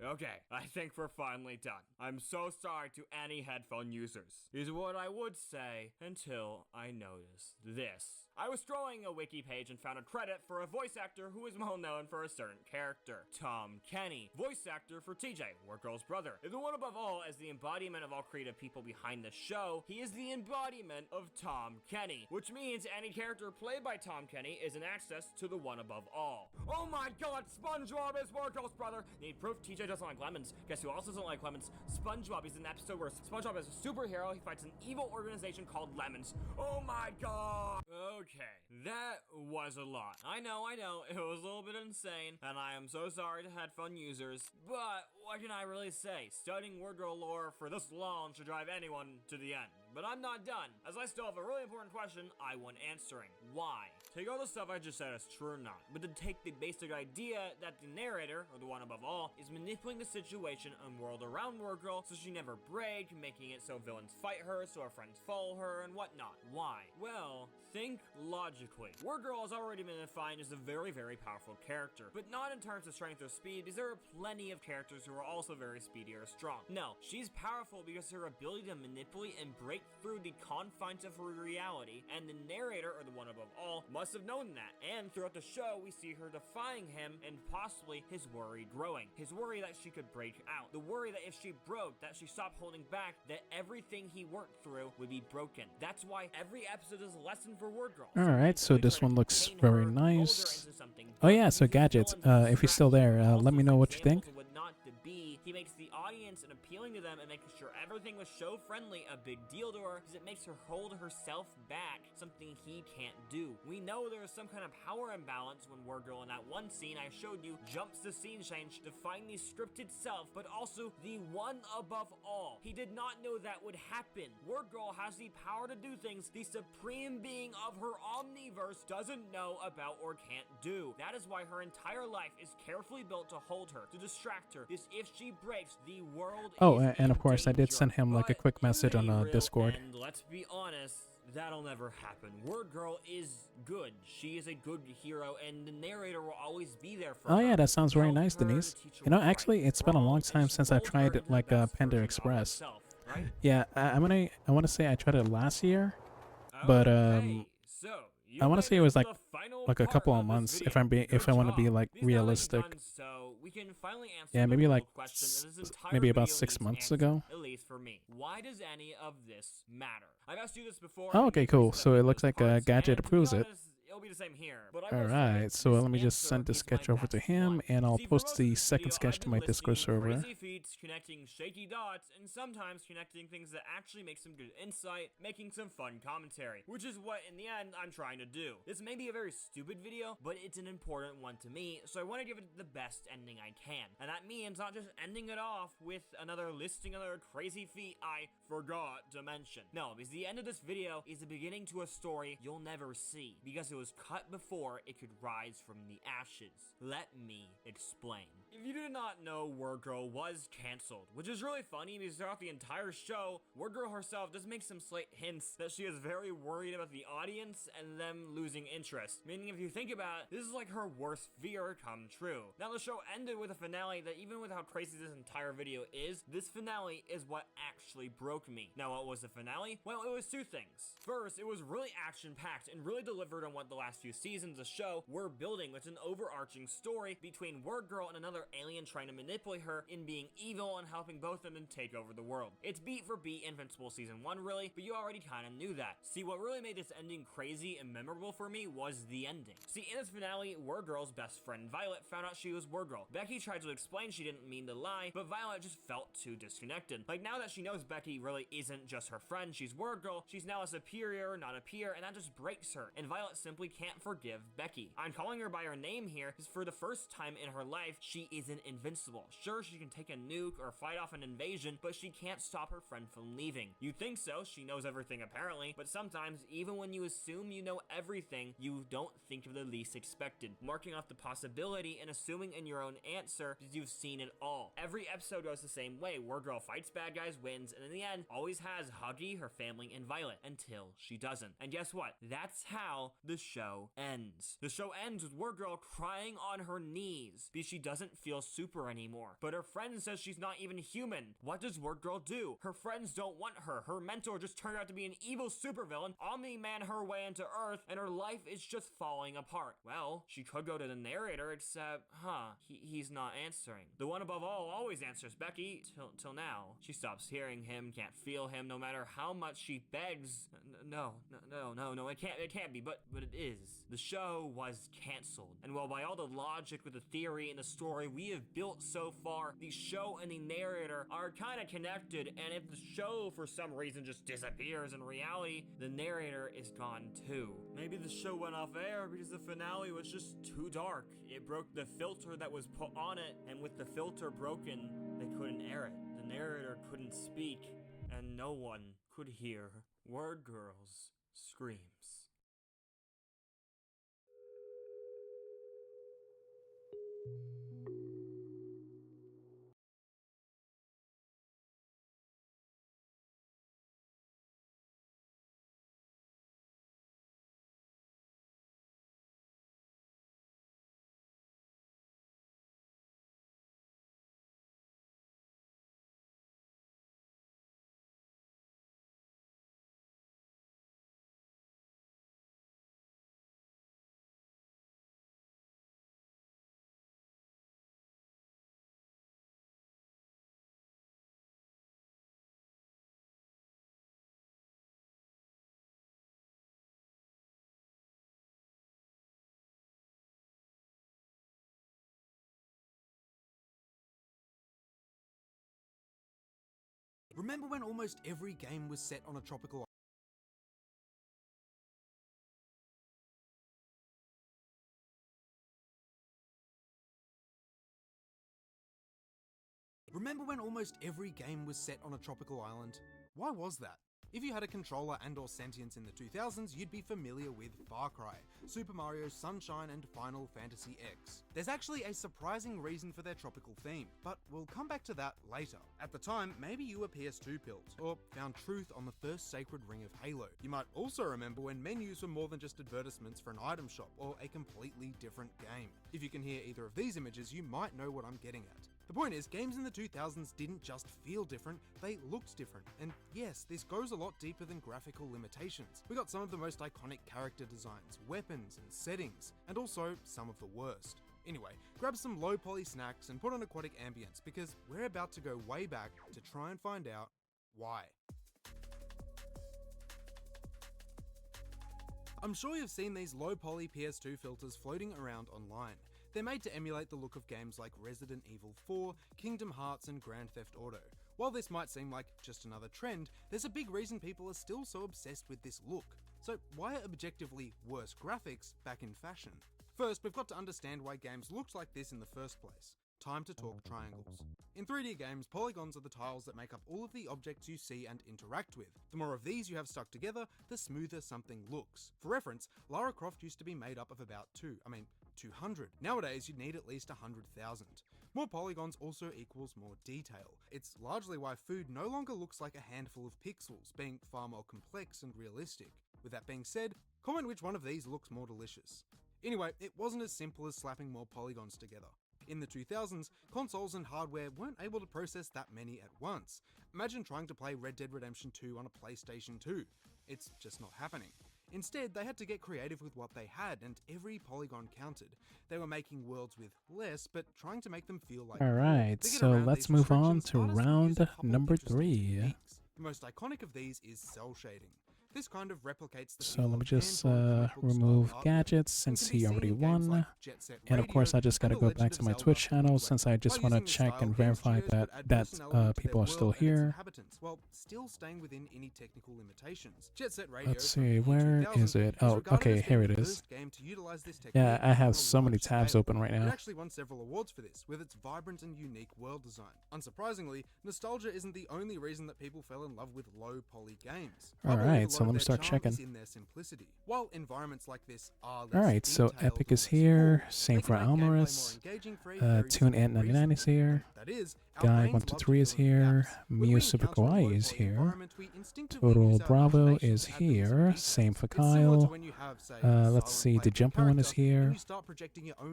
Okay, I think we're finally done. I'm so sorry to any headphone users, is what I would say until I noticed this. I was scrolling a wiki page and found a credit for a voice actor who is well known for a certain character, Tom Kenny, voice actor for TJ, Word Girl's brother. The one above all as the embodiment of all creative people behind the show, he is the embodiment of Tom Kenny, which means any character played by Tom Kenny is in access to the one above all. Oh my god, SpongeBob is Word Girl's brother! Need proof TJ doesn't like lemons. Guess who also doesn't like lemons? SpongeBob. He's in an episode where SpongeBob is a superhero. He fights an evil organization called Lemons. Oh my god! Okay, that was a lot. I know, it was a little bit insane, and I am so sorry to headphone users, but what can I really say? Studying Word Girl lore for this long should drive anyone to the end. But I'm not done, as I still have a really important question I want answering. Why? Take all the stuff I just said as true or not, but to take the basic idea that the narrator, or the one above all, is manipulating the situation and world around Word Girl so she never break, making it so villains fight her, so her friends follow her, and whatnot. Why? Well, think logically. Word Girl has already been defined as a very, very powerful character, but not in terms of strength or speed, because there are plenty of characters who are also very speedy or strong. No, she's powerful because her ability to manipulate and break through the confines of her reality, and the narrator, or the one above all, must have known that. And throughout the show, we see her defying him and possibly his worry growing. His worry that she could break out. The worry that if she broke, that she stopped holding back, that everything he worked through would be broken. That's why every episode is a lesson for Word Girl. Alright, so this one looks very nice. Oh yeah, so Gadgets, if you're still there, let me know what you think. He makes the audience and appealing to them and making sure everything was show friendly a big deal to her because it makes her hold herself back, something he can't do. We know there is some kind of power imbalance when Word Girl in that one scene I showed you jumps the scene change to find the scripted self, but also the one above all. He did not know that would happen. Word Girl has the power to do things the supreme being of her omniverse doesn't know about or can't do. That is why her entire life is carefully built to hold her, to distract her, because if she breaks, the world and of course I did send him like a quick message on Discord. And let's be honest, that'll never happen. Word Girl is good. She is a good hero, and the narrator will always be there for her. Oh yeah, that sounds very nice, Denise. You know, actually, it's been a long time since I tried like Panda Express. Yeah, I want to say I tried it last year, but I want to say it was like a couple of months if I want to be like realistic. Yeah, maybe like maybe about 6 months ago. At least for me. Why does any of this matter? I've asked you this before. Oh, okay, cool. So it looks like Gadget approves it. It it'll be the same here. But I will say, Alright, so this let me just answer send the is sketch my over to best him, one. and I'll See, for post most the of this second video, sketch I've to been my Discord listing server. Crazy feats, connecting shaky dots, and sometimes connecting things that actually make some good insight, making some fun commentary, which is what, in the end, I'm trying to do. This may be a very stupid video, but it's an important one to me, so I want to give it the best ending I can. And that means not just ending it off with another listing another crazy feat I forgot to mention. No, because the end of this video is the beginning to a story you'll never see, because it was cut before it could rise from the ashes. Let me explain. If you did not know, Word Girl was cancelled, which is really funny because throughout the entire show, Word Girl herself does make some slight hints that she is very worried about the audience and them losing interest. Meaning, if you think about it, this is like her worst fear come true. Now, the show ended with a finale that, even with how crazy this entire video is, this finale is what actually broke me. Now, what was the finale? Well, it was two things. First, it was really action-packed and really delivered on what the last few seasons of the show were building, with an overarching story between Word Girl and another alien trying to manipulate her in being evil and helping both of them take over the world. It's beat for beat Invincible Season 1, really, but you already kinda knew that. See, what really made this ending crazy and memorable for me was the ending. See, in this finale, Word Girl's best friend Violet found out she was Word Girl. Becky tried to explain she didn't mean to lie, but Violet just felt too disconnected. Like, now that she knows Becky really isn't just her friend, she's Word Girl, she's now a superior, not a peer, and that just breaks her, and Violet simply can't forgive Becky. I'm calling her by her name here, because for the first time in her life, she isn't invincible. Sure, she can take a nuke or fight off an invasion, but she can't stop her friend from leaving. You'd think so, she knows everything apparently, but sometimes, even when you assume you know everything, you don't think of the least expected, marking off the possibility and assuming in your own answer because you've seen it all. Every episode goes the same way. Word Girl fights bad guys, wins, and in the end, always has Huggy, her family, and Violet, until she doesn't. And guess what? That's how the show ends. The show ends with Word Girl crying on her knees because she doesn't feel super anymore. But her friend says she's not even human. What does Word Girl do? Her friends don't want her. Her mentor just turned out to be an evil supervillain, Omni-Man her way into Earth, and her life is just falling apart. Well, she could go to the narrator, except, he's not answering. The one above all always answers Becky, till now. She stops hearing him, can't feel him, no matter how much she begs. No, it can't be, but it is. The show was cancelled. And while by all the logic with the theory and the story we have built so far, the show and the narrator are kind of connected, and if the show for some reason just disappears in reality, the narrator is gone too. Maybe the show went off air because the finale was just too dark. It broke the filter that was put on it, and with the filter broken, they couldn't air it. The narrator couldn't speak, and no one could hear Word Girl's screams. Remember when almost every game was set on a tropical Remember when almost every game was set on a tropical island? Why was that? If you had a controller and or sentience in the 2000s, you'd be familiar with Far Cry, Super Mario Sunshine, and Final Fantasy X. There's actually a surprising reason for their tropical theme, but we'll come back to that later. At the time, maybe you were PS2 pilled, or found truth on the first sacred ring of Halo. You might also remember when menus were more than just advertisements for an item shop, or a completely different game. If you can hear either of these images, you might know what I'm getting at. The point is, games in the 2000s didn't just feel different, they looked different. And yes, this goes a lot deeper than graphical limitations. We got some of the most iconic character designs, weapons, and settings, and also some of the worst. Anyway, grab some low poly snacks and put on aquatic ambience, because we're about to go way back to try and find out why. I'm sure you've seen these low poly PS2 filters floating around online. They're made to emulate the look of games like Resident Evil 4, Kingdom Hearts and Grand Theft Auto. While this might seem like just another trend, there's a big reason people are still so obsessed with this look. So why are objectively worse graphics back in fashion? First, we've got to understand why games looked like this in the first place. Time to talk triangles. In 3D games, polygons are the tiles that make up all of the objects you see and interact with. The more of these you have stuck together, the smoother something looks. For reference, Lara Croft used to be made up of about 200. Nowadays, you'd need at least 100,000. More polygons also equals more detail. It's largely why food no longer looks like a handful of pixels, being far more complex and realistic. With that being said, comment which one of these looks more delicious. Anyway, it wasn't as simple as slapping more polygons together. In the 2000s, consoles and hardware weren't able to process that many at once. Imagine trying to play Red Dead Redemption 2 on a PlayStation 2. It's just not happening. Instead, they had to get creative with what they had, and every polygon counted. They were making worlds with less, but trying to make them feel like more. Alright, so let's move on to round number 3. The most iconic of these is cell shading. This kind of replicates the So let me just remove gadgets since he already won. And of course I just gotta go back to my Twitch channel since I just want to check and verify that people are still here. While still staying within any technical limitations. Let's see, where is it? Oh, okay, here it is. Yeah, I have so many tabs open right It now. actually won several awards for this, with its vibrant and unique world design. Unsurprisingly, nostalgia isn't the only reason that people fell in love with low poly games. Alright, so let me start checking. In their simplicity. While environments like this are Alright, so Epic is here, same for Almaris, Tune Ant 99 is here, Guy 123 is here, Mio Super Kawaii is here, Total Bravo is here, same for Kyle, let's see, the Jumper one is here,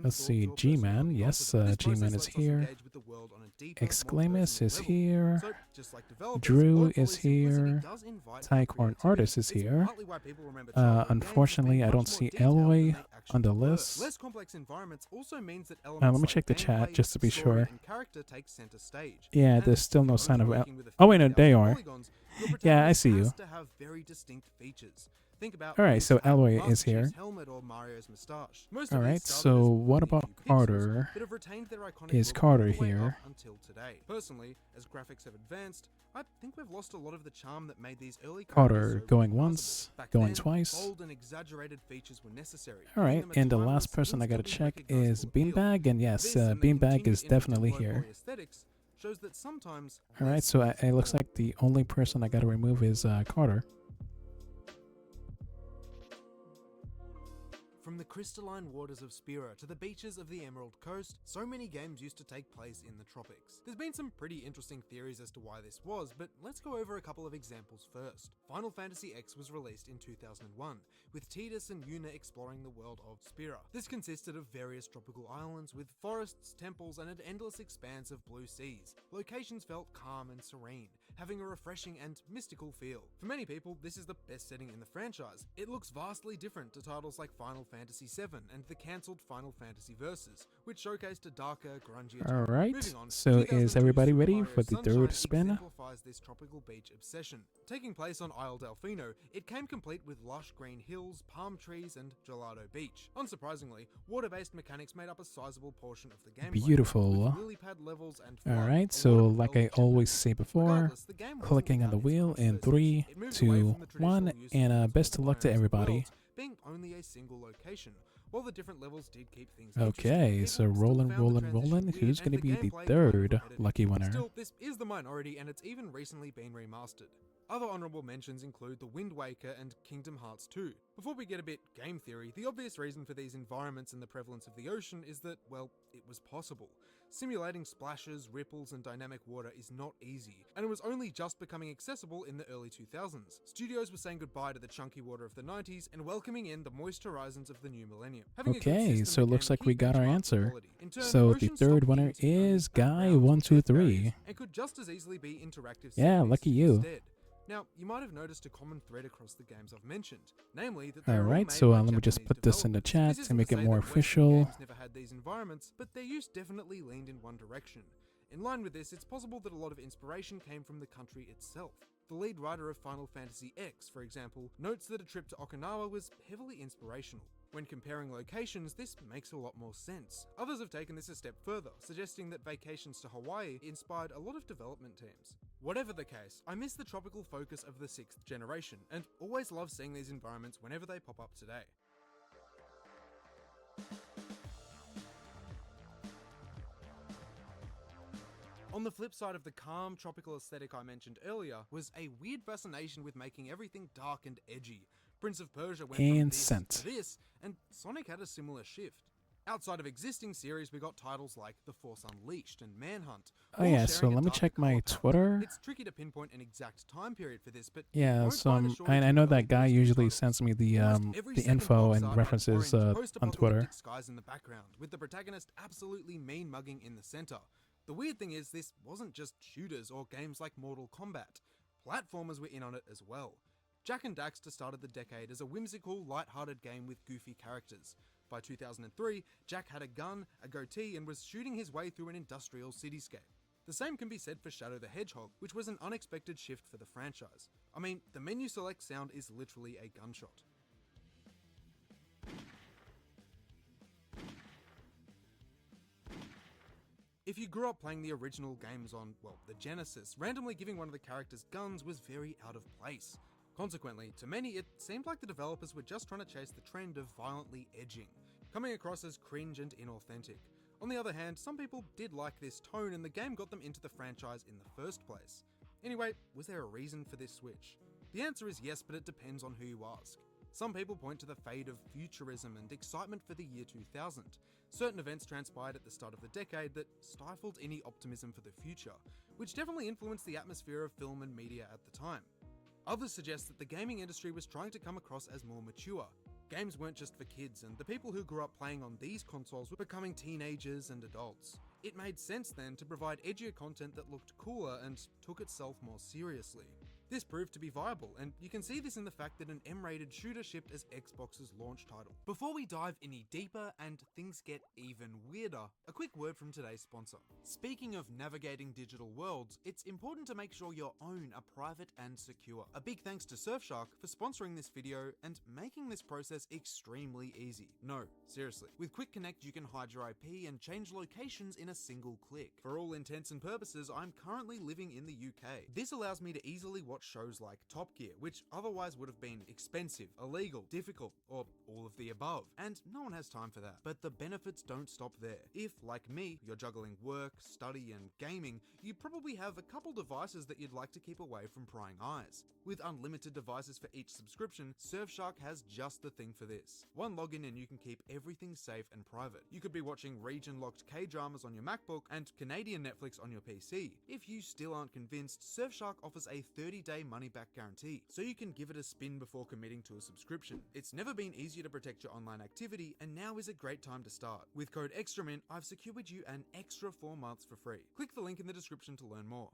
let's see, G-Man, yes, G-Man is here, Exclamus is here, Drew is here, Tycorn Artist is here, unfortunately I don't see Eloy on the list. Less complex environments also means that Let me check the chat just to be sure. Yeah, there's still no sign of oh wait, no, they are. Yeah, I see you. Alright, so Eloy is here. Alright, so what about Carter? Is Carter here? Personally, as graphics have advanced, I think we've lost a lot of the charm that made these early Carter going once, going twice. Bold and exaggerated features were necessary. Alright, and the last person I gotta check is Beanbag, and yes, Beanbag is definitely here. Alright, so it looks like the only person I gotta remove is Carter. From the crystalline waters of Spira to the beaches of the Emerald Coast, so many games used to take place in the tropics. There's been some pretty interesting theories as to why this was, but let's go over a couple of examples first. Final Fantasy X was released in 2001, with Tidus and Yuna exploring the world of Spira. This consisted of various tropical islands with forests, temples, and an endless expanse of blue seas. Locations felt calm and serene, having a refreshing and mystical feel. For many people, this is the best setting in the franchise. It looks vastly different to titles like Final Fantasy VII and the cancelled Final Fantasy Versus, which showcased a darker, grungier tone. Alright, so is everybody ready for the third spin? Exemplifies this tropical beach obsession. Taking place on Isle Delfino, it came complete with lush green hills, palm trees, and gelato beach. Unsurprisingly, water-based mechanics made up a sizable portion of the gameplay. Beautiful. Alright, so like I always say before, clicking on the wheel in 3, 2, 1, and best of luck to everybody. Being only a single location, while the different levels did keep things Okay, so rolling. Who's going to be the third lucky winner? Still, this is the minority, and it's even recently been remastered. Other honourable mentions include The Wind Waker and Kingdom Hearts 2. Before we get a bit game theory, the obvious reason for these environments and the prevalence of the ocean is that, well, it was possible. Simulating splashes, ripples, and dynamic water is not easy, and it was only just becoming accessible in the early 2000s. Studios were saying goodbye to the chunky water of the 90s and welcoming in the moist horizons of the new millennium. Okay, so it looks like we got our answer. So the third winner is Guy123. And could just as easily be interactive. Yeah, lucky you. Instead. Now, you might have noticed a common thread across the games I've mentioned, namely that Alright, so let me just put this in the chat to make it more official. Games never had these environments, but their use definitely leaned in one direction. In line with this, it's possible that a lot of inspiration came from the country itself. The lead writer of Final Fantasy X, for example, notes that a trip to Okinawa was heavily inspirational. When comparing locations, this makes a lot more sense. Others have taken this a step further, suggesting that vacations to Hawaii inspired a lot of development teams. Whatever the case, I miss the tropical focus of the 6th generation, and always love seeing these environments whenever they pop up today. On the flip side of the calm, tropical aesthetic I mentioned earlier was a weird fascination with making everything dark and edgy. Prince of Persia went from this to this, and Sonic had a similar shift. Outside of existing series, we got titles like The Force Unleashed and Manhunt. Oh yeah, so let me check my Twitter. It's tricky to pinpoint an exact time period for this, but Yeah, so I know that guy usually sends me the info and references on Twitter. Skies in the background, with the protagonist absolutely mean mugging in the center. The weird thing is, this wasn't just shooters or games like Mortal Kombat. Platformers were in on it as well. Jak and Daxter started the decade as a whimsical, light-hearted game with goofy characters. By 2003, Jak had a gun, a goatee, and was shooting his way through an industrial cityscape. The same can be said for Shadow the Hedgehog, which was an unexpected shift for the franchise. I mean, the menu select sound is literally a gunshot. If you grew up playing the original games on, well, the Genesis, randomly giving one of the characters guns was very out of place. Consequently, to many, it seemed like the developers were just trying to chase the trend of violently edging, coming across as cringe and inauthentic. On the other hand, some people did like this tone and the game got them into the franchise in the first place. Anyway, was there a reason for this switch? The answer is yes, but it depends on who you ask. Some people point to the fade of futurism and excitement for the year 2000. Certain events transpired at the start of the decade that stifled any optimism for the future, which definitely influenced the atmosphere of film and media at the time. Others suggest that the gaming industry was trying to come across as more mature. Games weren't just for kids, and the people who grew up playing on these consoles were becoming teenagers and adults. It made sense then to provide edgier content that looked cooler and took itself more seriously. This proved to be viable, and you can see this in the fact that an M-rated shooter shipped as Xbox's launch title. Before we dive any deeper and things get even weirder, a quick word from today's sponsor. Speaking of navigating digital worlds, it's important to make sure your own are private and secure. A big thanks to Surfshark for sponsoring this video and making this process extremely easy. No, seriously. With Quick Connect, you can hide your IP and change locations in a single click. For all intents and purposes, I'm currently living in the UK. This allows me to easily watch shows like Top Gear, which otherwise would have been expensive, illegal, difficult, or all of the above, and no one has time for that. But the benefits don't stop there. If, like me, you're juggling work, study, and gaming, you probably have a couple devices that you'd like to keep away from prying eyes. With unlimited devices for each subscription, Surfshark has just the thing for this. One login and you can keep everything safe and private. You could be watching region-locked K-dramas on your MacBook and Canadian Netflix on your PC. If you still aren't convinced, Surfshark offers a 30-day money-back guarantee, so you can give it a spin before committing to a subscription. It's never been easier to protect your online activity, and now is a great time to start. With code EXTRAMINT, I've secured you an extra 4 months for free. Click the link in the description to learn more.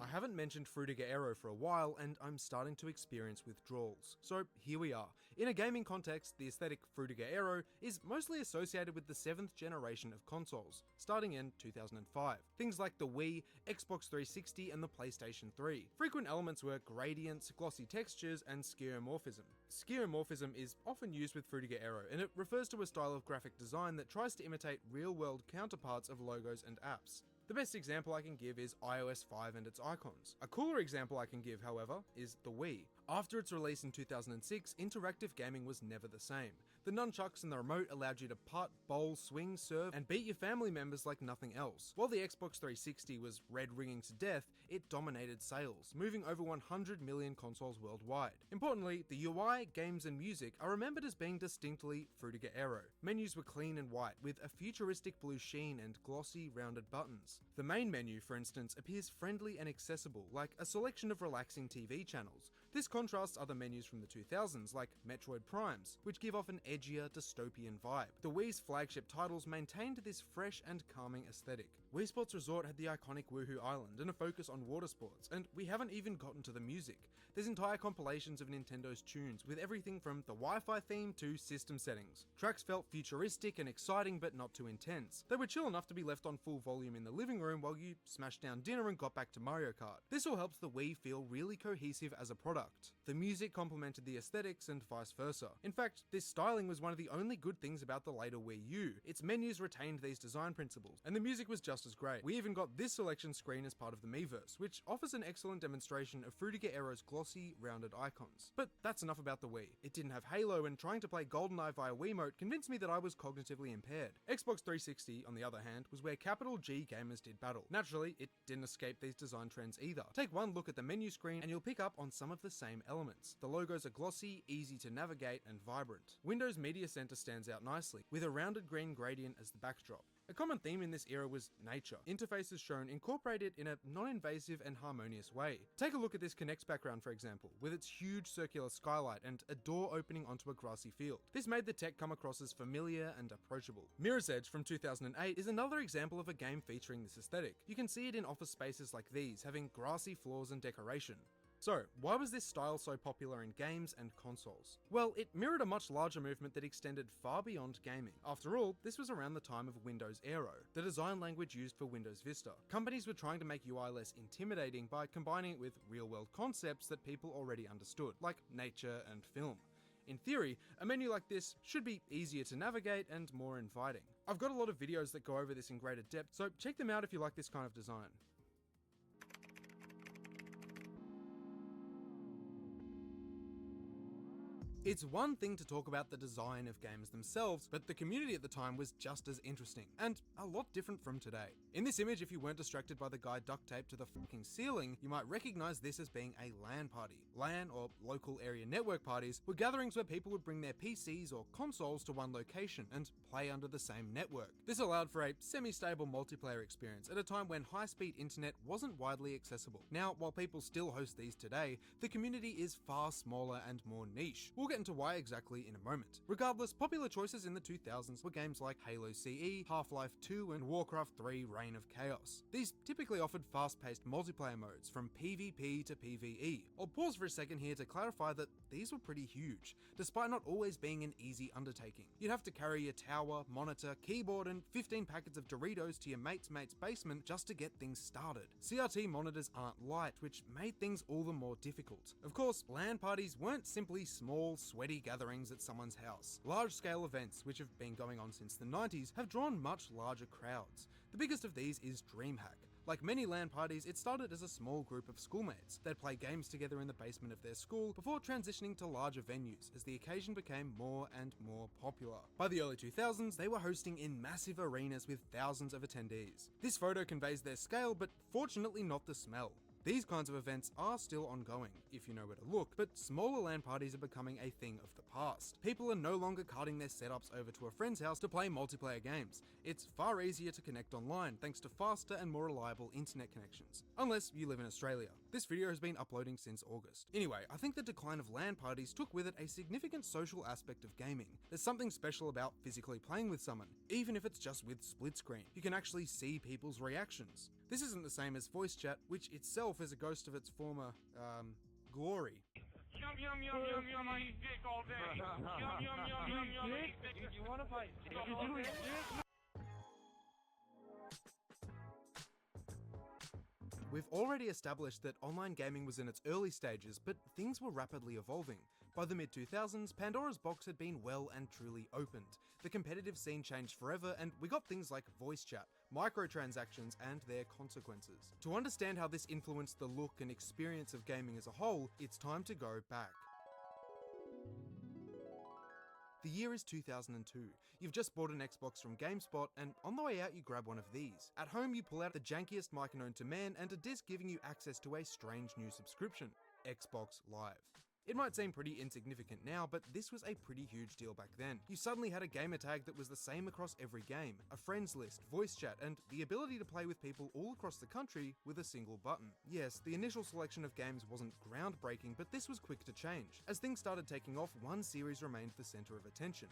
I haven't mentioned Fruitiger Aero for a while, and I'm starting to experience withdrawals. So here we are. In a gaming context, the aesthetic Fruitiger Aero is mostly associated with the 7th generation of consoles, starting in 2005. Things like the Wii, Xbox 360, and the PlayStation 3. Frequent elements were gradients, glossy textures, and skeuomorphism. Skeuomorphism is often used with Fruitiger Aero, and it refers to a style of graphic design that tries to imitate real-world counterparts of logos and apps. The best example I can give is iOS 5 and its icons. A cooler example I can give, however, is the Wii. After its release in 2006, interactive gaming was never the same. The nunchucks and the remote allowed you to putt, bowl, swing, serve, and beat your family members like nothing else. While the Xbox 360 was red-ringing to death, it dominated sales, moving over 100 million consoles worldwide. Importantly, the UI, games, and music are remembered as being distinctly Fruitiger Aero. Menus were clean and white, with a futuristic blue sheen and glossy, rounded buttons. The main menu, for instance, appears friendly and accessible, like a selection of relaxing TV channels. This contrasts other menus from the 2000s, like Metroid Primes, which give off an edgier, dystopian vibe. The Wii's flagship titles maintained this fresh and calming aesthetic. Wii Sports Resort had the iconic Woohoo Island and a focus on water sports, and we haven't even gotten to the music. There's entire compilations of Nintendo's tunes, with everything from the Wi-Fi theme to system settings. Tracks felt futuristic and exciting, but not too intense. They were chill enough to be left on full volume in the living room while you smashed down dinner and got back to Mario Kart. This all helps the Wii feel really cohesive as a product. The music complemented the aesthetics and vice versa. In fact, this styling was one of the only good things about the later Wii U. Its menus retained these design principles, and the music was just as great. We even got this selection screen as part of the Miiverse, which offers an excellent demonstration of Fruitiger Aero's glossy, rounded icons. But that's enough about the Wii. It didn't have Halo, and trying to play GoldenEye via Wiimote convinced me that I was cognitively impaired. Xbox 360, on the other hand, was where capital G gamers did battle. Naturally, it didn't escape these design trends either. Take one look at the menu screen and you'll pick up on some of the same elements. The logos are glossy, easy to navigate, and vibrant. Windows Media Center stands out nicely, with a rounded green gradient as the backdrop. A common theme in this era was nature. Interfaces shown incorporated in a non-invasive and harmonious way. Take a look at this Kinect background, for example, with its huge circular skylight and a door opening onto a grassy field. This made the tech come across as familiar and approachable. Mirror's Edge from 2008 is another example of a game featuring this aesthetic. You can see it in office spaces like these, having grassy floors and decoration. So, why was this style so popular in games and consoles? Well, it mirrored a much larger movement that extended far beyond gaming. After all, this was around the time of Windows Aero, the design language used for Windows Vista. Companies were trying to make UI less intimidating by combining it with real-world concepts that people already understood, like nature and film. In theory, a menu like this should be easier to navigate and more inviting. I've got a lot of videos that go over this in greater depth, so check them out if you like this kind of design. It's one thing to talk about the design of games themselves, but the community at the time was just as interesting, and a lot different from today. In this image, if you weren't distracted by the guy duct taped to the fucking ceiling, you might recognize this as being a LAN party. LAN, or local area network parties, were gatherings where people would bring their PCs or consoles to one location and play under the same network. This allowed for a semi-stable multiplayer experience at a time when high-speed internet wasn't widely accessible. Now, while people still host these today, the community is far smaller and more niche. We'll get into why exactly in a moment. Regardless, popular choices in the 2000s were games like Halo CE, Half-Life 2, and Warcraft 3 Reign of Chaos. These typically offered fast-paced multiplayer modes from PvP to PvE. I'll pause for a second here to clarify that these were pretty huge, despite not always being an easy undertaking. You'd have to carry your tower, monitor, keyboard, and 15 packets of Doritos to your mate's basement just to get things started. CRT monitors aren't light, which made things all the more difficult. Of course, LAN parties weren't simply small, sweaty gatherings at someone's house. Large-scale events, which have been going on since the 90s, have drawn much larger crowds. The biggest of these is DreamHack. Like many LAN parties, it started as a small group of schoolmates. They'd play games together in the basement of their school before transitioning to larger venues as the occasion became more and more popular. By the early 2000s, they were hosting in massive arenas with thousands of attendees. This photo conveys their scale, but fortunately not the smell. These kinds of events are still ongoing, if you know where to look, but smaller LAN parties are becoming a thing of the past. People are no longer carting their setups over to a friend's house to play multiplayer games. It's far easier to connect online thanks to faster and more reliable internet connections. Unless you live in Australia. This video has been uploading since August. Anyway, I think the decline of LAN parties took with it a significant social aspect of gaming. There's something special about physically playing with someone, even if it's just with split screen. You can actually see people's reactions. This isn't the same as voice chat, which itself is a ghost of its former, glory. Yum yum yum yum yum, I eat dick all day. Yum yum yum yum yum, I eat dick. You wanna fight dick all day? We've already established that online gaming was in its early stages, but things were rapidly evolving. By the mid-2000s, Pandora's box had been well and truly opened. The competitive scene changed forever, and we got things like voice chat, microtransactions, and their consequences. To understand how this influenced the look and experience of gaming as a whole, it's time to go back. The year is 2002. You've just bought an Xbox from GameSpot, and on the way out you grab one of these. At home you pull out the jankiest mic known to man and a disc giving you access to a strange new subscription, Xbox Live. It might seem pretty insignificant now, but this was a pretty huge deal back then. You suddenly had a gamer tag that was the same across every game, a friends list, voice chat, and the ability to play with people all across the country with a single button. Yes, the initial selection of games wasn't groundbreaking, but this was quick to change. As things started taking off, one series remained the center of attention: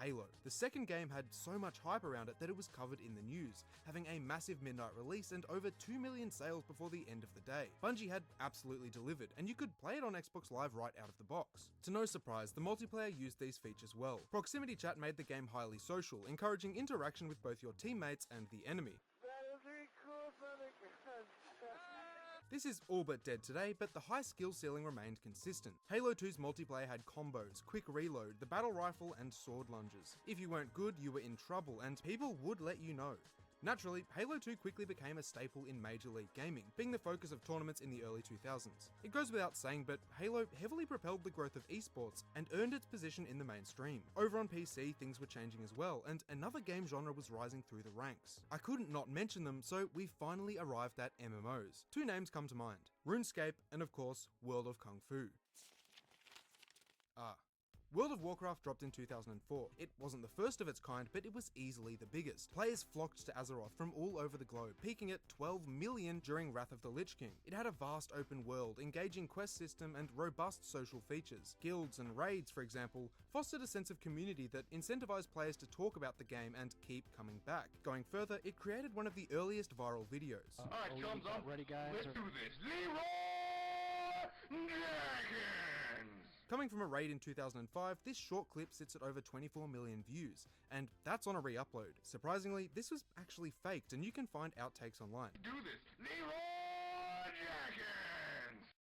Halo. The second game had so much hype around it that it was covered in the news, having a massive midnight release and over 2 million sales before the end of the day. Bungie had absolutely delivered, and you could play it on Xbox Live right out of the box. To no surprise, the multiplayer used these features well. Proximity chat made the game highly social, encouraging interaction with both your teammates and the enemy. This is all but dead today, but the high skill ceiling remained consistent. Halo 2's multiplayer had combos, quick reload, the battle rifle, and sword lunges. If you weren't good, you were in trouble, and people would let you know. Naturally, Halo 2 quickly became a staple in Major League Gaming, being the focus of tournaments in the early 2000s. It goes without saying, but Halo heavily propelled the growth of esports and earned its position in the mainstream. Over on PC, things were changing as well, and another game genre was rising through the ranks. I couldn't not mention them, so we finally arrived at MMOs. Two names come to mind: RuneScape and, of course, World of Kung Fu. World of Warcraft dropped in 2004. It wasn't the first of its kind, but it was easily the biggest. Players flocked to Azeroth from all over the globe, peaking at 12 million during Wrath of the Lich King. It had a vast open world, engaging quest system, and robust social features. Guilds and raids, for example, fostered a sense of community that incentivized players to talk about the game and keep coming back. Going further, it created one of the earliest viral videos. Alright, chums up. Ready, guys? Let's do this. Leroy Jenkins! Coming from a raid in 2005, this short clip sits at over 24 million views, and that's on a re-upload. Surprisingly, this was actually faked, and you can find outtakes online. Do this. Leroy Jenkins!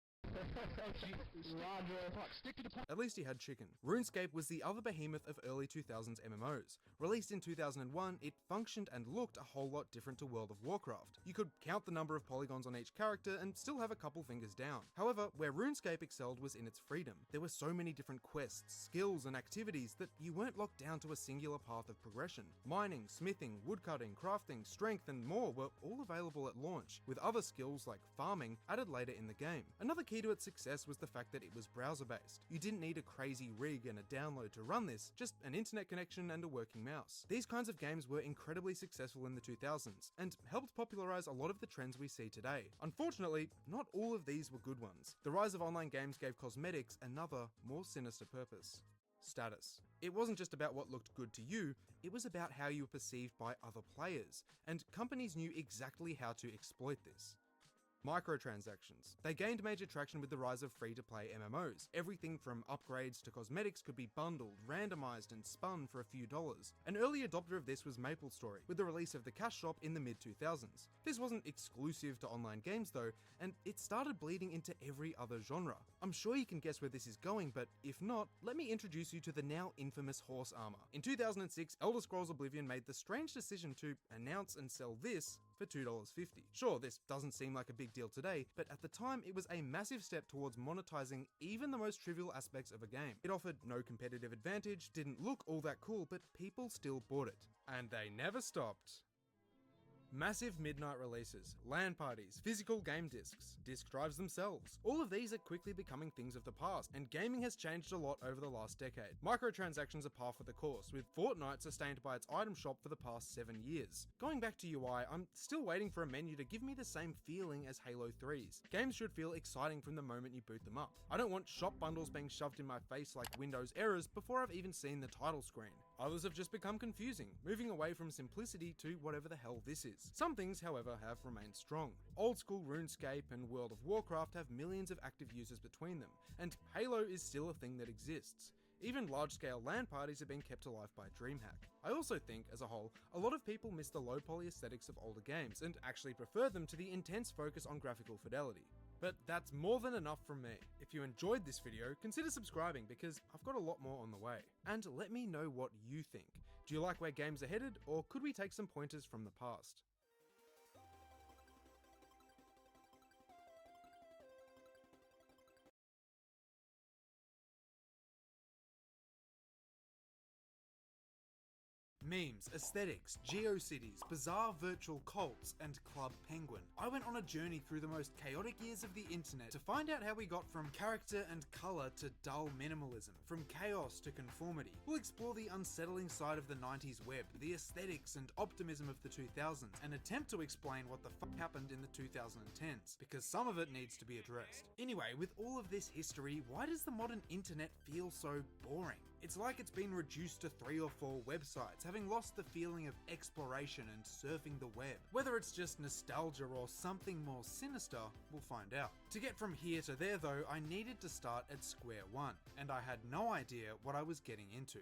At least he had chicken. RuneScape was the other behemoth of early 2000s MMOs. Released in 2001, it functioned and looked a whole lot different to World of Warcraft. You could count the number of polygons on each character and still have a couple fingers down. However, where RuneScape excelled was in its freedom. There were so many different quests, skills, and activities that you weren't locked down to a singular path of progression. Mining, smithing, woodcutting, crafting, strength, and more were all available at launch, with other skills like farming added later in the game. Another key to its success was the fact that it was browser-based. You didn't need a crazy rig and a download to run this, just an internet connection and a working mouse. These kinds of games were incredibly successful in the 2000s, and helped popularize a lot of the trends we see today. Unfortunately, not all of these were good ones. The rise of online games gave cosmetics another, more sinister purpose: status. It wasn't just about what looked good to you, it was about how you were perceived by other players, and companies knew exactly how to exploit this. Microtransactions. They gained major traction with the rise of free-to-play MMOs. Everything from upgrades to cosmetics could be bundled, randomized, and spun for a few dollars. An early adopter of this was MapleStory, with the release of the Cash Shop in the mid-2000s. This wasn't exclusive to online games though, and it started bleeding into every other genre. I'm sure you can guess where this is going, but if not, let me introduce you to the now infamous horse armor. In 2006, Elder Scrolls Oblivion made the strange decision to announce and sell this for $2.50. Sure, this doesn't seem like a big deal today, but at the time it was a massive step towards monetizing even the most trivial aspects of a game. It offered no competitive advantage, didn't look all that cool, but people still bought it. And they never stopped. Massive midnight releases, LAN parties, physical game discs, disk drives themselves. All of these are quickly becoming things of the past, and gaming has changed a lot over the last decade. Microtransactions are par for the course, with Fortnite sustained by its item shop for the past 7 years. Going back to UI, I'm still waiting for a menu to give me the same feeling as Halo 3's. Games should feel exciting from the moment you boot them up. I don't want shop bundles being shoved in my face like Windows errors before I've even seen the title screen. Others have just become confusing, moving away from simplicity to whatever the hell this is. Some things, however, have remained strong. Old school RuneScape and World of Warcraft have millions of active users between them, and Halo is still a thing that exists. Even large-scale LAN parties have been kept alive by DreamHack. I also think, as a whole, a lot of people miss the low-poly aesthetics of older games and actually prefer them to the intense focus on graphical fidelity. But that's more than enough from me. If you enjoyed this video, consider subscribing because I've got a lot more on the way. And let me know what you think. Do you like where games are headed, or could we take some pointers from the past? Memes, aesthetics, GeoCities, bizarre virtual cults, and Club Penguin. I went on a journey through the most chaotic years of the internet to find out how we got from character and color to dull minimalism, from chaos to conformity. We'll explore the unsettling side of the 90s web, the aesthetics and optimism of the 2000s, and attempt to explain what the fuck happened in the 2010s, because some of it needs to be addressed. Anyway, with all of this history, why does the modern internet feel so boring? It's like it's been reduced to 3 or 4 websites, having lost the feeling of exploration and surfing the web. Whether it's just nostalgia or something more sinister, we'll find out. To get from here to there though, I needed to start at square one, and I had no idea what I was getting into.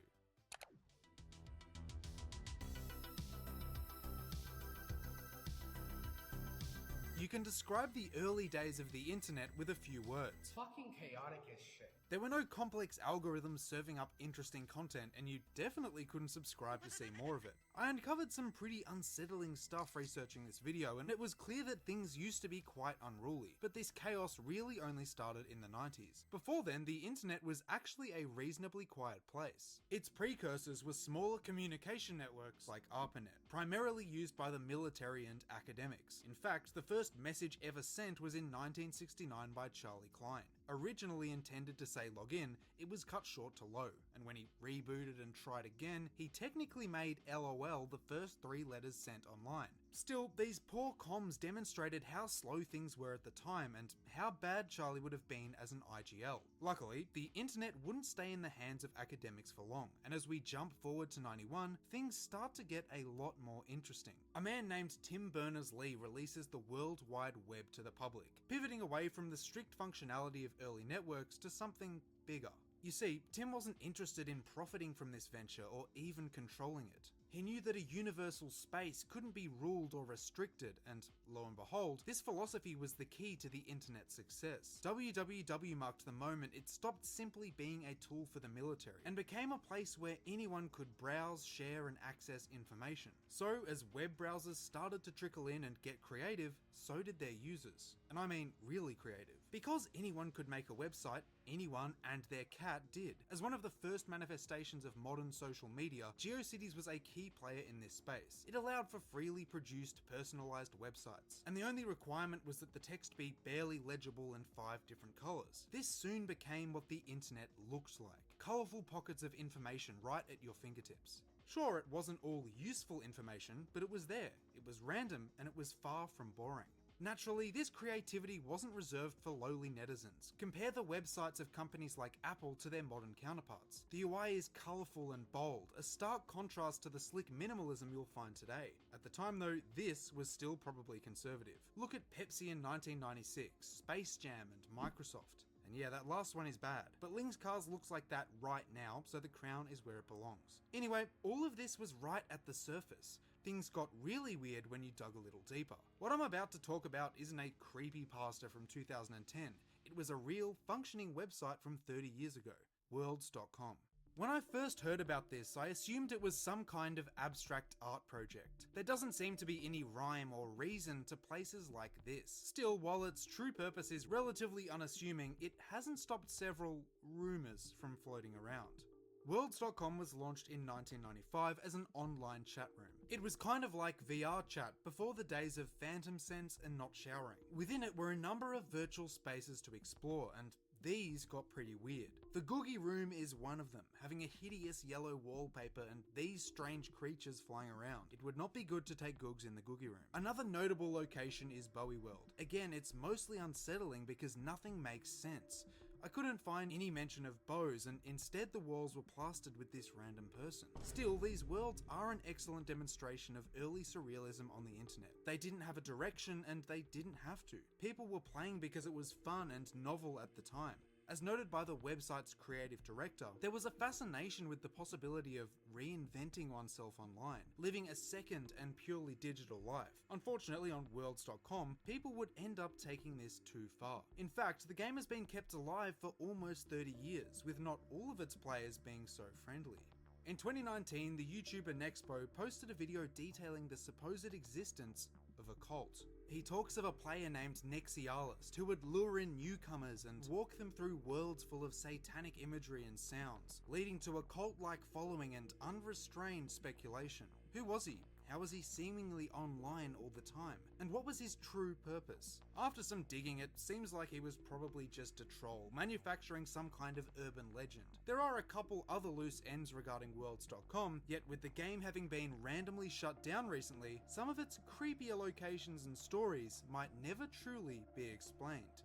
You can describe the early days of the internet with a few words. Fucking chaotic as shit. There were no complex algorithms serving up interesting content, and you definitely couldn't subscribe to see more of it. I uncovered some pretty unsettling stuff researching this video, and it was clear that things used to be quite unruly, but this chaos really only started in the 90s. Before then, the internet was actually a reasonably quiet place. Its precursors were smaller communication networks like ARPANET, primarily used by the military and academics. In fact, the first message ever sent was in 1969 by Charlie Klein. Originally intended to say login, it was cut short to low, and when he rebooted and tried again, he technically made LOL the first 3 letters sent online. Still, these poor comms demonstrated how slow things were at the time and how bad Charlie would have been as an IGL. Luckily, the internet wouldn't stay in the hands of academics for long, and as we jump forward to 91, things start to get a lot more interesting. A man named Tim Berners-Lee releases the World Wide Web to the public, pivoting away from the strict functionality of early networks to something bigger. You see, Tim wasn't interested in profiting from this venture or even controlling it. He knew that a universal space couldn't be ruled or restricted, and lo and behold, this philosophy was the key to the internet's success. www marked the moment it stopped simply being a tool for the military and became a place where anyone could browse, share, and access information. So, as web browsers started to trickle in and get creative, so did their users. And I mean really creative. Because anyone could make a website, anyone and their cat did. As one of the first manifestations of modern social media, GeoCities was a key player in this space. It allowed for freely produced, personalized websites, and the only requirement was that the text be barely legible in 5 different colors. This soon became what the internet looked like. Colorful pockets of information right at your fingertips. Sure, it wasn't all useful information, but it was there. It was random, and it was far from boring. Naturally, this creativity wasn't reserved for lowly netizens. Compare the websites of companies like Apple to their modern counterparts. The UI is colourful and bold, a stark contrast to the slick minimalism you'll find today. At the time though, this was still probably conservative. Look at Pepsi in 1996, Space Jam and Microsoft. And yeah, that last one is bad. But Lynx Cars looks like that right now, so the crown is where it belongs. Anyway, all of this was right at the surface. Things got really weird when you dug a little deeper. What I'm about to talk about isn't a creepypasta from 2010. It was a real, functioning website from 30 years ago, worlds.com. When I first heard about this, I assumed it was some kind of abstract art project. There doesn't seem to be any rhyme or reason to places like this. Still, while its true purpose is relatively unassuming, it hasn't stopped several rumours from floating around. Worlds.com was launched in 1995 as an online chat room. It was kind of like VR chat before the days of Phantom Sense and not showering. Within it were a number of virtual spaces to explore, and these got pretty weird. The Googie Room is one of them, having a hideous yellow wallpaper and these strange creatures flying around. It would not be good to take Googs in the Googie Room. Another notable location is Bowie World. Again, it's mostly unsettling because nothing makes sense. I couldn't find any mention of bows, and instead the walls were plastered with this random person. Still, these worlds are an excellent demonstration of early surrealism on the internet. They didn't have a direction, and they didn't have to. People were playing because it was fun and novel at the time. As noted by the website's creative director, there was a fascination with the possibility of reinventing oneself online, living a second and purely digital life. Unfortunately, on Worlds.com, people would end up taking this too far. In fact, the game has been kept alive for almost 30 years, with not all of its players being so friendly. In 2019, the YouTuber Nexpo posted a video detailing the supposed existence of a cult. He talks of a player named Nexialis who would lure in newcomers and walk them through worlds full of satanic imagery and sounds, leading to a cult-like following and unrestrained speculation. Who was he? How was he seemingly online all the time? And what was his true purpose? After some digging, it seems like he was probably just a troll, manufacturing some kind of urban legend. There are a couple other loose ends regarding Worlds.com, yet with the game having been randomly shut down recently, some of its creepier locations and stories might never truly be explained.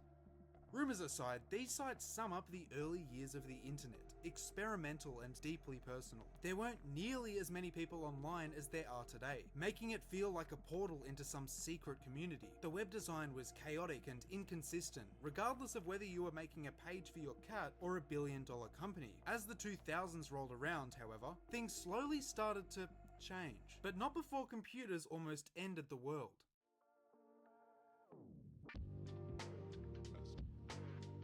Rumors aside, these sites sum up the early years of the internet, experimental and deeply personal. There weren't nearly as many people online as there are today, making it feel like a portal into some secret community. The web design was chaotic and inconsistent, regardless of whether you were making a page for your cat or a billion-dollar company. As the 2000s rolled around, however, things slowly started to change, but not before computers almost ended the world.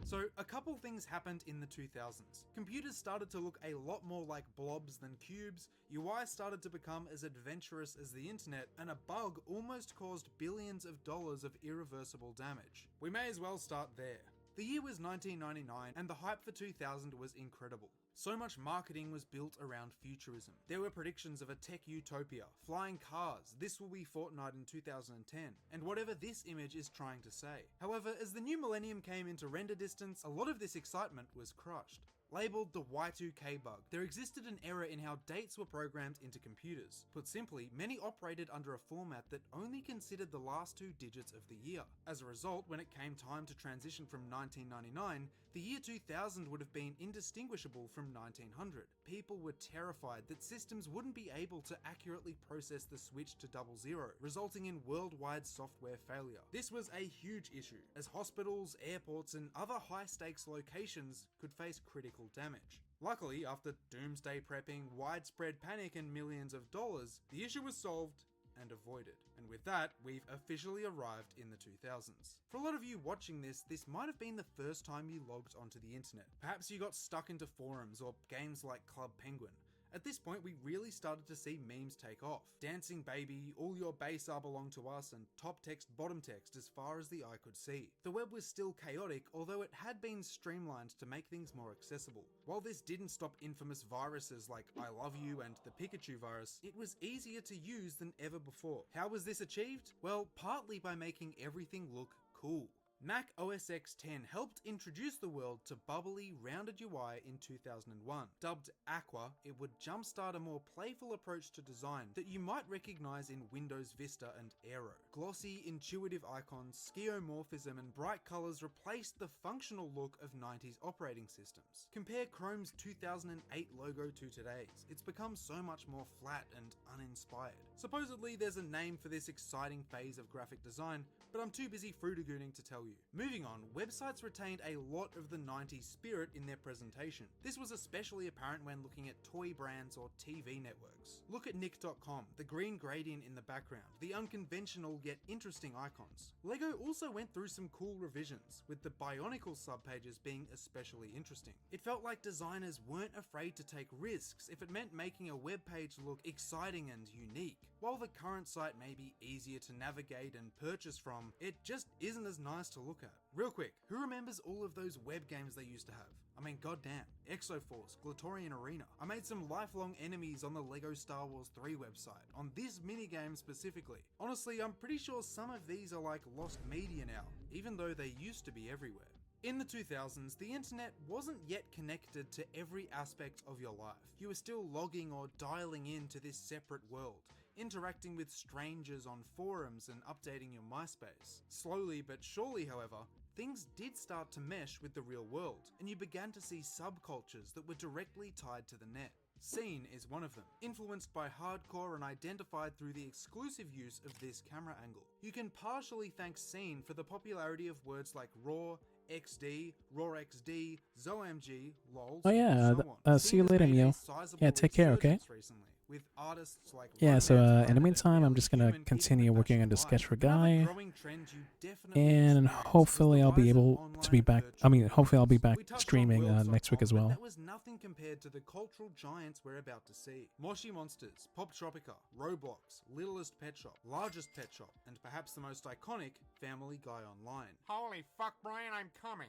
So a couple things happened in the 2000s. Computers started to look a lot more like blobs than cubes, UI started to become as adventurous as the internet, and a bug almost caused billions of dollars of irreversible damage. We may as well start there. The year was 1999 and the hype for 2000 was incredible. So much marketing was built around futurism. There were predictions of a tech utopia, flying cars, this will be Fortnite in 2010, and whatever this image is trying to say. However, as the new millennium came into render distance, a lot of this excitement was crushed. Labelled the Y2K bug, there existed an error in how dates were programmed into computers. Put simply, many operated under a format that only considered the last 2 digits of the year. As a result, when it came time to transition from 1999, the year 2000 would have been indistinguishable from 1900. People were terrified that systems wouldn't be able to accurately process the switch to 00, resulting in worldwide software failure. This was a huge issue, as hospitals, airports, and other high-stakes locations could face critical damage. Luckily, after doomsday prepping, widespread panic, and millions of dollars, the issue was solved and avoided. And with that, we've officially arrived in the 2000s. For a lot of you watching this might have been the first time you logged onto the internet. Perhaps you got stuck into forums or games like Club Penguin. At this point, we really started to see memes take off. Dancing baby, all your base are belong to us, and top text, bottom text as far as the eye could see. The web was still chaotic, although it had been streamlined to make things more accessible. While this didn't stop infamous viruses like I Love You and the Pikachu virus, it was easier to use than ever before. How was this achieved? Well, partly by making everything look cool. Mac OS X 10 helped introduce the world to bubbly, rounded UI in 2001. Dubbed Aqua, it would jumpstart a more playful approach to design that you might recognize in Windows Vista and Aero. Glossy, intuitive icons, skeuomorphism, and bright colors replaced the functional look of 90s operating systems. Compare Chrome's 2008 logo to today's. It's become so much more flat and uninspired. Supposedly, there's a name for this exciting phase of graphic design, but I'm too busy fruitagooning to tell you. Moving on, websites retained a lot of the 90s spirit in their presentation. This was especially apparent when looking at toy brands or TV networks. Look at Nick.com, the green gradient in the background, the unconventional yet interesting icons. Lego also went through some cool revisions, with the Bionicle subpages being especially interesting. It felt like designers weren't afraid to take risks if it meant making a web page look exciting and unique. While the current site may be easier to navigate and purchase from, it just isn't as nice to look at. Real quick, who remembers all of those web games they used to have? I mean, goddamn. Exoforce, Glatorian Arena. I made some lifelong enemies on the LEGO Star Wars 3 website, on this minigame specifically. Honestly, I'm pretty sure some of these are like lost media now, even though they used to be everywhere. In the 2000s, the internet wasn't yet connected to every aspect of your life. You were still logging or dialing into this separate world, interacting with strangers on forums and updating your MySpace. Slowly but surely, however, things did start to mesh with the real world, and you began to see subcultures that were directly tied to the net. Scene is one of them, influenced by hardcore and identified through the exclusive use of this camera angle. You can partially thank Scene for the popularity of words like RAW, XD, RAWXD, ZOMG, LOLs, Oh yeah, and so on. see you later, Scene has made Mio. a sizable Yeah, take care, okay? resurgence recently, with artists like Yeah, so Romance, in the meantime, I'm just gonna continue working on the sketch for Guy, growing trend you definitely and hopefully I'll be able to be back. I mean, hopefully I'll be back streaming next week as well. That was nothing compared to the cultural giants we're about to see. Moshi Monsters, Pop Tropica, Roblox, Littlest Pet Shop, Largest Pet Shop, and perhaps the most iconic, Family Guy Online. Holy fuck, Brian, I'm coming.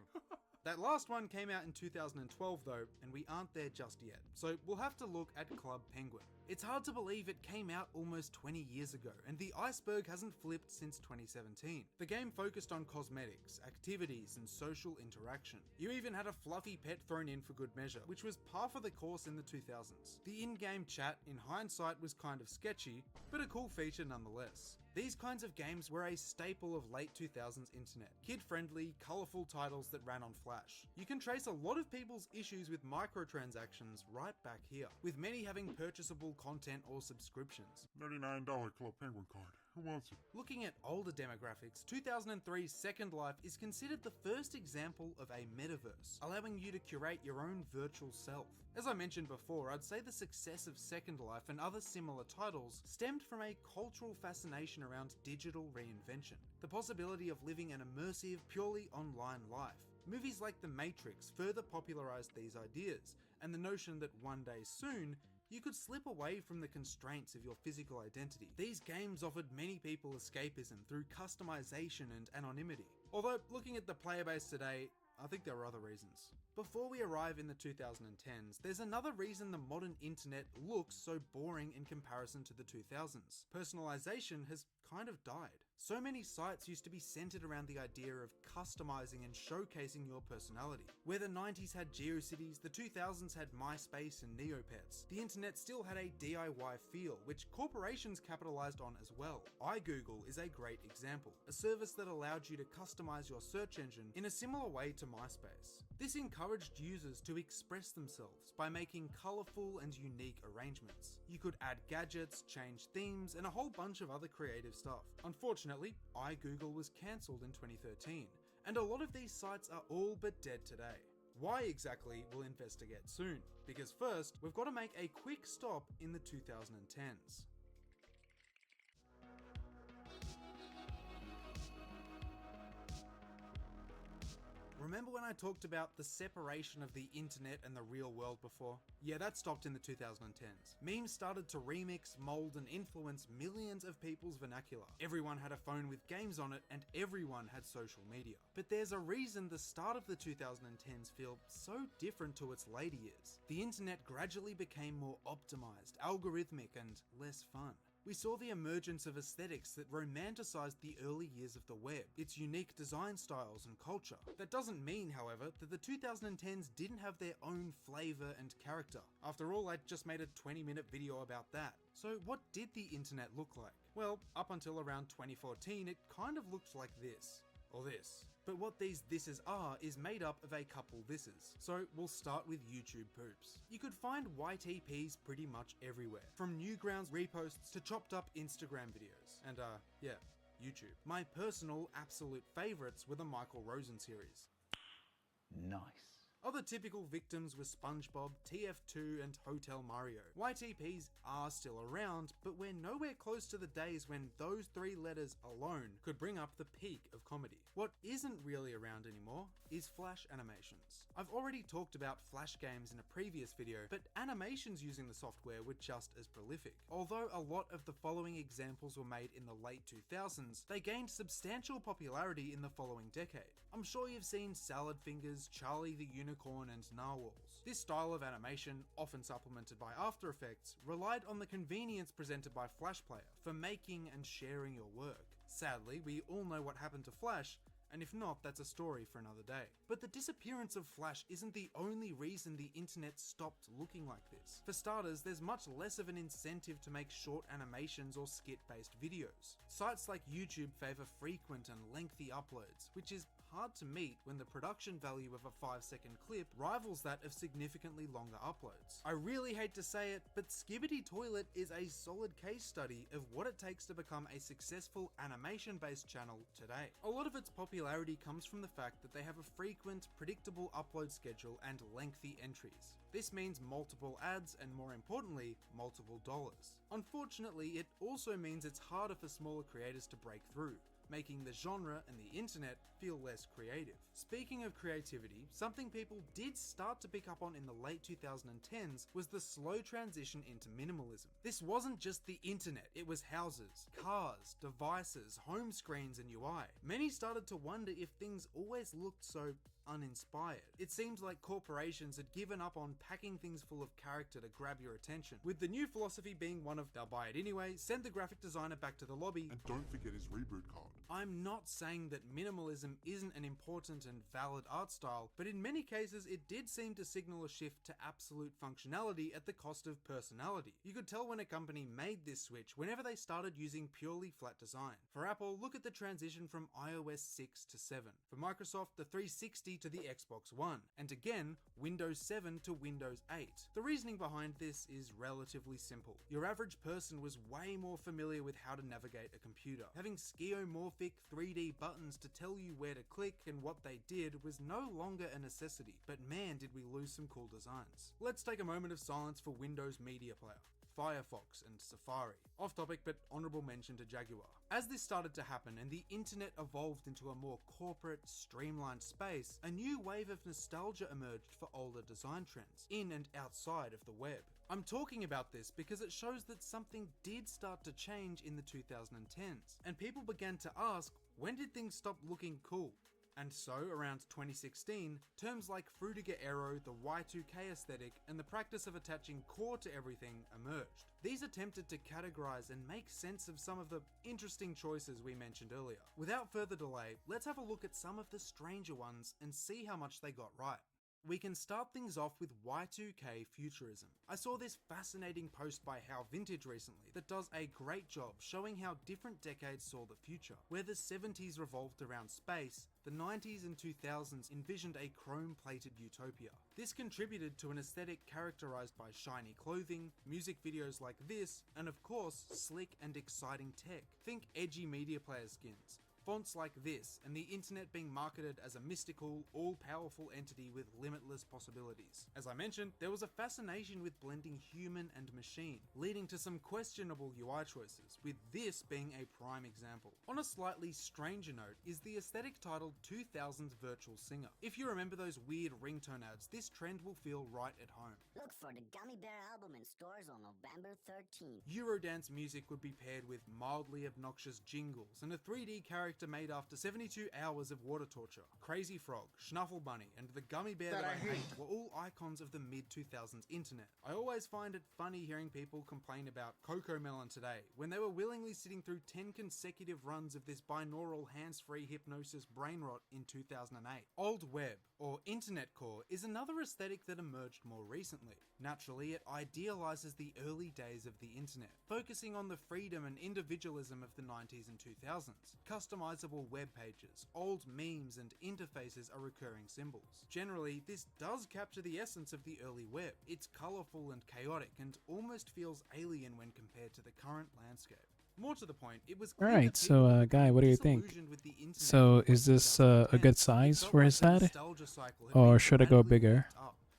That last one came out in 2012 though, and we aren't there just yet, so we'll have to look at Club Penguin. It's hard to believe it came out almost 20 years ago, and the iceberg hasn't flipped since 2017. The game focused on cosmetics, activities, and social interaction. You even had a fluffy pet thrown in for good measure, which was par for the course in the 2000s. The in-game chat, in hindsight, was kind of sketchy, but a cool feature nonetheless. These kinds of games were a staple of late 2000s internet. Kid-friendly, colourful titles that ran on Flash. You can trace a lot of people's issues with microtransactions right back here, with many having purchasable content or subscriptions. $99 Club Penguin card. Who wants it? Looking at older demographics, 2003's Second Life is considered the first example of a metaverse, allowing you to curate your own virtual self. As I mentioned before, I'd say the success of Second Life and other similar titles stemmed from a cultural fascination around digital reinvention, the possibility of living an immersive, purely online life. Movies like The Matrix further popularized these ideas, and the notion that one day soon, you could slip away from the constraints of your physical identity. These games offered many people escapism through customization and anonymity. Although, looking at the player base today, I think there are other reasons. Before we arrive in the 2010s, there's another reason the modern internet looks so boring in comparison to the 2000s. Personalization has kind of died. So many sites used to be centered around the idea of customizing and showcasing your personality. Where the 90s had GeoCities, the 2000s had MySpace and Neopets. The internet still had a DIY feel, which corporations capitalized on as well. iGoogle is a great example, a service that allowed you to customize your search engine in a similar way to MySpace. This encouraged users to express themselves by making colorful and unique arrangements. You could add gadgets, change themes, and a whole bunch of other creative stuff. Unfortunately, iGoogle was cancelled in 2013, and a lot of these sites are all but dead today. Why exactly, we'll investigate soon, because first, we've got to make a quick stop in the 2010s. Remember when I talked about the separation of the internet and the real world before? Yeah, that stopped in the 2010s. Memes started to remix, mold, and influence millions of people's vernacular. Everyone had a phone with games on it, and everyone had social media. But there's a reason the start of the 2010s feel so different to its later years. The internet gradually became more optimized, algorithmic, and less fun. We saw the emergence of aesthetics that romanticized the early years of the web, its unique design styles and culture. That doesn't mean, however, that the 2010s didn't have their own flavor and character. After all, I just made a 20-minute video about that. So what did the internet look like? Well, up until around 2014, it kind of looked like this. Or this. But what these thises are is made up of a couple thises. So we'll start with YouTube poops. You could find YTPs pretty much everywhere, from Newgrounds reposts to chopped up Instagram videos. And yeah, YouTube. My personal absolute favorites were the Michael Rosen series. Nice. Other typical victims were SpongeBob, TF2, and Hotel Mario. YTPs are still around, but we're nowhere close to the days when those three letters alone could bring up the peak of comedy. What isn't really around anymore is Flash animations. I've already talked about Flash games in a previous video, but animations using the software were just as prolific. Although a lot of the following examples were made in the late 2000s, they gained substantial popularity in the following decade. I'm sure you've seen Salad Fingers, Charlie the Unicorn, and Narwhals. This style of animation, often supplemented by After Effects, relied on the convenience presented by Flash Player for making and sharing your work. Sadly, we all know what happened to Flash, and if not, that's a story for another day. But the disappearance of Flash isn't the only reason the internet stopped looking like this. For starters, there's much less of an incentive to make short animations or skit-based videos. Sites like YouTube favor frequent and lengthy uploads, which is hard to meet when the production value of a 5-second clip rivals that of significantly longer uploads. I really hate to say it, but Skibbity Toilet is a solid case study of what it takes to become a successful animation-based channel today. A lot of its popularity comes from the fact that they have a frequent, predictable upload schedule and lengthy entries. This means multiple ads and, more importantly, multiple dollars. Unfortunately, it also means it's harder for smaller creators to break through, making the genre and the internet feel less creative. Speaking of creativity, something people did start to pick up on in the late 2010s was the slow transition into minimalism. This wasn't just the internet, it was houses, cars, devices, home screens, and UI. Many started to wonder if things always looked so uninspired. It seems like corporations had given up on packing things full of character to grab your attention, with the new philosophy being one of they'll buy it anyway, send the graphic designer back to the lobby, and don't forget his reboot card. I'm not saying that minimalism isn't an important and valid art style, but in many cases it did seem to signal a shift to absolute functionality at the cost of personality. You could tell when a company made this switch whenever they started using purely flat design. For Apple, look at the transition from iOS 6 to 7. For Microsoft, the 360 to the Xbox One. And again, Windows 7 to Windows 8. The reasoning behind this is relatively simple. Your average person was way more familiar with how to navigate a computer. Having skeuomorphic 3D buttons to tell you where to click and what they did was no longer a necessity, but man did we lose some cool designs. Let's take a moment of silence for Windows Media Player, Firefox and Safari. Off topic, but honorable mention to Jaguar. As this started to happen and the internet evolved into a more corporate, streamlined space, a new wave of nostalgia emerged for older design trends, in and outside of the web. I'm talking about this because it shows that something did start to change in the 2010s, and people began to ask, when did things stop looking cool? And so, around 2016, terms like Frutiger Aero, the Y2K aesthetic, and the practice of attaching core to everything emerged. These attempted to categorize and make sense of some of the interesting choices we mentioned earlier. Without further delay, let's have a look at some of the stranger ones and see how much they got right. We can start things off with Y2K futurism. I saw this fascinating post by How Vintage recently that does a great job showing how different decades saw the future. Where the 70s revolved around space, the 90s and 2000s envisioned a chrome-plated utopia. This contributed to an aesthetic characterized by shiny clothing, music videos like this, and of course, slick and exciting tech. Think edgy media player skins, fonts like this, and the internet being marketed as a mystical, all-powerful entity with limitless possibilities. As I mentioned, there was a fascination with blending human and machine, leading to some questionable UI choices, with this being a prime example. On a slightly stranger note is the aesthetic titled 2000s Virtual Singer. If you remember those weird ringtone ads, this trend will feel right at home. Look for the Gummy Bear album in stores on November 13th. Eurodance music would be paired with mildly obnoxious jingles and a 3D character made after 72 hours of water torture. Crazy Frog, Schnuffle Bunny, and the Gummy Bear that I hate were all icons of the mid-2000s internet. I always find it funny hearing people complain about Cocomelon today, when they were willingly sitting through 10 consecutive runs of this binaural hands-free hypnosis brain rot in 2008. Old Web, or Internet Core, is another aesthetic that emerged more recently. Naturally, it idealizes the early days of the internet, focusing on the freedom and individualism of the 90s and 2000s. Customizable web pages, old memes and interfaces are recurring symbols. Generally, this does capture the essence of the early web. It's colorful and chaotic and almost feels alien when compared to the current landscape. More to the point, it was clear Alright, that so people Guy, what do you think? disillusioned with the internet So is this a good size for his head? Or should I go bigger?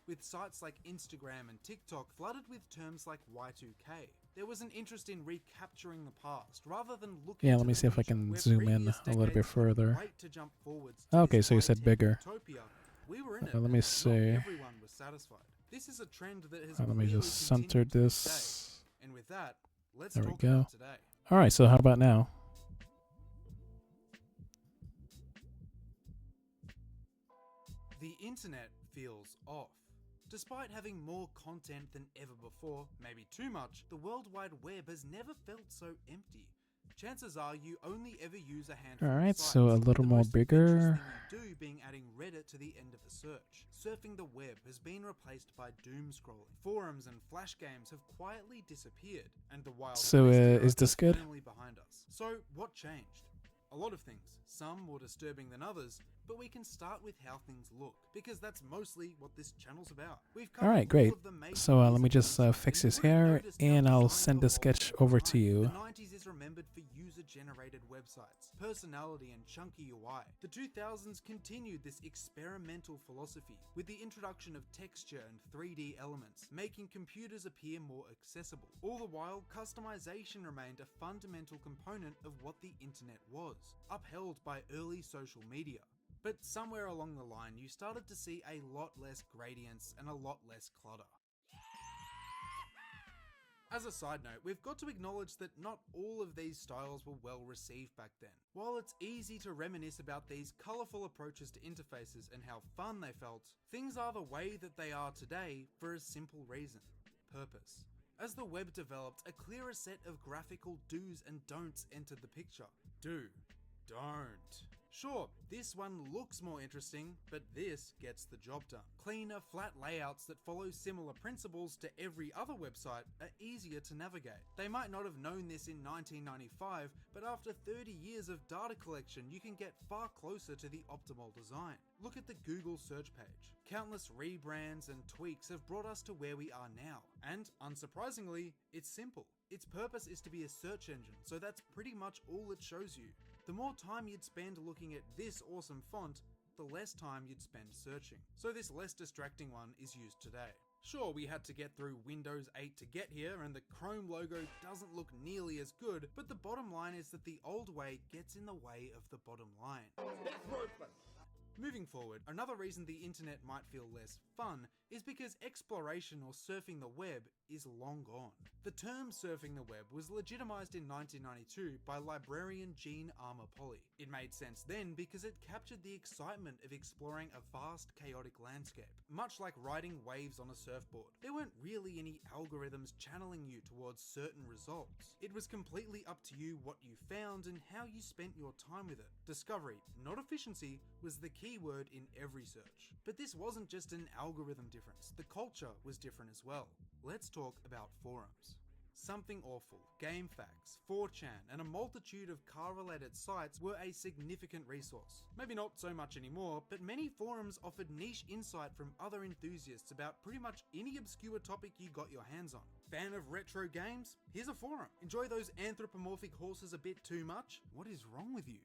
With sites like Instagram and TikTok flooded with terms like Y2K. There was an interest in recapturing the past rather than looking Yeah, to let me the see if I future, can where zoom in previous a little bit decades were further. great to jump forwards to Okay, this so you said high-tech bigger. utopia. We were in it, Let me and see. not everyone was satisfied. This is a trend that has Let me really just center continued to this this. day. And with that, let's There we talk go. about today. Alright, so how about now? The internet feels off. Despite having more content than ever before, maybe too much, the World Wide Web has never felt so empty. Chances are you only ever use a handful Alright, of sites, so a little the more most bigger. adventurous thing you do being adding Reddit to the end of the search. Surfing the web has been replaced by doom scrolling. Forums and flash games have quietly disappeared, and the Wild So, West era is this good? firmly behind us. So what changed? A lot of things, some more disturbing than others, but we can start with how things look, because that's mostly what this channel's about. We've covered Alright, great. all of the major So let me reasons, just fix and his you would have hair, noticed how and I'll design send the evolved sketch over over to time. you. The 90s is remembered for user-generated websites, personality and chunky UI. The 2000s continued this experimental philosophy with the introduction of texture and 3D elements, making computers appear more accessible. All the while, customization remained a fundamental component of what the internet was, upheld by early social media. But somewhere along the line, you started to see a lot less gradients and a lot less clutter. As a side note, we've got to acknowledge that not all of these styles were well received back then. While it's easy to reminisce about these colourful approaches to interfaces and how fun they felt, things are the way that they are today for a simple reason: purpose. As the web developed, a clearer set of graphical do's and don'ts entered the picture. Do. Don't. Sure, this one looks more interesting, but this gets the job done. Cleaner, flat layouts that follow similar principles to every other website are easier to navigate. They might not have known this in 1995, but after 30 years of data collection, you can get far closer to the optimal design. Look at the Google search page. Countless rebrands and tweaks have brought us to where we are now. And, unsurprisingly, it's simple. Its purpose is to be a search engine, so that's pretty much all it shows you. The more time you'd spend looking at this awesome font, the less time you'd spend searching. So this less distracting one is used today. Sure, we had to get through Windows 8 to get here, and the Chrome logo doesn't look nearly as good, but the bottom line is that the old way gets in the way of the bottom line. That's worthless. Moving forward, another reason the internet might feel less fun is because exploration or surfing the web is long gone. The term surfing the web was legitimized in 1992 by librarian Jean Armour-Polly. It made sense then because it captured the excitement of exploring a vast, chaotic landscape. Much like riding waves on a surfboard, there weren't really any algorithms channeling you towards certain results. It was completely up to you what you found and how you spent your time with it. Discovery, not efficiency, was the key word in every search. But this wasn't just an algorithm difference, the culture was different as well. Let's talk about forums. Something Awful, GameFAQs, 4chan, and a multitude of car-related sites were a significant resource. Maybe not so much anymore, but many forums offered niche insight from other enthusiasts about pretty much any obscure topic you got your hands on. Fan of retro games? Here's a forum. Enjoy those anthropomorphic horses a bit too much? What is wrong with you?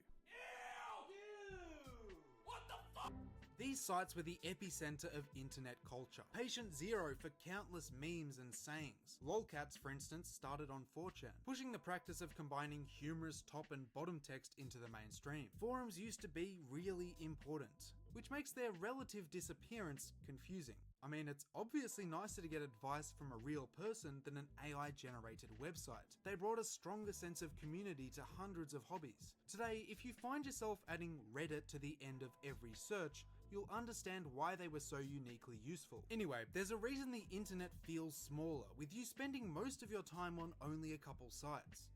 These sites were the epicenter of internet culture. Patient zero for countless memes and sayings. Lolcats, for instance, started on 4chan, pushing the practice of combining humorous top and bottom text into the mainstream. Forums used to be really important, which makes their relative disappearance confusing. I mean, it's obviously nicer to get advice from a real person than an AI-generated website. They brought a stronger sense of community to hundreds of hobbies. Today, if you find yourself adding Reddit to the end of every search, you'll understand why they were so uniquely useful. Anyway, there's a reason the internet feels smaller, with you spending most of your time on only a couple sites.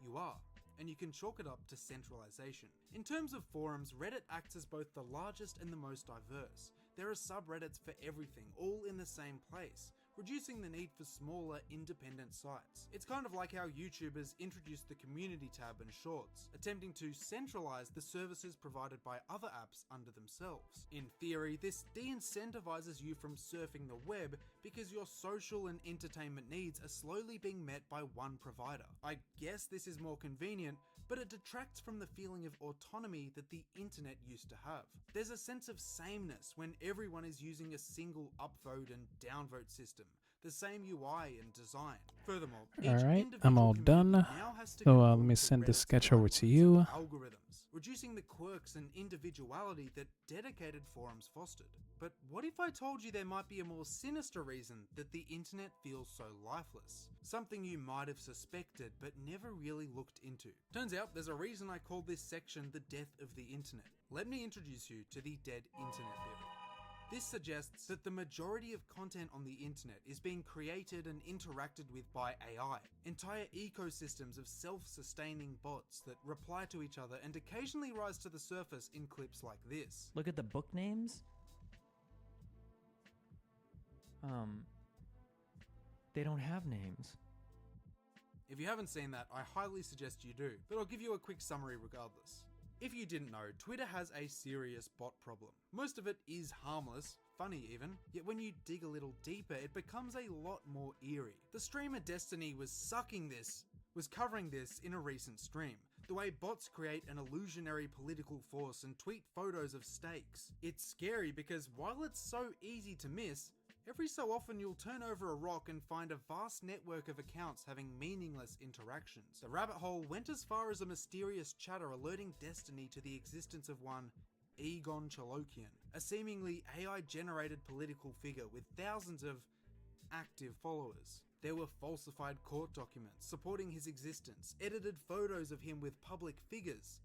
You are. And you can chalk it up to centralization. In terms of forums, Reddit acts as both the largest and the most diverse. There are subreddits for everything, all in the same place, reducing the need for smaller, independent sites. It's kind of like how YouTubers introduced the community tab and shorts, attempting to centralize the services provided by other apps under themselves. In theory, this de-incentivizes you from surfing the web because your social and entertainment needs are slowly being met by one provider. I guess this is more convenient, but it detracts from the feeling of autonomy that the internet used to have. There's a sense of sameness when everyone is using a single upvote and downvote system, the same UI and design. Furthermore, Alright, I'm all done. So let me send the sketch over to you. Algorithms, reducing the quirks and individuality that dedicated forums fostered. But what if I told you there might be a more sinister reason that the internet feels so lifeless? Something you might have suspected but never really looked into. Turns out there's a reason I called this section the death of the internet. Let me introduce you to the dead internet theory. This suggests that the majority of content on the internet is being created and interacted with by AI. Entire ecosystems of self-sustaining bots that reply to each other and occasionally rise to the surface in clips like this. Look at the book names. They don't have names. If you haven't seen that, I highly suggest you do, but I'll give you a quick summary regardless. If you didn't know, Twitter has a serious bot problem. Most of it is harmless, funny even, yet when you dig a little deeper, it becomes a lot more eerie. The streamer Destiny was covering this in a recent stream. The way bots create an illusionary political force and tweet photos of stakes. It's scary because while it's so easy to miss, every so often you'll turn over a rock and find a vast network of accounts having meaningless interactions. The rabbit hole went as far as a mysterious chatter alerting Destiny to the existence of one Egon Chalokian, a seemingly AI-generated political figure with thousands of active followers. There were falsified court documents supporting his existence, edited photos of him with public figures,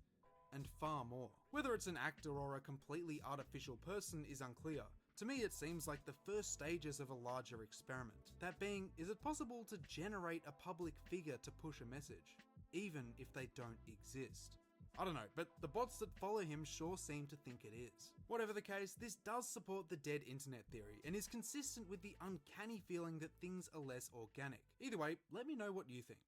and far more. Whether it's an actor or a completely artificial person is unclear. To me, it seems like the first stages of a larger experiment. That being, is it possible to generate a public figure to push a message, even if they don't exist? I don't know, but the bots that follow him sure seem to think it is. Whatever the case, this does support the dead internet theory and is consistent with the uncanny feeling that things are less organic. Either way, let me know what you think.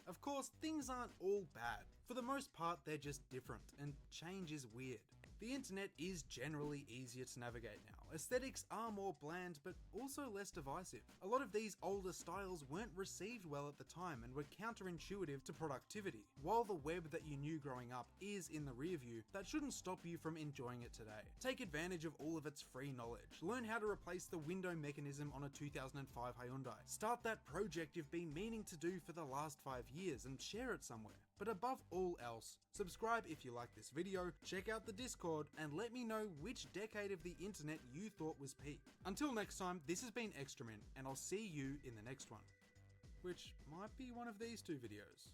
Of course, things aren't all bad. For the most part, they're just different, and change is weird. The internet is generally easier to navigate now. Aesthetics are more bland, but also less divisive. A lot of these older styles weren't received well at the time and were counterintuitive to productivity. While the web that you knew growing up is in the rear view, that shouldn't stop you from enjoying it today. Take advantage of all of its free knowledge. Learn how to replace the window mechanism on a 2005 Hyundai. Start that project you've been meaning to do for the last 5 years and share it somewhere. But above all else, subscribe if you like this video, check out the Discord, and let me know which decade of the internet you thought was peak. Until next time, this has been Extramin, and I'll see you in the next one. Which might be one of these 2 videos.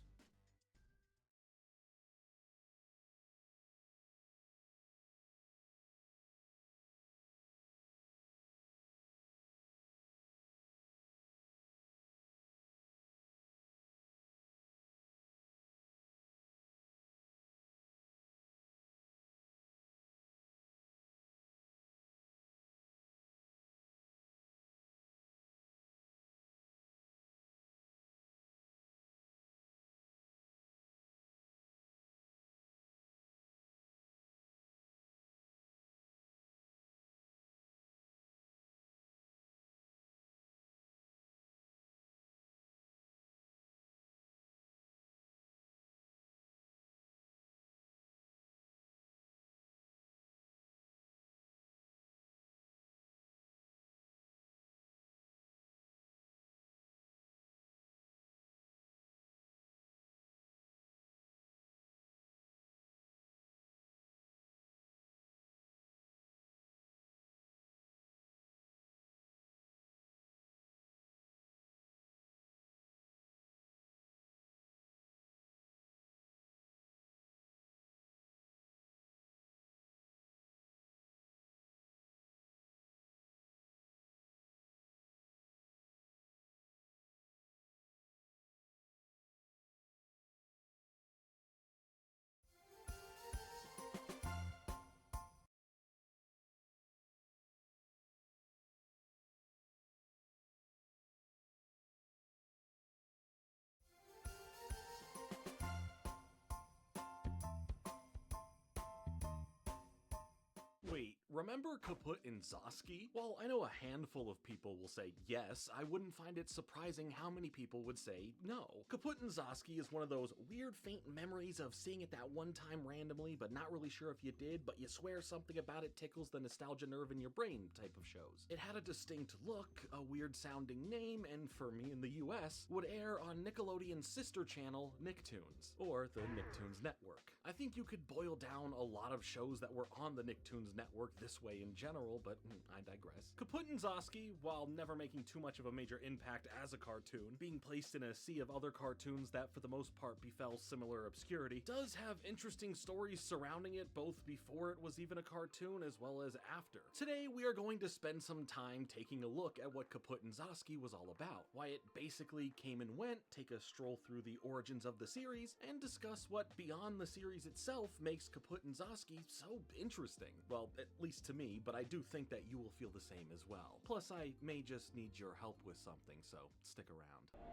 Wait, remember Kaput and Zosky? While I know a handful of people will say yes, I wouldn't find it surprising how many people would say no. Kaput and Zosky is one of those weird faint memories of seeing it that one time randomly but not really sure if you did, but you swear something about it tickles the nostalgia nerve in your brain type of shows. It had a distinct look, a weird sounding name, and for me in the US, would air on Nickelodeon's sister channel, Nicktoons, or the Nicktoons Network. I think you could boil down a lot of shows that were on the Nicktoons Network this way in general, but I digress. Kaput and Zosky, while never making too much of a major impact as a cartoon, being placed in a sea of other cartoons that for the most part befell similar obscurity, does have interesting stories surrounding it both before it was even a cartoon as well as after. Today we are going to spend some time taking a look at what Kaput and Zosky was all about, why it basically came and went, take a stroll through the origins of the series, and discuss what beyond the series itself makes Kaput and Zosky so interesting. Well, at least to me, but I do think that you will feel the same as well. Plus, I may just need your help with something, so stick around.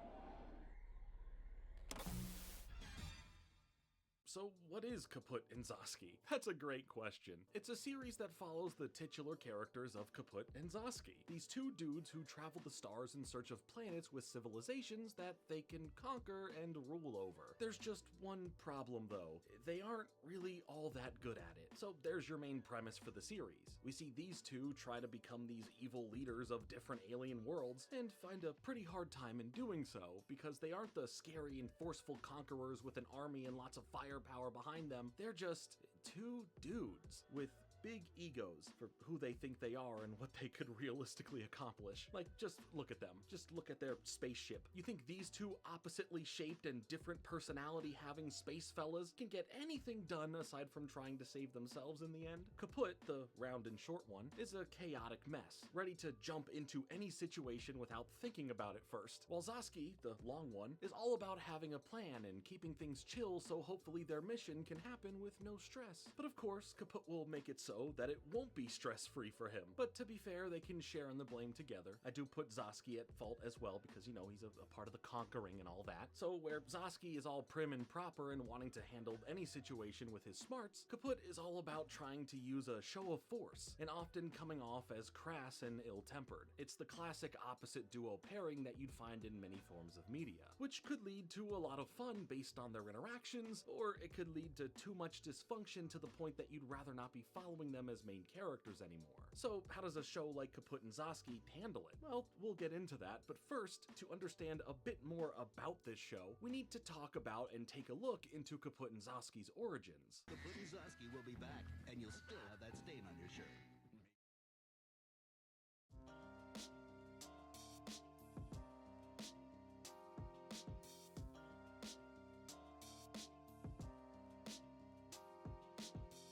So what is Kaput and Zosky? That's a great question. It's a series that follows the titular characters of Kaput and Zosky, these 2 dudes who travel the stars in search of planets with civilizations that they can conquer and rule over. There's just one problem though. They aren't really all that good at it. So there's your main premise for the series. We see these 2 try to become these evil leaders of different alien worlds and find a pretty hard time in doing so because they aren't the scary and forceful conquerors with an army and lots of firepower behind them. They're just 2 dudes with big egos for who they think they are and what they could realistically accomplish. Like, just look at them. Just look at their spaceship. You think these two oppositely shaped and different personality having space fellas can get anything done aside from trying to save themselves in the end? Kaput, the round and short one, is a chaotic mess, ready to jump into any situation without thinking about it first, while Zosky, the long one, is all about having a plan and keeping things chill so hopefully their mission can happen with no stress. But of course, Kaput will make it so that it won't be stress-free for him. But to be fair, they can share in the blame together. I do put Zosky at fault as well because, you know, he's a part of the conquering and all that. So where Zosky is all prim and proper and wanting to handle any situation with his smarts, Kaput is all about trying to use a show of force and often coming off as crass and ill-tempered. It's the classic opposite duo pairing that you'd find in many forms of media, which could lead to a lot of fun based on their interactions, or it could lead to too much dysfunction to the point that you'd rather not be following them as main characters anymore. So how does a show like Kaput and Zosky handle it? Well, we'll get into that, but first, to understand a bit more about this show, we need to talk about and take a look into Kaput and Zosky's origins. Kaput and Zosky will be back, and you'll still have that stain on your shirt.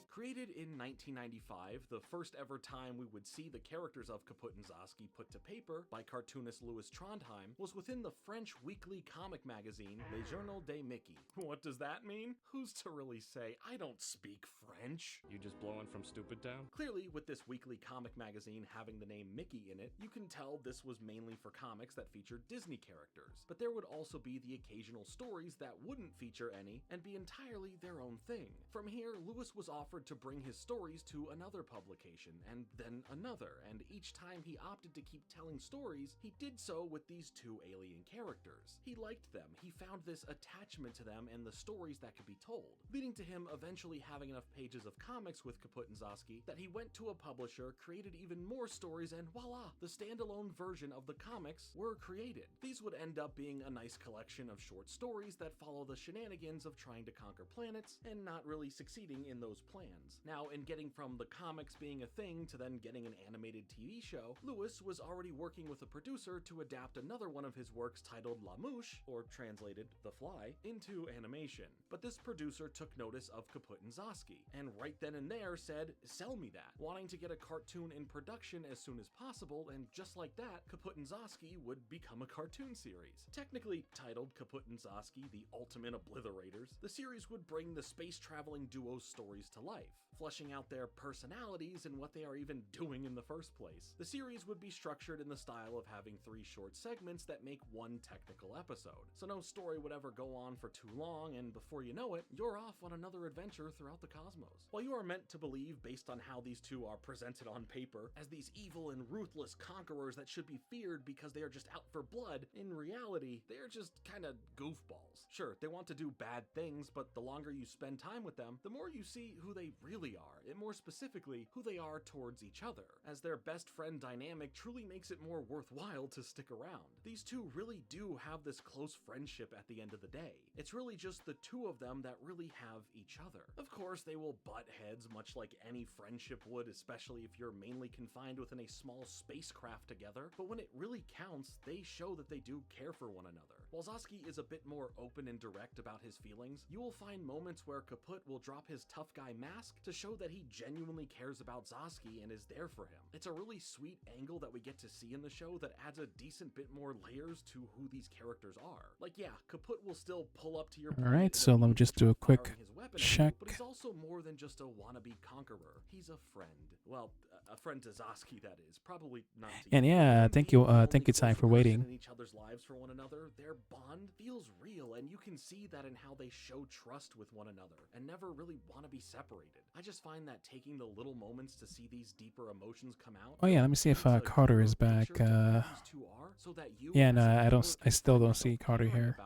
Created in 1995, the first ever time we would see the characters of Kaput and Zosky put to paper by cartoonist Louis Trondheim was within the French weekly comic magazine Le Journal de Mickey. What does that mean? Who's to really say? I don't speak French. You just blowing from Stupid Town? Clearly, with this weekly comic magazine having the name Mickey in it, you can tell this was mainly for comics that featured Disney characters. But there would also be the occasional stories that wouldn't feature any and be entirely their own thing. From here, Louis was offered to bring his stories to another publication, and then another, and each time he opted to keep telling stories, he did so with these two alien characters. He liked them, he found this attachment to them and the stories that could be told, leading to him eventually having enough pages of comics with Kaput and Zosky that he went to a publisher, created even more stories, and voila, the standalone version of the comics were created. These would end up being a nice collection of short stories that follow the shenanigans of trying to conquer planets and not really succeeding in those plans. Now, in getting from the comics being a thing to then getting an animated TV show, Louis was already working with a producer to adapt another one of his works titled La Mouche, or translated The Fly, into animation. But this producer took notice of Kaput and Zosky, and right then and there said, sell me that, wanting to get a cartoon in production as soon as possible, and just like that, Kaput and Zosky would become a cartoon series. Technically titled Kaput and Zosky, The Ultimate Obliterators, the series would bring the space-traveling duo's stories to life, fleshing out their personalities and what they are even doing in the first place. The series would be structured in the style of having 3 short segments that make one technical episode, so no story would ever go on for too long, and before you know it, you're off on another adventure throughout the cosmos. While you are meant to believe, based on how these two are presented on paper, as these evil and ruthless conquerors that should be feared because they are just out for blood, in reality, they are just kinda goofballs. Sure, they want to do bad things, but the longer you spend time with them, the more you see who they really are, and more specifically, who they are towards each other, as their best friend dynamic truly makes it more worthwhile to stick around. These two really do have this close friendship at the end of the day. It's really just the two of them that really have each other. Of course, they will butt heads much like any friendship would, especially if you're mainly confined within a small spacecraft together, but when it really counts, they show that they do care for one another. While Zosky is a bit more open and direct about his feelings, you will find moments where Kaput will drop his tough guy mask to show that he genuinely cares about Zosky and is there for him. It's a really sweet angle that we get to see in the show that adds a decent bit more layers to who these characters are. Like, yeah, Kaput will still pull up to your planet. Alright, so let me just do a quick check. But he's also more than just a wannabe conqueror. He's a friend. Well, a friend to Zosky, that is. Probably not to you. And yeah, thank you, Ty, for waiting. In each other's lives for one another, their bond feels real, and you can see that in how they show trust with one another and never really want to be separated. I just find that taking the little moments to see these deeper emotions come out. Oh yeah, let me see if Carter is back. Yeah, no, I still don't see Carter here.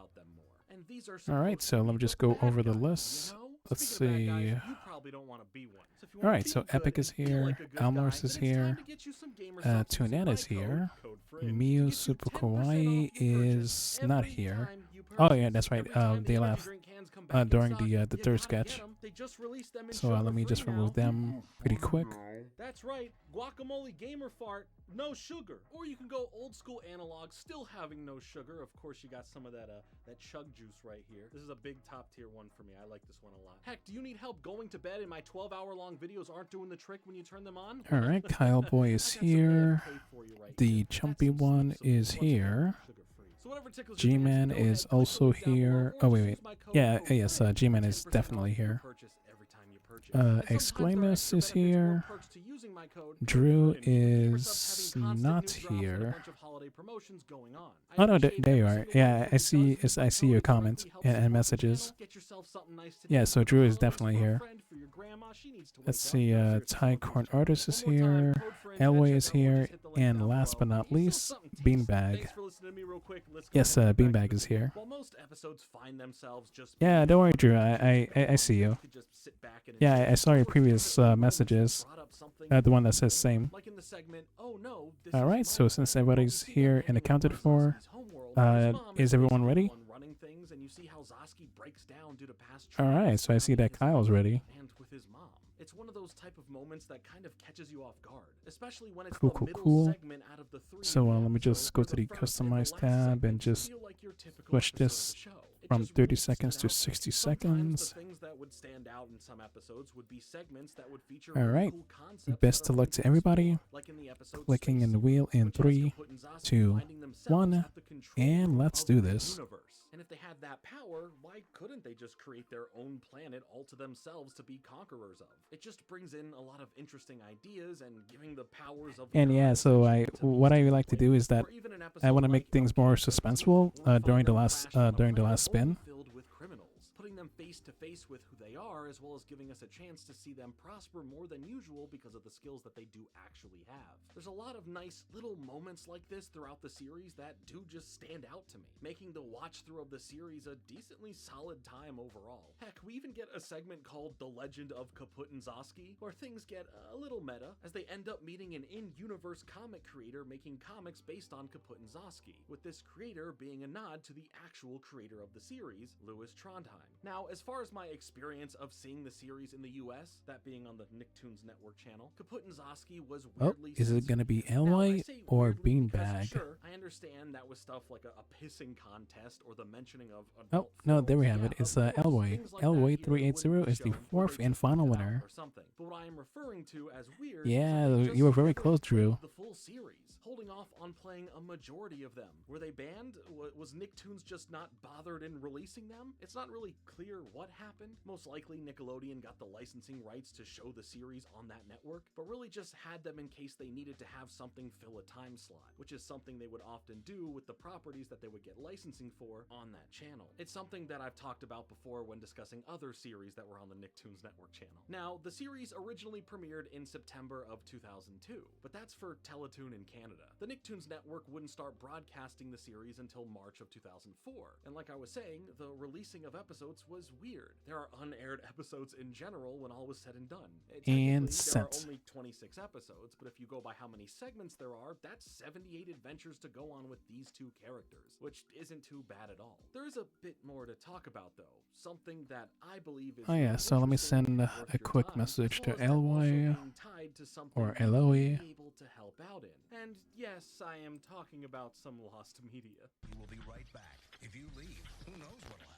Alright, so let me just go over the list. Let's see. Alright, so Epic is here, Almors is here, Tunan is here, Miu Super Kawaii is not here. Oh yeah, that's right, they left during the third sketch. They just released them in So let me just remove them pretty quick. That's right, guacamole gamer fart, no sugar. Or you can go old school analog, still having no sugar. Of course, you got some of that chug juice right here. This is a big top tier one for me. I like this one a lot. Heck, do you need help going to bed and my 12-hour long videos aren't doing the trick when you turn them on? All right, Kyle Boy is here. The Chumpy one is here. G-Man is also here. Oh, wait. Yeah, yes, G-Man is definitely here. Exclamus is here. Drew is not here. Oh no, there you are. Yeah, I see your comments and messages. Yeah, so Drew is definitely here. Let's see, Ty Corn Artist is here. Elway is here, and last but not least, Beanbag. Yes, Beanbag is here. Yeah, don't worry, Drew. I see you. Yeah, I saw your previous messages. The one that says same. Alright, so since everybody's here and accounted for, is everyone ready? Alright, so I see that Kyle's ready. It's one of those type of moments that kind of catches you off guard, especially when it's Cool. So let me just go to the customize tab and just switch this from 30 seconds to 60 seconds. Alright, best of luck to everybody. Clicking in the wheel in 3, 2, 1, and let's do this. And if they had that power, why couldn't they just create their own planet all to themselves to be conquerors of? It just brings in a lot of interesting ideas and giving the powers of. And yeah, so what I like to do is that I want to make things more suspenseful during the last spin. Putting them face to face with who they are, as well as giving us a chance to see them prosper more than usual because of the skills that they do actually have. There's a lot of nice little moments like this throughout the series that do just stand out to me, making the watch through of the series a decently solid time overall. Heck, we even get a segment called The Legend of Kaput and Zosky, where things get a little meta as they end up meeting an in-universe comic creator making comics based on Kaput and Zosky, with this creator being a nod to the actual creator of the series, Louis Trondheim. Now, as far as my experience of seeing the series in the US, that being on the Nicktoons Network channel, Kaput and Zosky was weirdly is it gonna be Elway or Beanbag? Sure, I understand that was stuff like a pissing contest or the mentioning of Oh, no, there we have it. It's Elway. Elway 380 is the 4th and final winner. But what I am referring to as weird, yeah, you were very close, Drew. The full series, holding off on playing a majority of them. Were they banned? Was Nicktoons just not bothered in releasing them? It's not really clear what happened. Most likely Nickelodeon got the licensing rights to show the series on that network, but really just had them in case they needed to have something fill a time slot, which is something they would often do with the properties that they would get licensing for on that channel. It's something that I've talked about before when discussing other series that were on the Nicktoons Network channel. Now, the series originally premiered in September of 2002, but that's for Teletoon in Canada. The Nicktoons Network wouldn't start broadcasting the series until March of 2004, and like I was saying, the releasing of episodes was weird. There are unaired episodes in general when all was said and done. And there are only 26 episodes, but if you go by how many segments there are, that's 78 adventures to go on with these two characters, which isn't too bad at all. There is a bit more to talk about though, something that I believe is. Oh yeah, so let me send a quick message to Elway or Eloy. Able to help out in. And yes, I am talking about some lost media. We will be right back. If you leave, who knows what'll happen?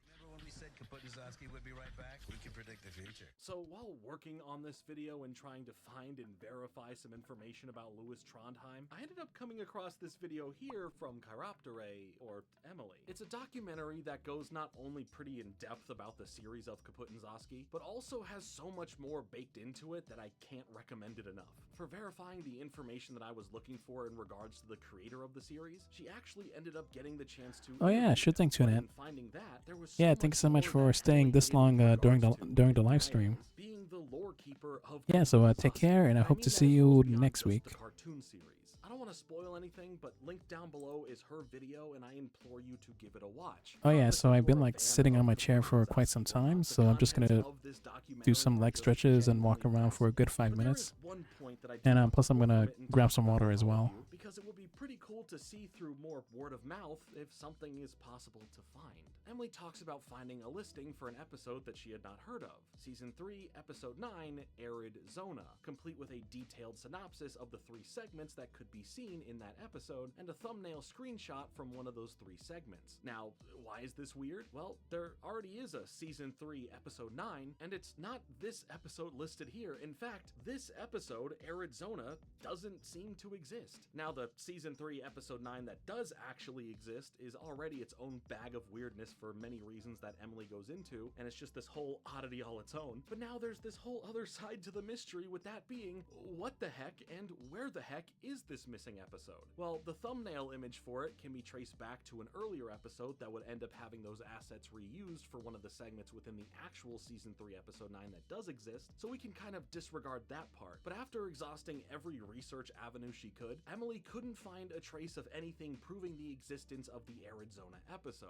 Remember when we said Kaput and Zosky would be right back? We can predict the future. So while working on this video and trying to find and verify some information about Louis Trondheim, I ended up coming across this video here from Chiroptere, or Emily. It's a documentary that goes not only pretty in depth about the series of Kaput and Zosky, but also has so much more baked into it that I can't recommend it enough. For verifying the information that I was looking for in regards to the creator of the series, she actually ended up getting the chance to. Oh yeah, sure thing, TuneIn. Finding that, there was yeah, thanks so much for staying this long during the live stream. Being the lore keeper of yeah, so take care, and I hope to see you next week. The cartoon series. I don't want to spoil anything, but link down below is her video, and I implore you to give it a watch. Oh yeah, so I've been like sitting on my chair for quite some time, so I'm just gonna do some leg stretches and walk around for a good 5 minutes. And plus I'm gonna grab some water as well. Because it would be pretty cool to see through more word of mouth if something is possible to find. Emily talks about finding a listing for an episode that she had not heard of. Season 3, Episode 9, Arid Zona, complete with a detailed synopsis of the 3 segments that could be seen in that episode, and a thumbnail screenshot from one of those 3 segments. Now, why is this weird? Well, there already is a Season 3, Episode 9, and it's not this episode listed here. In fact, this episode, Arid Zona, doesn't seem to exist. Now, the Season 3, Episode 9 that does actually exist is already its own bag of weirdness for many reasons that Emily goes into, and it's just this whole oddity all its own. But now there's this whole other side to the mystery, with that being, what the heck and where the heck is this missing episode? Well, the thumbnail image for it can be traced back to an earlier episode that would end up having those assets reused for one of the segments within the actual Season 3, Episode 9 that does exist, so we can kind of disregard that part. But after exhausting every research avenue she could, Emily couldn't find a trace of anything proving the existence of the Arid Zona episode.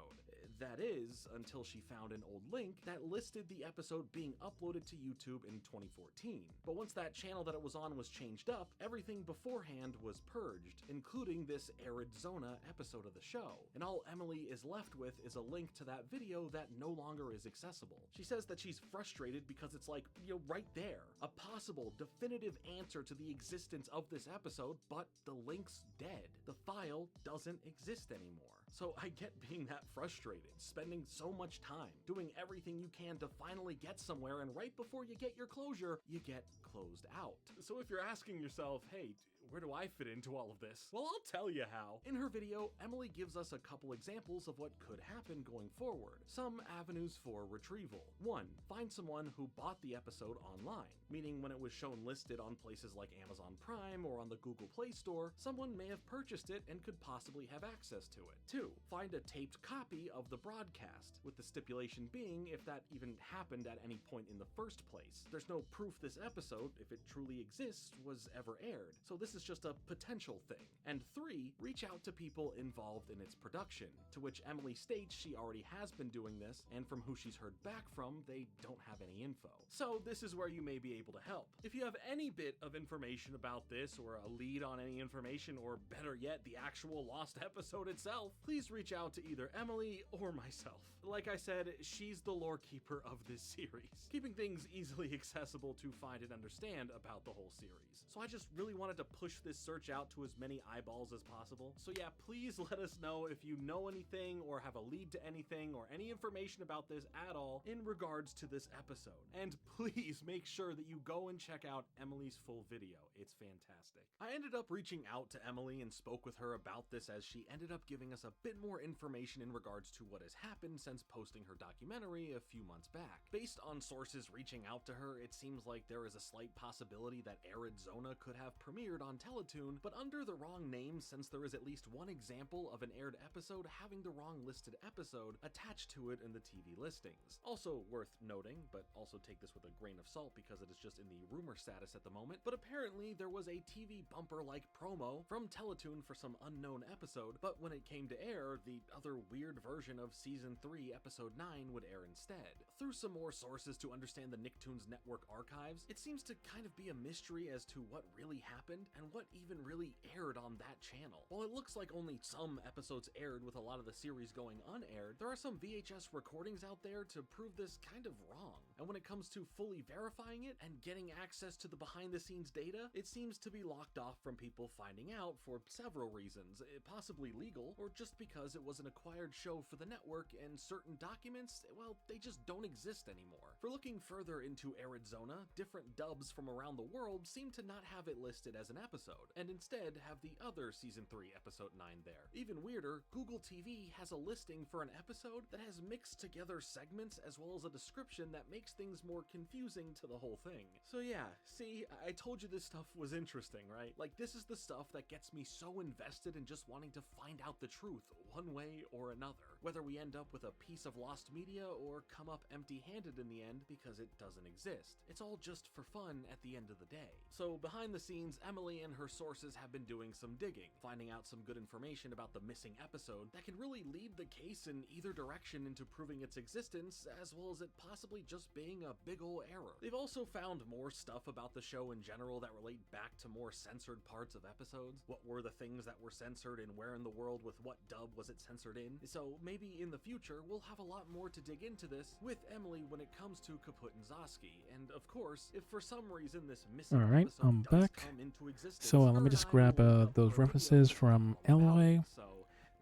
That is, until she found an old link that listed the episode being uploaded to YouTube in 2014. But once that channel that it was on was changed up, everything beforehand was purged, including this Arid Zona episode of the show. And all Emily is left with is a link to that video that no longer is accessible. She says that she's frustrated because it's like, right there, a possible definitive answer to the existence of this episode, but the link's dead. The file doesn't exist anymore. So I get being that frustrated, spending so much time, doing everything you can to finally get somewhere, and right before you get your closure, you get closed out. So if you're asking yourself, hey, where do I fit into all of this? Well, I'll tell you how. In her video, Emily gives us a couple examples of what could happen going forward. Some avenues for retrieval. 1. Find someone who bought the episode online, meaning when it was shown listed on places like Amazon Prime or on the Google Play Store, someone may have purchased it and could possibly have access to it. 2. Find a taped copy of the broadcast, with the stipulation being if that even happened at any point in the first place. There's no proof this episode, if it truly exists, was ever aired, so this is just a potential thing. And 3, reach out to people involved in its production, to which Emily states she already has been doing this, and from who she's heard back from, they don't have any info. So this is where you may be able to help. If you have any bit of information about this, or a lead on any information, or better yet, the actual lost episode itself, please reach out to either Emily or myself. Like I said, she's the lore keeper of this series, keeping things easily accessible to find and understand about the whole series. So I just really wanted to push this search out to as many eyeballs as possible. So yeah, please let us know if you know anything or have a lead to anything or any information about this at all in regards to this episode. And please make sure that you go and check out Emily's full video. It's fantastic. I ended up reaching out to Emily and spoke with her about this, as she ended up giving us a bit more information in regards to what has happened since posting her documentary a few months back. Based on sources reaching out to her, it seems like there is a slight possibility that Arid Zona could have premiered on Teletoon, but under the wrong name, since there is at least one example of an aired episode having the wrong listed episode attached to it in the TV listings. Also worth noting, but also take this with a grain of salt because it is just in the rumor status at the moment, but apparently there was a TV bumper-like promo from Teletoon for some unknown episode, but when it came to air, the other weird version of Season 3, Episode 9 would air instead. Through some more sources to understand the Nicktoons Network archives, it seems to kind of be a mystery as to what really happened and what even really aired on that channel. While it looks like only some episodes aired with a lot of the series going unaired, there are some VHS recordings out there to prove this kind of wrong. And when it comes to fully verifying it and getting access to the behind-the-scenes data, it seems to be locked off from people finding out for several reasons, possibly legal, or just because it was an acquired show for the network and certain documents, well, they just don't exist anymore. For looking further into Arid Zona, different dubs from around the world seem to not have it listed as an episode, and instead have the other Season 3 Episode 9 there. Even weirder, Google TV has a listing for an episode that has mixed together segments as well as a description that makes things more confusing to the whole thing. So yeah, see, I told you this stuff was interesting, right? Like, this is the stuff that gets me so invested in just wanting to find out the truth one way or another. whether we end up with a piece of lost media or come up empty-handed in the end because it doesn't exist. It's all just for fun at the end of the day. So behind the scenes, Emily and her sources have been doing some digging, finding out some good information about the missing episode that can really lead the case in either direction into proving its existence, as well as it possibly just being a big ol' error. They've also found more stuff about the show in general that relate back to more censored parts of episodes. What were the things that were censored and where in the world with what dub was it censored in? So maybe in the future we'll have a lot more to dig into this with Emily when it comes to Kaput and Zosky. And of course, if for some reason this missing Alright, episode I'm does back. come into existence, So let me just grab those references from Eloy.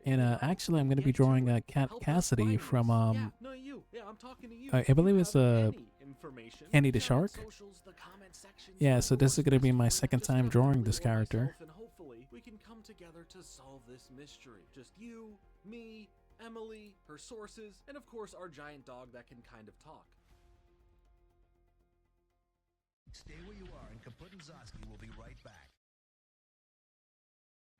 And actually, I'm going to be drawing Cat Cassidy from, I'm talking to you. I believe it's Andy the Shark. Yeah, so this is going to be my second time drawing this character. And hopefully we can come together to solve this mystery. Just you, me, Emily, her sources, and of course our giant dog that can kind of talk. Stay where you are, and Kaput and Zosky will be right back.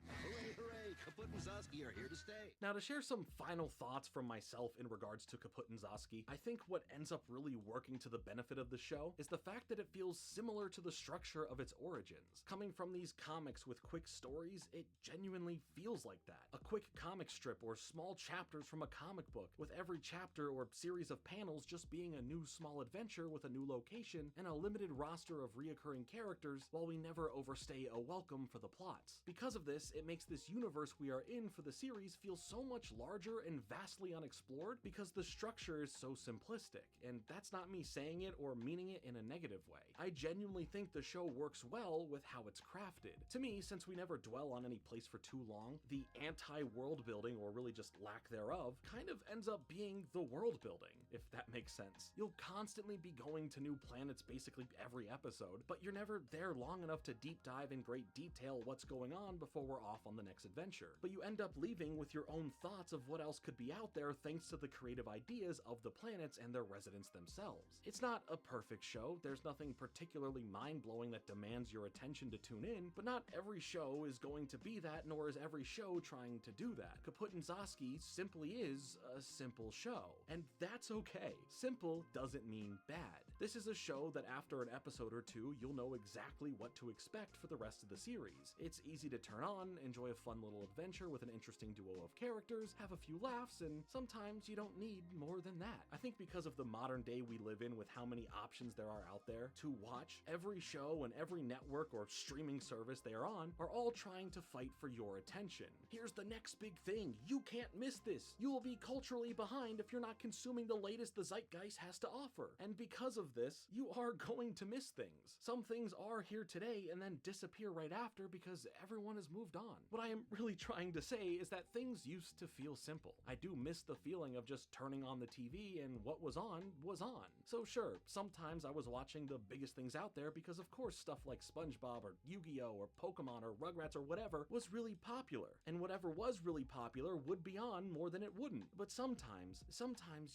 Hooray, hooray! Kaput and Zosky are here to stay. Now, to share some final thoughts from myself in regards to Kaput and Zosky, I think what ends up really working to the benefit of the show is the fact that it feels similar to the structure of its origins. Coming from these comics with quick stories, it genuinely feels like that. A quick comic strip or small chapters from a comic book, with every chapter or series of panels just being a new small adventure with a new location and a limited roster of reoccurring characters, while we never overstay a welcome for the plots. Because of this, it makes this universe we are in for the series feel so much larger and vastly unexplored because the structure is so simplistic, and that's not me saying it or meaning it in a negative way. I genuinely think the show works well with how it's crafted. To me, since we never dwell on any place for too long, the anti-world building, or really just lack thereof, kind of ends up being the world building, if that makes sense. You'll constantly be going to new planets basically every episode, but you're never there long enough to deep dive in great detail what's going on before we're off on the next adventure. But you end up leaving with your own thoughts of what else could be out there thanks to the creative ideas of the planets and their residents themselves. It's not a perfect show, there's nothing particularly mind-blowing that demands your attention to tune in, but not every show is going to be that, nor is every show trying to do that. Kaput and Zosky simply is a simple show, and that's okay. Simple doesn't mean bad. This is a show that after an episode or two, you'll know exactly what to expect for the rest of the series. It's easy to turn on, enjoy a fun little adventure with an interesting duo of characters, have a few laughs, and sometimes you don't need more than that. I think because of the modern day we live in with how many options there are out there to watch, every show and every network or streaming service they are on are all trying to fight for your attention. Here's the next big thing. You can't miss this. You will be culturally behind if you're not consuming the latest the zeitgeist has to offer. And because of this, you are going to miss things. Some things are here today and then disappear right after because everyone has moved on. What I am really trying to say is that things used to feel simple. I do miss the feeling of just turning on the TV and what was on was on. So sure, sometimes I was watching the biggest things out there because of course stuff like SpongeBob or Yu-Gi-Oh or Pokemon or Rugrats or whatever was really popular. And whatever was really popular would be on more than it wouldn't. But sometimes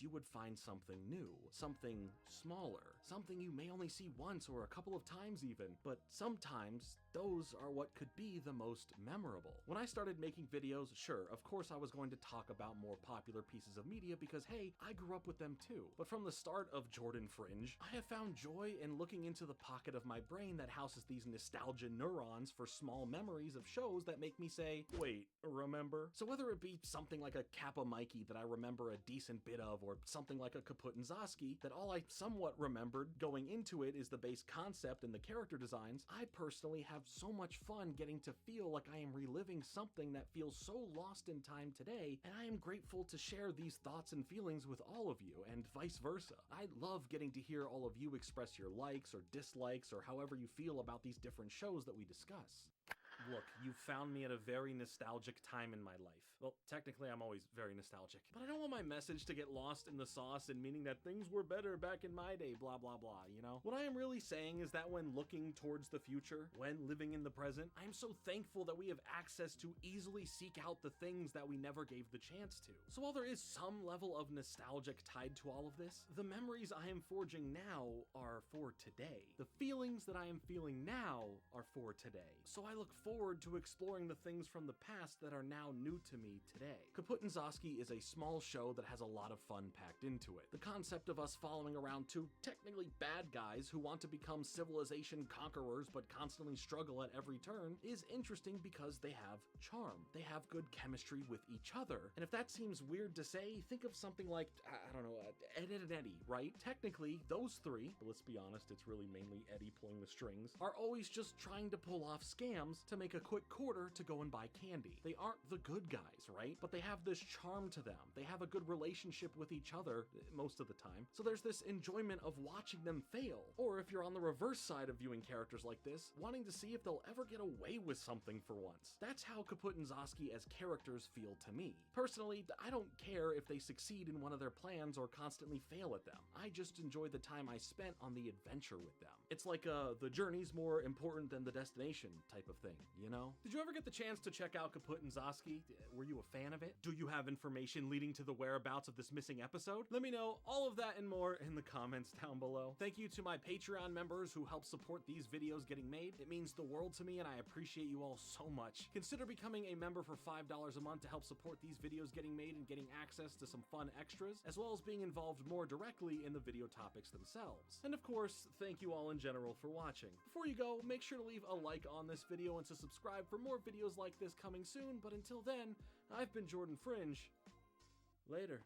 you would find something new, something smaller, something you may only see once or a couple of times even, but sometimes those are what could be the most memorable. When I started making videos, sure, of course I was going to talk about more popular pieces of media because hey, I grew up with them too. But from the start of Jordan Fringe, I have found joy in looking into the pocket of my brain that houses these nostalgia neurons for small memories of shows that make me say, wait, remember? So whether it be something like a Kappa Mikey that I remember a decent bit of, or something like a Kaput and Zosky that all I somewhat remembered going into it is the base concept and the character designs, I personally have so much fun getting to feel like I am reliving something that feels so lost in time today, and I am grateful to share these thoughts and feelings with all of you, and vice versa. I love getting to hear all of you express your likes or dislikes or however you feel about these different shows that we discuss. Look, you found me at a very nostalgic time in my life. Well, technically I'm always very nostalgic, but I don't want my message to get lost in the sauce and meaning that things were better back in my day, blah blah blah, you know? What I am really saying is that when looking towards the future, when living in the present, I am so thankful that we have access to easily seek out the things that we never gave the chance to. So while there is some level of nostalgic tied to all of this, the memories I am forging now are for today. The feelings that I am feeling now are for today. So I look forward forward to exploring the things from the past that are now new to me today. Kaput and Zosky is a small show that has a lot of fun packed into it. The concept of us following around two technically bad guys who want to become civilization conquerors but constantly struggle at every turn is interesting because they have charm. They have good chemistry with each other. And if that seems weird to say, think of something like, I don't know, Ed, Ed and Eddie, right? Technically, those three, but let's be honest, it's really mainly Eddie pulling the strings, are always just trying to pull off scams to make a quick quarter to go and buy candy. They aren't the good guys, right? But they have this charm to them. They have a good relationship with each other most of the time. So there's this enjoyment of watching them fail. Or if you're on the reverse side of viewing characters like this, wanting to see if they'll ever get away with something for once. That's how Kaput and Zosky as characters feel to me. Personally, I don't care if they succeed in one of their plans or constantly fail at them. I just enjoy the time I spent on the adventure with them. It's like the journey's more important than the destination type of thing, you know? Did you ever get the chance to check out Kaput and Zosky? Were you a fan of it? Do you have information leading to the whereabouts of this missing episode? Let me know all of that and more in the comments down below. Thank you to my Patreon members who help support these videos getting made. It means the world to me and I appreciate you all so much. Consider becoming a member for $5 a month to help support these videos getting made and getting access to some fun extras, as well as being involved more directly in the video topics themselves. And of course, thank you all in general for watching. Before you go, make sure to leave a like on this video and to subscribe for more videos like this coming soon, but until then, I've been Jordan Fringe. Later.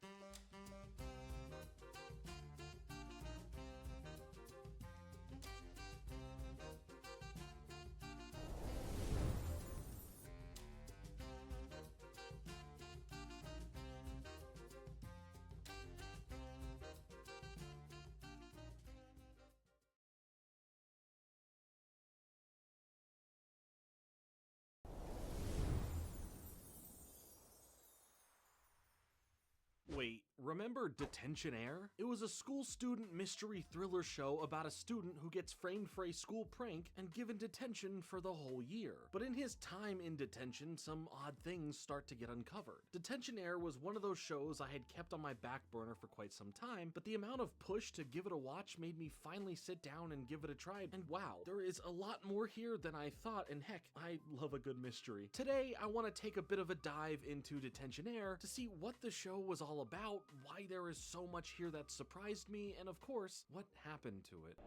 Wait, remember Detention Air? It was a school student mystery thriller show about a student who gets framed for a school prank and given detention for the whole year. But in his time in detention, some odd things start to get uncovered. Detention Air was one of those shows I had kept on my back burner for quite some time, but the amount of push to give it a watch made me finally sit down and give it a try, and wow, there is a lot more here than I thought, and heck, I love a good mystery. Today, I want to take a bit of a dive into Detention Air to see what the show was all about, why there is so much here that surprised me, and of course, what happened to it.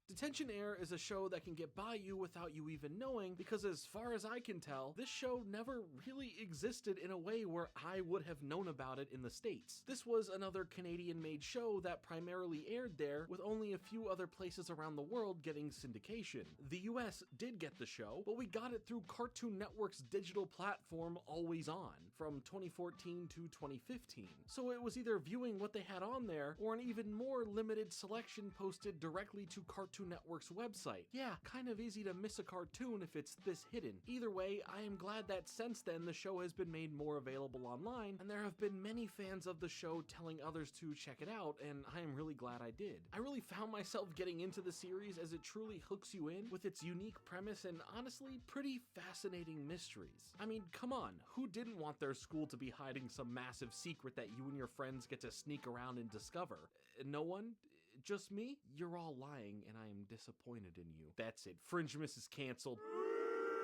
Detention Air is a show that can get by you without you even knowing, because as far as I can tell, this show never really existed in a way where I would have known about it in the States. This was another Canadian-made show that primarily aired there, with only a few other places around the world getting syndication. The US did get the show, but we got it through Cartoon Network's digital platform Always On, from 2014 to 2015. So it was either viewing what they had on there, or an even more limited selection posted directly to Cartoon Network's website. Yeah, kind of easy to miss a cartoon if it's this hidden. Either way, I am glad that since then the show has been made more available online, and there have been many fans of the show telling others to check it out, and I am really glad I did. I really found myself getting into the series as it truly hooks you in with its unique premise and honestly pretty fascinating mysteries. I mean, come on, who didn't want their school to be hiding some massive secret that you and your friends get to sneak around and discover? No one? Just me? You're all lying, and I am disappointed in you. That's it. Fringemas is canceled.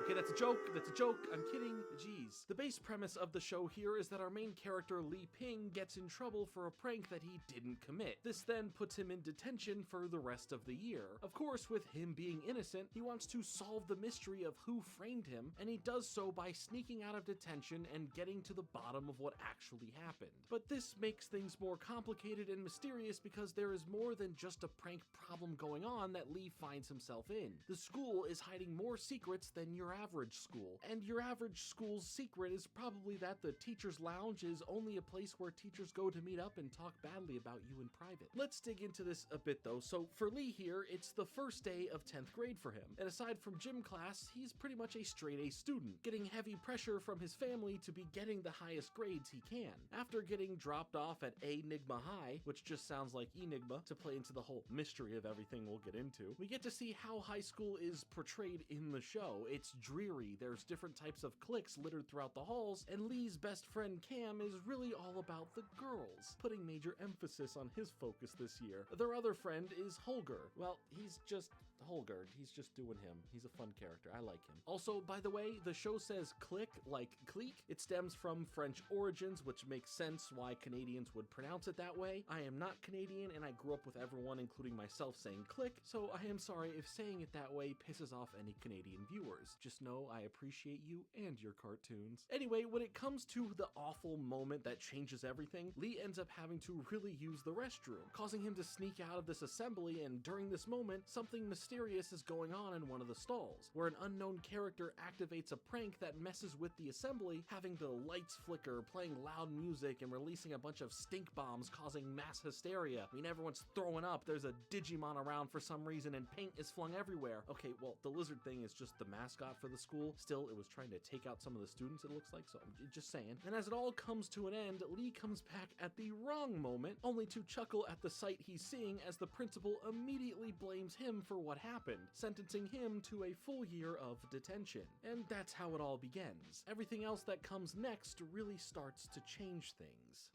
Okay, that's a joke, I'm kidding, jeez. The base premise of the show here is that our main character Li Ping gets in trouble for a prank that he didn't commit. This then puts him in detention for the rest of the year. Of course, with him being innocent, he wants to solve the mystery of who framed him, and he does so by sneaking out of detention and getting to the bottom of what actually happened. But this makes things more complicated and mysterious because there is more than just a prank problem going on that Li finds himself in. The school is hiding more secrets than your average school, and your average school's secret is probably that the teacher's lounge is only a place where teachers go to meet up and talk badly about you in private. Let's dig into this a bit though. So for Lee here, it's the first day of 10th grade for him, and aside from gym class, he's pretty much a straight A student, getting heavy pressure from his family to be getting the highest grades he can. After getting dropped off at Enigma High, which just sounds like Enigma to play into the whole mystery of everything we'll get into, we get to see how high school is portrayed in the show. It's dreary, there's different types of cliques littered throughout the halls, and Lee's best friend Cam is really all about the girls, putting major emphasis on his focus this year. Their other friend is Holger. Well, he's just Holger. He's just doing him. He's a fun character. I like him. Also, by the way, the show says clique like clique. It stems from French origins, which makes sense why Canadians would pronounce it that way. I am not Canadian, and I grew up with everyone, including myself, saying clique, so I am sorry if saying it that way pisses off any Canadian viewers. Just know I appreciate you and your cartoons. Anyway, when it comes to the awful moment that changes everything, Lee ends up having to really use the restroom, causing him to sneak out of this assembly, and during this moment, something mysterious is going on in one of the stalls, where an unknown character activates a prank that messes with the assembly, having the lights flicker, playing loud music, and releasing a bunch of stink bombs causing mass hysteria. I mean, everyone's throwing up, there's a Digimon around for some reason, and paint is flung everywhere. Okay, well, the lizard thing is just the mascot for the school. Still, it was trying to take out some of the students, it looks like, so I'm just saying. And as it all comes to an end, Lee comes back at the wrong moment, only to chuckle at the sight he's seeing as the principal immediately blames him for what happened, sentencing him to a full year of detention. And that's how it all begins. Everything else that comes next really starts to change things.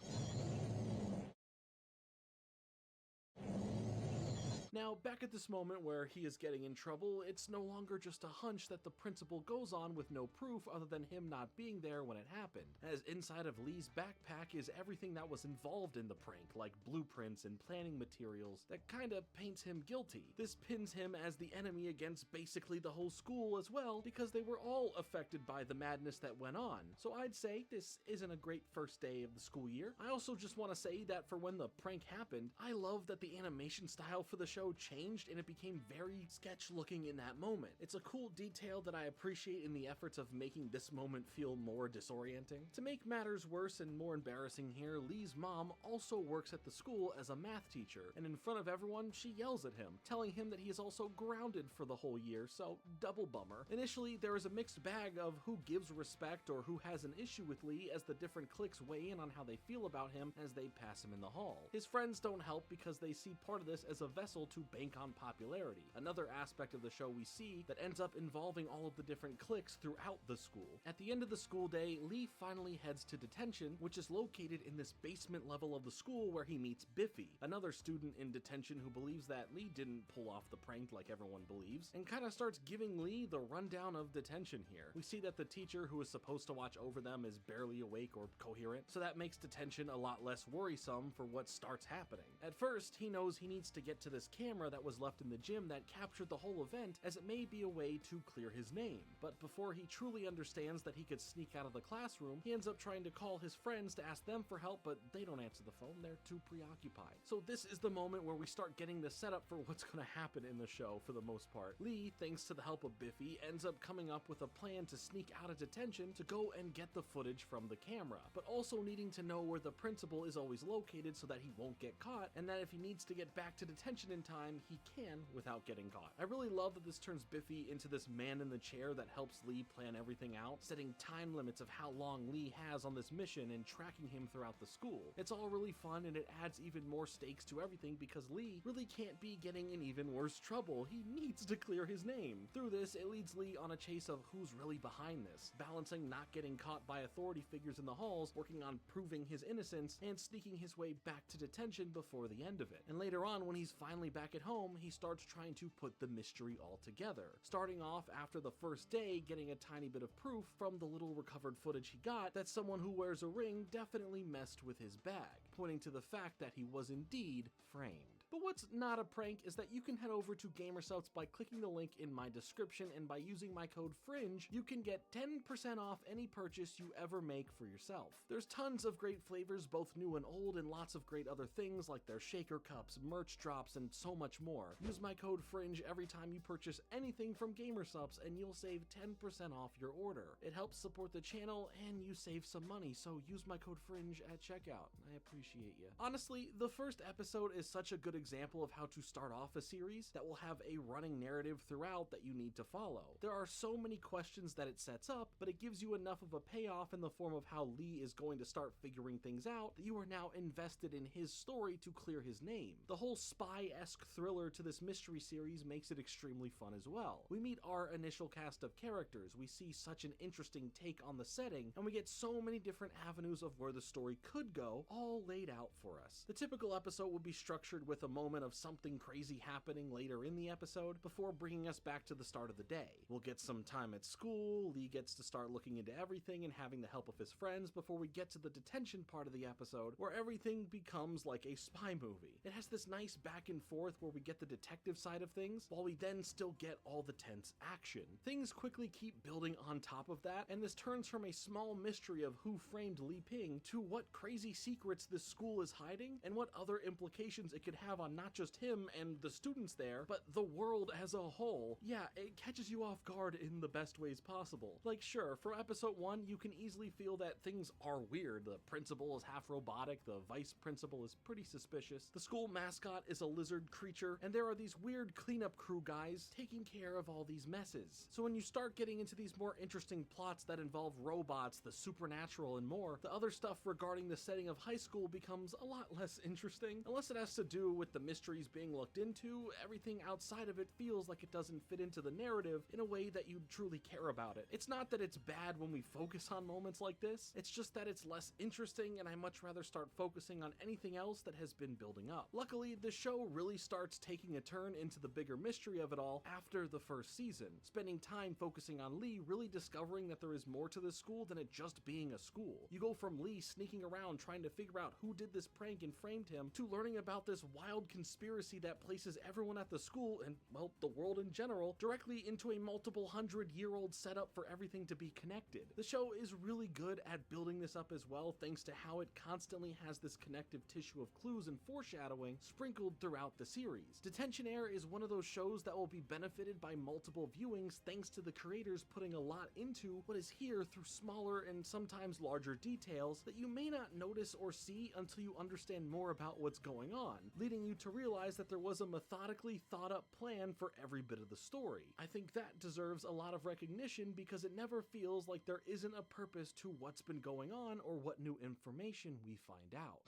Now, back at this moment where he is getting in trouble, it's no longer just a hunch that the principal goes on with no proof other than him not being there when it happened, as inside of Lee's backpack is everything that was involved in the prank, like blueprints and planning materials that kinda paints him guilty. This pins him as the enemy against basically the whole school as well, because they were all affected by the madness that went on. So I'd say this isn't a great first day of the school year. I also just want to say that for when the prank happened, I love that the animation style for the show changed and it became very sketch looking in that moment. It's a cool detail that I appreciate in the efforts of making this moment feel more disorienting. To make matters worse and more embarrassing here, Lee's mom also works at the school as a math teacher, and in front of everyone, she yells at him, telling him that he is also grounded for the whole year, so double bummer. Initially, there is a mixed bag of who gives respect or who has an issue with Lee as the different cliques weigh in on how they feel about him as they pass him in the hall. His friends don't help because they see part of this as a vessel to bank on popularity, another aspect of the show we see that ends up involving all of the different cliques throughout the school. At the end of the school day, Lee finally heads to detention, which is located in this basement level of the school where he meets Biffy, another student in detention who believes that Lee didn't pull off the prank like everyone believes, and kind of starts giving Lee the rundown of detention here. We see that the teacher who is supposed to watch over them is barely awake or coherent, so that makes detention a lot less worrisome for what starts happening. At first, he knows he needs to get to this camera that was left in the gym that captured the whole event, as it may be a way to clear his name. But before he truly understands that he could sneak out of the classroom, he ends up trying to call his friends to ask them for help, but they don't answer the phone, they're too preoccupied. So this is the moment where we start getting the setup for what's gonna happen in the show for the most part. Lee, thanks to the help of Biffy, ends up coming up with a plan to sneak out of detention to go and get the footage from the camera, but also needing to know where the principal is always located so that he won't get caught, and that if he needs to get back to detention in time, he can without getting caught. I really love that this turns Biffy into this man in the chair that helps Lee plan everything out, setting time limits of how long Lee has on this mission and tracking him throughout the school. It's all really fun and it adds even more stakes to everything because Lee really can't be getting in even worse trouble. He needs to clear his name. Through this, it leads Lee on a chase of who's really behind this, balancing not getting caught by authority figures in the halls, working on proving his innocence, and sneaking his way back to detention before the end of it. And later on, when he's finally back at home, he starts trying to put the mystery all together. Starting off after the first day, getting a tiny bit of proof from the little recovered footage he got that someone who wears a ring definitely messed with his bag, pointing to the fact that he was indeed framed. But what's not a prank is that you can head over to Gamersubs by clicking the link in my description, and by using my code FRINGE, you can get 10% off any purchase you ever make for yourself. There's tons of great flavors, both new and old, and lots of great other things like their shaker cups, merch drops, and so much more. Use my code FRINGE every time you purchase anything from Gamersubs and you'll save 10% off your order. It helps support the channel and you save some money, so use my code FRINGE at checkout. I appreciate you. Honestly, the first episode is such a good example of how to start off a series that will have a running narrative throughout that you need to follow. There are so many questions that it sets up, but it gives you enough of a payoff in the form of how Lee is going to start figuring things out that you are now invested in his story to clear his name. The whole spy-esque thriller to this mystery series makes it extremely fun as well. We meet our initial cast of characters, we see such an interesting take on the setting, and we get so many different avenues of where the story could go, all laid out for us. The typical episode would be structured with a moment of something crazy happening later in the episode before bringing us back to the start of the day. We'll get some time at school, Lee gets to start looking into everything and having the help of his friends before we get to the detention part of the episode where everything becomes like a spy movie. It has this nice back and forth where we get the detective side of things while we then still get all the tense action. Things quickly keep building on top of that, and this turns from a small mystery of who framed Li Ping to what crazy secrets this school is hiding and what other implications it could have on not just him and the students there, but the world as a whole. Yeah, it catches you off guard in the best ways possible. Like, sure, for episode 1, you can easily feel that things are weird. The principal is half robotic, the vice principal is pretty suspicious, the school mascot is a lizard creature, and there are these weird cleanup crew guys taking care of all these messes. So when you start getting into these more interesting plots that involve robots, the supernatural, and more, the other stuff regarding the setting of high school becomes a lot less interesting. Unless it has to do with the mysteries being looked into, everything outside of it feels like it doesn't fit into the narrative in a way that you truly care about it. It's not that it's bad when we focus on moments like this, it's just that it's less interesting and I much rather start focusing on anything else that has been building up. Luckily, the show really starts taking a turn into the bigger mystery of it all after the first season, spending time focusing on Lee really discovering that there is more to this school than it just being a school. You go from Lee sneaking around trying to figure out who did this prank and framed him to learning about this wild conspiracy that places everyone at the school and, well, the world in general, directly into a multiple 100-year-old setup for everything to be connected. The show is really good at building this up as well, thanks to how it constantly has this connective tissue of clues and foreshadowing sprinkled throughout the series. Detention Air is one of those shows that will be benefited by multiple viewings thanks to the creators putting a lot into what is here through smaller and sometimes larger details that you may not notice or see until you understand more about what's going on, leading you to realize that there was a methodically thought up plan for every bit of the story. I think that deserves a lot of recognition because it never feels like there isn't a purpose to what's been going on or what new information we find out.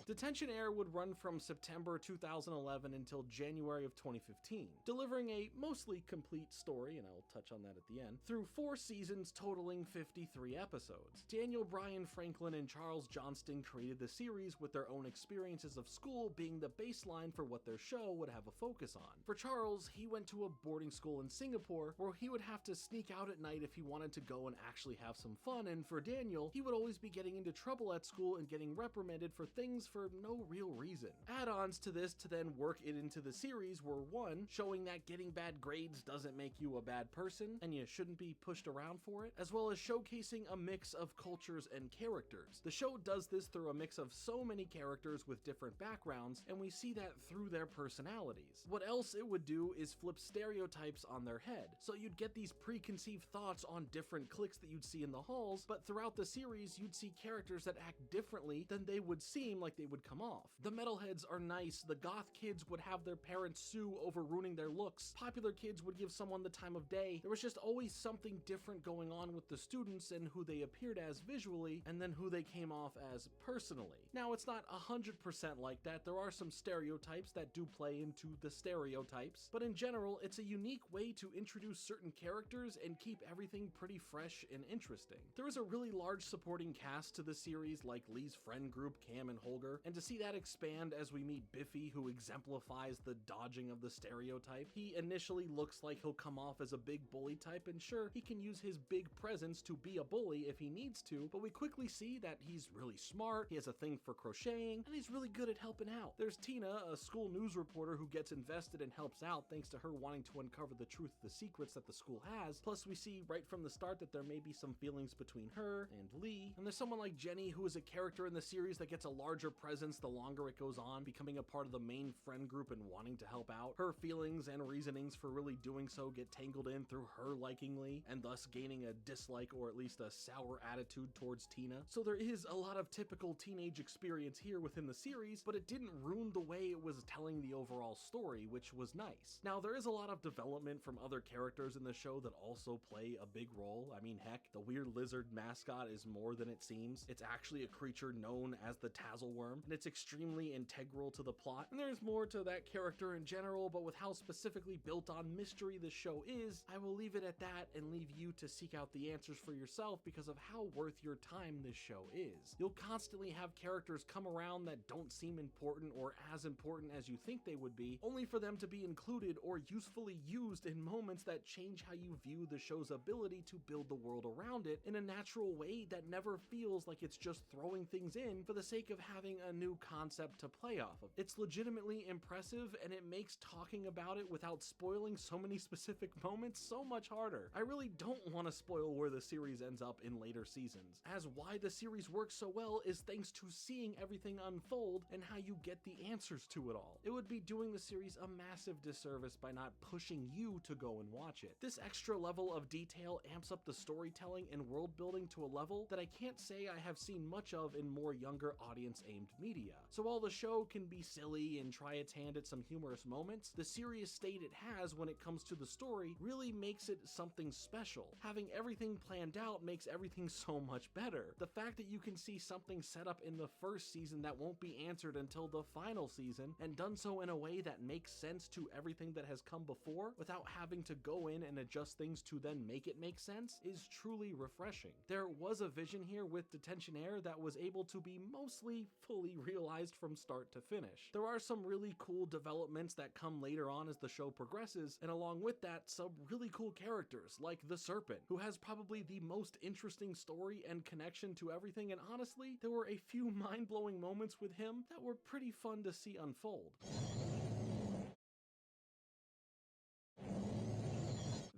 Detention Air would run from September 2011 until January of 2015, delivering a mostly complete story, and I'll touch on that at the end, through 4 seasons totaling 53 episodes. Daniel Bryan Franklin and Charles Johnston created the series with their own experiences of school being the baseline for what their show would have a focus on. For Charles, he went to a boarding school in Singapore where he would have to sneak out at night if he wanted to go and actually have some fun, and for Daniel, he would always be getting into trouble at school and getting reprimanded for things for no real reason. Add-ons to this to then work it into the series were 1, showing that getting bad grades doesn't make you a bad person and you shouldn't be pushed around for it, as well as showcasing a mix of cultures and characters. The show does this through a mix of so many characters with different backgrounds, and we see that through their personalities. What else it would do is flip stereotypes on their head, so you'd get these preconceived thoughts on different cliques that you'd see in the halls, but throughout the series you'd see characters that act differently than they would seem like they would come off. The metalheads are nice, the goth kids would have their parents sue over ruining their looks, popular kids would give someone the time of day. There was just always something different going on with the students and who they appeared as visually and then who they came off as personally. Now, it's not 100% like that. There are some stereotypes that do play into the stereotypes, but in general, it's a unique way to introduce certain characters and keep everything pretty fresh and interesting. There is a really large supporting cast to the series, like Lee's friend group, Cam and Holger, and to see that expand as we meet Biffy, who exemplifies the dodging of the stereotype. He initially looks like he'll come off as a big bully type, and sure, he can use his big presence to be a bully if he needs to, but we quickly see that he's really smart, he has a thing for crocheting, and he's really good at helping out. There's Tina, a school news reporter who gets invested and helps out thanks to her wanting to uncover the truth of the secrets that the school has, plus we see right from the start that there may be some feelings between her and Lee, and there's someone like Jenny, who is a character in the series that gets a larger presence the longer it goes on, becoming a part of the main friend group and wanting to help out. Her feelings and reasonings for really doing so get tangled in through her liking Lee, and thus gaining a dislike or at least a sour attitude towards Tina. So there is a lot of typical teenage experience here within the series, but it didn't ruin the way it was telling the overall story, which was nice. Now, there is a lot of development from other characters in the show that also play a big role. I mean, heck, the weird lizard mascot is more than it seems. It's actually a creature known as the Tazzleworm, and it's extremely integral to the plot. And there's more to that character in general, but with how specifically built on mystery the show is, I will leave it at that and leave you to seek out the answers for yourself because of how worth your time this show is. You'll constantly have characters come around that don't seem important or as important as you think they would be, only for them to be included or usefully used in moments that change how you view the show's ability to build the world around it in a natural way that never feels like it's just throwing things in for the sake of having a new concept to play off of. It's legitimately impressive, and it makes talking about it without spoiling so many specific moments so much harder. I really don't want to spoil where the series ends up in later seasons, as why the series works so well is thanks to seeing everything unfold and how you get the answers to it all. It would be doing the series a massive disservice by not pushing you to go and watch it. This extra level of detail amps up the storytelling and world building to a level that I can't say I have seen much of in more younger audience-aimed media. So while the show can be silly and try its hand at some humorous moments, the serious state it has when it comes to the story really makes it something special. Having everything planned out makes everything so much better. The fact that you can see something set up in the first season that won't be answered until the final season, and done so in a way that makes sense to everything that has come before without having to go in and adjust things to then make it make sense, is truly refreshing. There was a vision here with Detention Air that was able to be mostly fully realized from start to finish. There are some really cool developments that come later on as the show progresses, and along with that, some really cool characters like the Serpent, who has probably the most interesting story and connection to everything, and honestly, there were a few mind-blowing moments with him that were pretty fun to see unfold.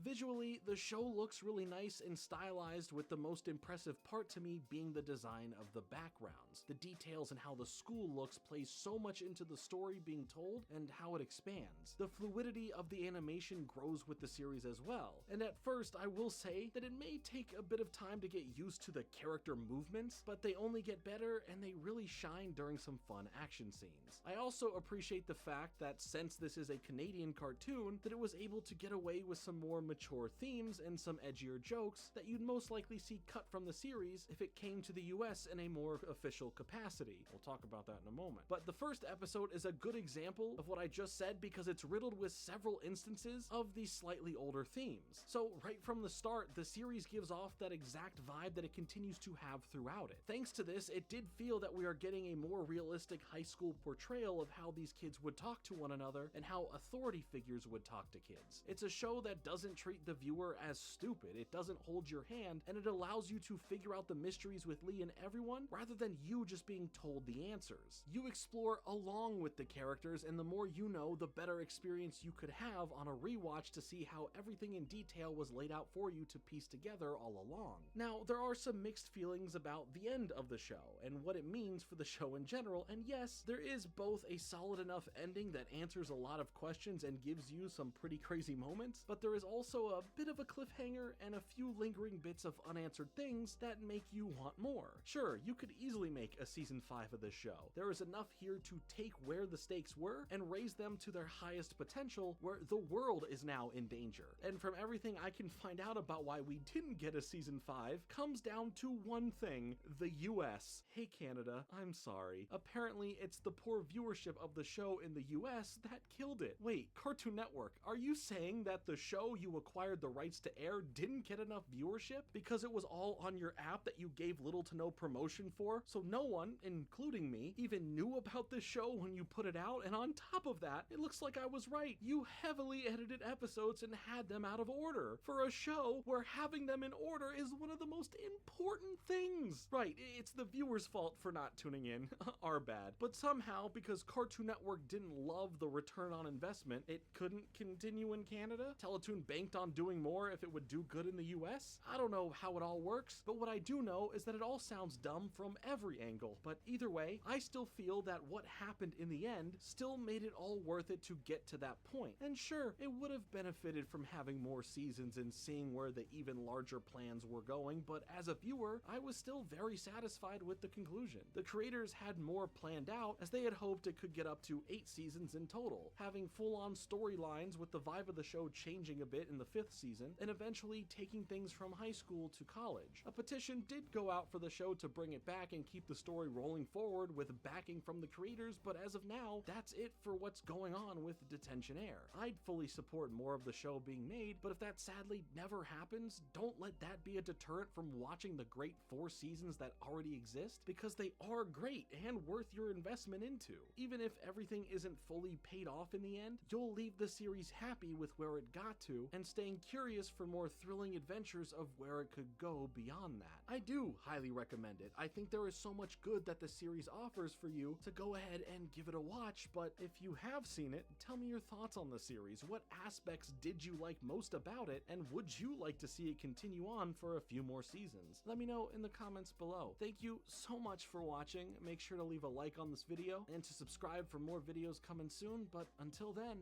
Visually, the show looks really nice and stylized, with the most impressive part to me being the design of the backgrounds. The details and how the school looks plays so much into the story being told and how it expands. The fluidity of the animation grows with the series as well, and at first I will say that it may take a bit of time to get used to the character movements, but they only get better and they really shine during some fun action scenes. I also appreciate the fact that since this is a Canadian cartoon, that it was able to get away with some more mature themes and some edgier jokes that you'd most likely see cut from the series if it came to the US in a more official capacity. We'll talk about that in a moment. But the first episode is a good example of what I just said because it's riddled with several instances of these slightly older themes. So right from the start, the series gives off that exact vibe that it continues to have throughout it. Thanks to this, it did feel that we are getting a more realistic high school portrayal of how these kids would talk to one another and how authority figures would talk to kids. It's a show that doesn't treat the viewer as stupid, it doesn't hold your hand, and it allows you to figure out the mysteries with Lee and everyone rather than you just being told the answers. You explore along with the characters, and the more you know, the better experience you could have on a rewatch to see how everything in detail was laid out for you to piece together all along. Now, there are some mixed feelings about the end of the show and what it means for the show in general, and yes, there is both a solid enough ending that answers a lot of questions and gives you some pretty crazy moments, but there is also a bit of a cliffhanger and a few lingering bits of unanswered things that make you want more. Sure, you could easily make a season 5 of this show. There is enough here to take where the stakes were and raise them to their highest potential, where the world is now in danger. And from everything I can find out about why we didn't get a season 5, comes down to one thing: the US. Hey Canada, I'm sorry. Apparently it's the poor viewership of the show in the US that killed it. Wait, Cartoon Network, are you saying that the show you acquired the rights to air didn't get enough viewership because it was all on your app that you gave little to no promotion for, so no one, including me, even knew about this show when you put it out? And on top of that, it looks like I was right. You heavily edited episodes and had them out of order for a show where having them in order is one of the most important things. Right, it's the viewers' fault for not tuning in. Our bad. But somehow, because Cartoon Network didn't love the return on investment, it couldn't continue in Canada. Teletoon banked on on doing more if it would do good in the US? I don't know how it all works, but what I do know is that it all sounds dumb from every angle. But either way, I still feel that what happened in the end still made it all worth it to get to that point. And sure, it would have benefited from having more seasons and seeing where the even larger plans were going, but as a viewer, I was still very satisfied with the conclusion. The creators had more planned out, as they had hoped it could get up to 8 seasons in total, having full-on storylines with the vibe of the show changing a bit in the 5th season, and eventually taking things from high school to college. A petition did go out for the show to bring it back and keep the story rolling forward with backing from the creators, but as of now, that's it for what's going on with Detention Air. I'd fully support more of the show being made, but if that sadly never happens, don't let that be a deterrent from watching the great 4 seasons that already exist, because they are great and worth your investment into. Even if everything isn't fully paid off in the end, you'll leave the series happy with where it got to and staying curious for more thrilling adventures of where it could go beyond that. I do highly recommend it. I think there is so much good that the series offers for you to go ahead and give it a watch, but if you have seen it, tell me your thoughts on the series. What aspects did you like most about it, and would you like to see it continue on for a few more seasons? Let me know in the comments below. Thank you so much for watching. Make sure to leave a like on this video and to subscribe for more videos coming soon, but until then,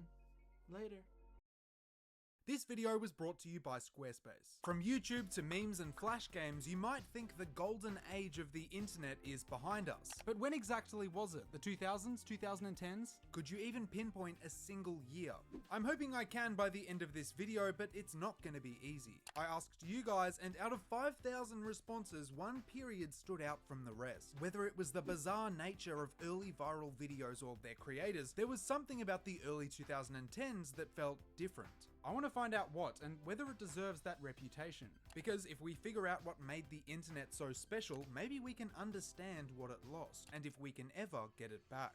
later. This video was brought to you by Squarespace. From YouTube to memes and flash games, you might think the golden age of the internet is behind us. But when exactly was it? The 2000s? 2010s? Could you even pinpoint a single year? I'm hoping I can by the end of this video, but it's not going to be easy. I asked you guys, and out of 5,000 responses, one period stood out from the rest. Whether it was the bizarre nature of early viral videos or their creators, there was something about the early 2010s that felt different. I want to find out what, and whether it deserves that reputation. Because if we figure out what made the internet so special, maybe we can understand what it lost, and if we can ever get it back.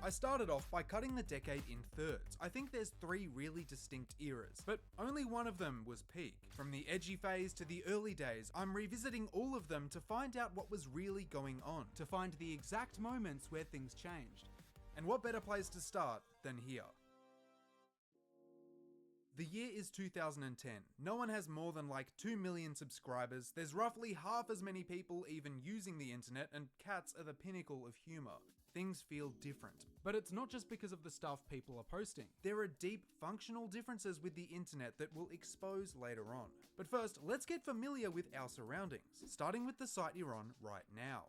I started off by cutting the decade in thirds. I think there's 3 really distinct eras, but only one of them was peak. From the edgy phase to the early days, I'm revisiting all of them to find out what was really going on, to find the exact moments where things changed. And what better place to start than here? The year is 2010. No one has more than like 2 million subscribers, there's roughly half as many people even using the internet, and cats are the pinnacle of humor. Things feel different. But it's not just because of the stuff people are posting. There are deep functional differences with the internet that we'll expose later on. But first, let's get familiar with our surroundings, starting with the site you're on right now.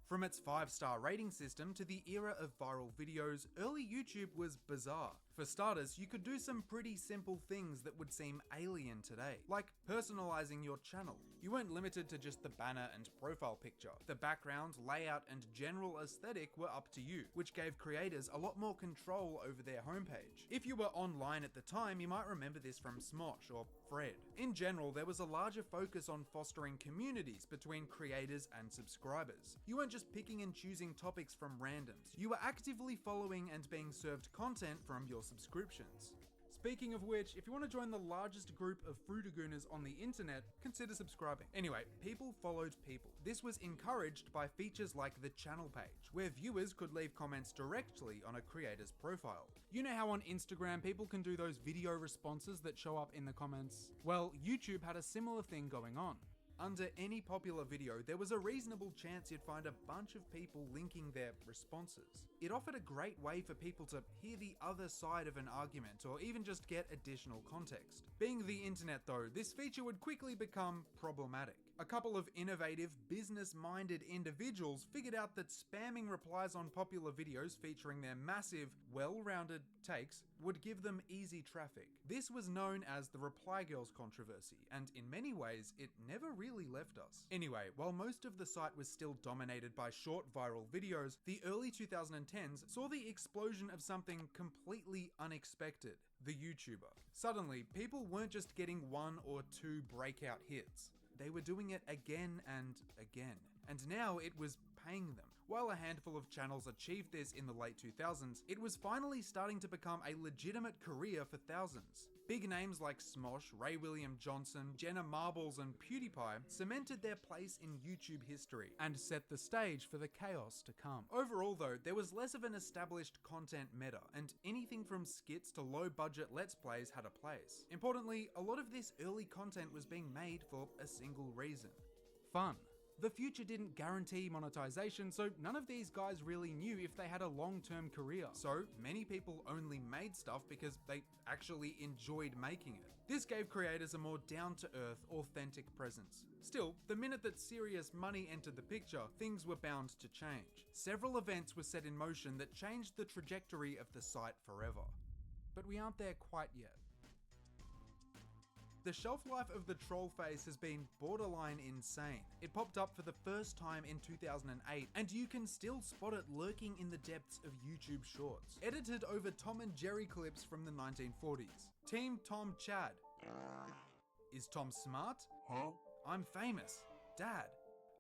From its 5-star rating system to the era of viral videos, early YouTube was bizarre. For starters, you could do some pretty simple things that would seem alien today, like personalizing your channel. You weren't limited to just the banner and profile picture. The background, layout, and general aesthetic were up to you, which gave creators a lot more control over their homepage. If you were online at the time, you might remember this from Smosh or Fred. In general, there was a larger focus on fostering communities between creators and subscribers. You weren't just picking and choosing topics from randoms. You were actively following and being served content from your subscriptions. Speaking of which, if you want to join the largest group of Fruitagooners on the internet, consider subscribing. Anyway, people followed people. This was encouraged by features like the channel page, where viewers could leave comments directly on a creator's profile. You know how on Instagram people can do those video responses that show up in the comments? Well, YouTube had a similar thing going on. Under any popular video, there was a reasonable chance you'd find a bunch of people linking their responses. It offered a great way for people to hear the other side of an argument or even just get additional context. Being the internet though, this feature would quickly become problematic. A couple of innovative, business-minded individuals figured out that spamming replies on popular videos featuring their massive, well-rounded takes would give them easy traffic. This was known as the Reply Girls controversy, and in many ways, it never really left us. Anyway, while most of the site was still dominated by short viral videos, the early 2010s saw the explosion of something completely unexpected: the YouTuber. Suddenly, people weren't just getting 1 or 2 breakout hits. They were doing it again and again, and now it was paying them. While a handful of channels achieved this in the late 2000s, it was finally starting to become a legitimate career for thousands. Big names like Smosh, Ray William Johnson, Jenna Marbles, and PewDiePie cemented their place in YouTube history and set the stage for the chaos to come. Overall though, there was less of an established content meta, and anything from skits to low-budget Let's Plays had a place. Importantly, a lot of this early content was being made for a single reason: fun. The future didn't guarantee monetization, so none of these guys really knew if they had a long-term career. So many people only made stuff because they actually enjoyed making it. This gave creators a more down-to-earth, authentic presence. Still, the minute that serious money entered the picture, things were bound to change. Several events were set in motion that changed the trajectory of the site forever. But we aren't there quite yet. The shelf life of the troll face has been borderline insane. It popped up for the first time in 2008, and you can still spot it lurking in the depths of YouTube Shorts. Edited over Tom and Jerry clips from the 1940s. Team Tom Chad. Is Tom smart? Huh? I'm famous. Dad.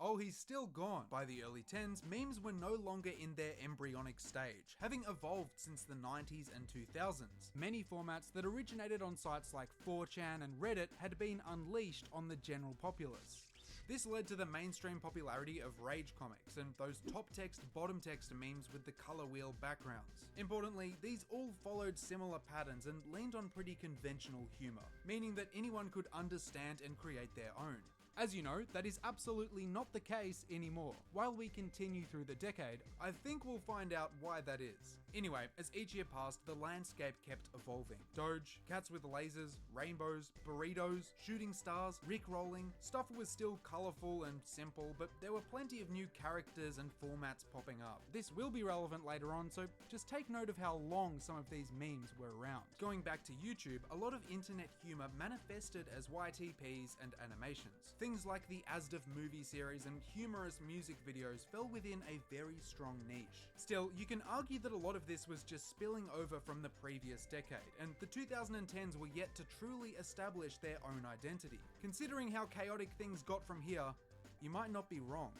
Oh, he's still gone. By the early 10s, memes were no longer in their embryonic stage, having evolved since the 90s and 2000s. Many formats that originated on sites like 4chan and Reddit had been unleashed on the general populace. This led to the mainstream popularity of rage comics and those top text, bottom text memes with the color wheel backgrounds. Importantly, these all followed similar patterns and leaned on pretty conventional humor, meaning that anyone could understand and create their own. As you know, that is absolutely not the case anymore. While we continue through the decade, I think we'll find out why that is. Anyway, as each year passed, the landscape kept evolving. Doge, cats with lasers, rainbows, burritos, shooting stars, rickrolling. Stuff was still colorful and simple, but there were plenty of new characters and formats popping up. This will be relevant later on, so just take note of how long some of these memes were around. Going back to YouTube, a lot of internet humor manifested as YTPs and animations. Things like the Asdf movie series and humorous music videos fell within a very strong niche. Still, you can argue that a lot of this was just spilling over from the previous decade, and the 2010s were yet to truly establish their own identity. Considering how chaotic things got from here, you might not be wrong.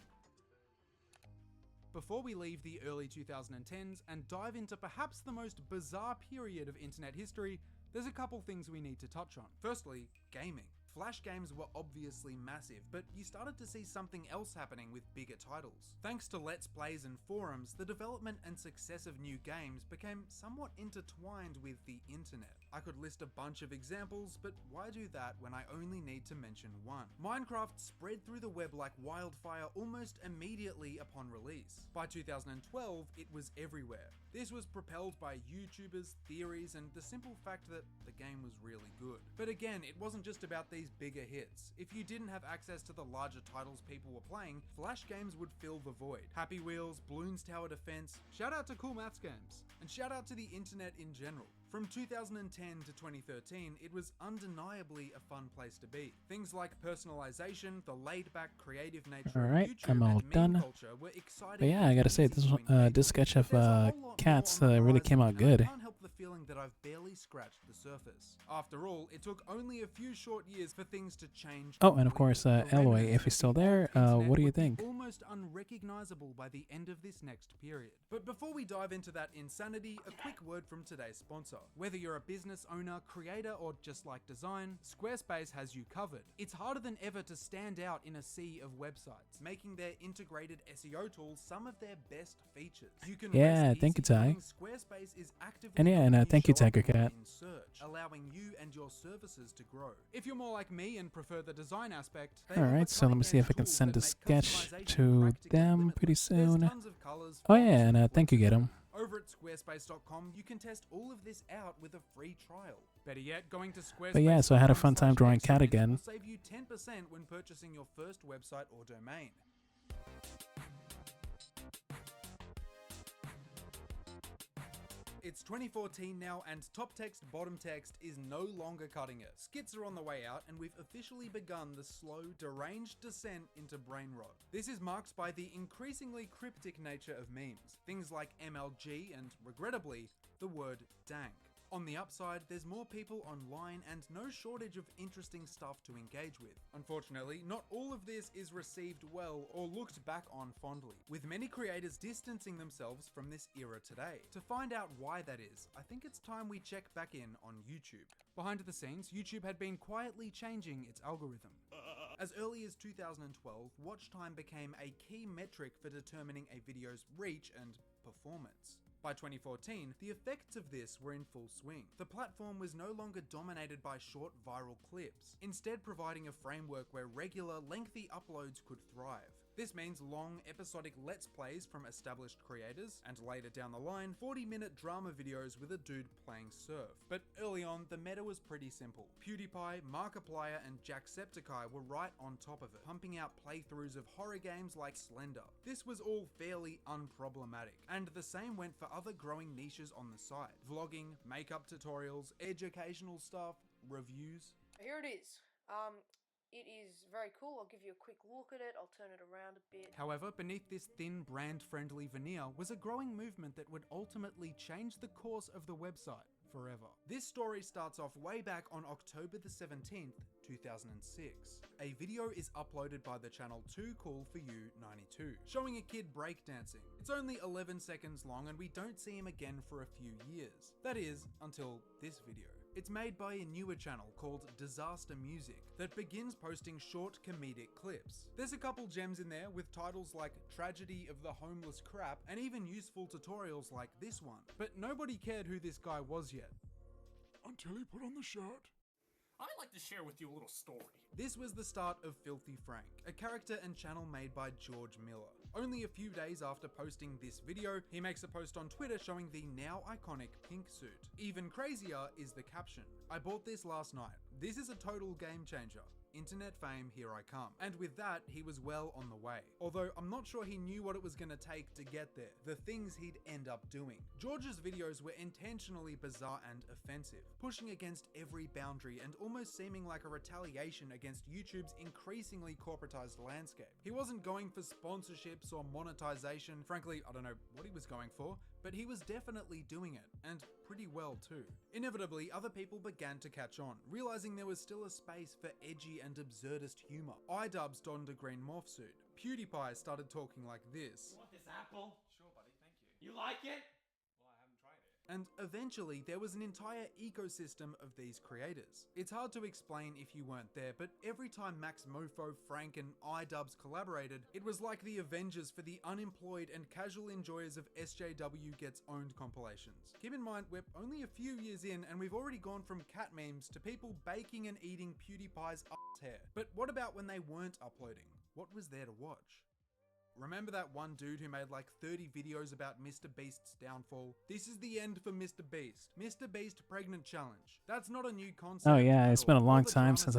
Before we leave the early 2010s and dive into perhaps the most bizarre period of internet history, there's a couple things we need to touch on. Firstly, gaming. Flash games were obviously massive, but you started to see something else happening with bigger titles. Thanks to Let's Plays and forums, the development and success of new games became somewhat intertwined with the internet. I could list a bunch of examples, but why do that when I only need to mention one? Minecraft spread through the web like wildfire almost immediately upon release. By 2012, it was everywhere. This was propelled by YouTubers, theories, and the simple fact that the game was really good. But again, it wasn't just about these bigger hits. If you didn't have access to the larger titles people were playing, Flash games would fill the void. Happy Wheels, Bloons Tower Defense, shout out to Cool Maths Games, and shout out to the internet in general. From 2010 to 2013, it was undeniably a fun place to be. Things like personalization, the laid-back creative nature of YouTube, I'm all and done. meme culture were exciting. But yeah, I gotta say, this sketch of cats really came out good. I can't help the feeling that I've barely scratched the surface. After all, it took only a few short years for things to change. Oh, and of course, Eloy, if he's still there, what do you think? Almost unrecognizable by the end of this next period. But before we dive into that insanity, a quick word from today's sponsor. Whether you're a business owner, creator, or just like design, Squarespace has you covered. It's harder than ever to stand out in a sea of websites, making their integrated SEO tools some of their best features. You can Thank you, Ty. Squarespace is actively And thank you, Tiger Cat. in search, allowing you and your services to grow. If you're more like me and prefer the design aspect, Alright, so let me see if I can send this sketch to them pretty soon. Oh yeah, and thank you, Get 'em. Over at squarespace.com, you can test all of this out with a free trial. Better yet, going to Squarespace. But yeah, so I had a fun time drawing cat again. Will save you 10% when purchasing your first website or domain. It's 2014 now, and top text, bottom text is no longer cutting it. Skits are on the way out, and we've officially begun the slow, deranged descent into brain rot. This is marked by the increasingly cryptic nature of memes. Things like MLG and, regrettably, the word dank. On the upside, there's more people online and no shortage of interesting stuff to engage with. Unfortunately, not all of this is received well or looked back on fondly, with many creators distancing themselves from this era today. To find out why that is, I think it's time we check back in on YouTube. Behind the scenes, YouTube had been quietly changing its algorithm. As early as 2012, watch time became a key metric for determining a video's reach and performance. By 2014, the effects of this were in full swing. The platform was no longer dominated by short viral clips, instead providing a framework where regular, lengthy uploads could thrive. This means long, episodic Let's Plays from established creators, and later down the line, 40-minute drama videos with a dude playing surf. But early on, the meta was pretty simple. PewDiePie, Markiplier, and Jacksepticeye were right on top of it, pumping out playthroughs of horror games like Slender. This was all fairly unproblematic, and the same went for other growing niches on the site. Vlogging, makeup tutorials, educational stuff, reviews. Here it is. It is very cool. I'll give you a quick look at it. I'll turn it around a bit. However, beneath this thin, brand-friendly veneer was a growing movement that would ultimately change the course of the website forever. This story starts off way back on October the 17th, 2006. A video is uploaded by the channel Too Cool For You 92, showing a kid breakdancing. It's only 11 seconds long and we don't see him again for a few years. That is, until this video. It's made by a newer channel called Disaster Music that begins posting short comedic clips. There's a couple gems in there with titles like Tragedy of the Homeless Crap and even useful tutorials like this one. But nobody cared who this guy was yet. Until he put on the shirt. I'd like to share with you a little story. This was the start of Filthy Frank, a character and channel made by George Miller. Only a few days after posting this video, he makes a post on Twitter showing the now iconic pink suit. Even crazier is the caption. I bought this last night. This is a total game changer. Internet fame, here I come. And with that, he was well on the way. Although I'm not sure he knew what it was gonna take to get there, the things he'd end up doing. George's videos were intentionally bizarre and offensive, pushing against every boundary and almost seeming like a retaliation against YouTube's increasingly corporatized landscape. He wasn't going for sponsorships or monetization. Frankly, I don't know what he was going for, but he was definitely doing it, and pretty well too. Inevitably, other people began to catch on, realizing there was still a space for edgy and absurdist humor. iDubbbz donned a green morph suit. PewDiePie started talking like this. You want this apple? Sure, buddy, thank you. You like it? Well, I haven't tried it. And eventually, there was an entire ecosystem of these creators. It's hard to explain if you weren't there, but every time Max Mofo, Frank, and iDubbbz collaborated, it was like the Avengers for the unemployed and casual enjoyers of SJW Gets Owned compilations. Keep in mind, we're only a few years in, and we've already gone from cat memes to people baking and eating PewDiePie's ass hair. But what about when they weren't uploading? What was there to watch? Remember that one dude who made like 30 videos about Mr. Beast's downfall? This is the end for Mr. Beast. Mr. Beast Pregnant Challenge. That's not a new concept. Oh yeah, it's been a long time since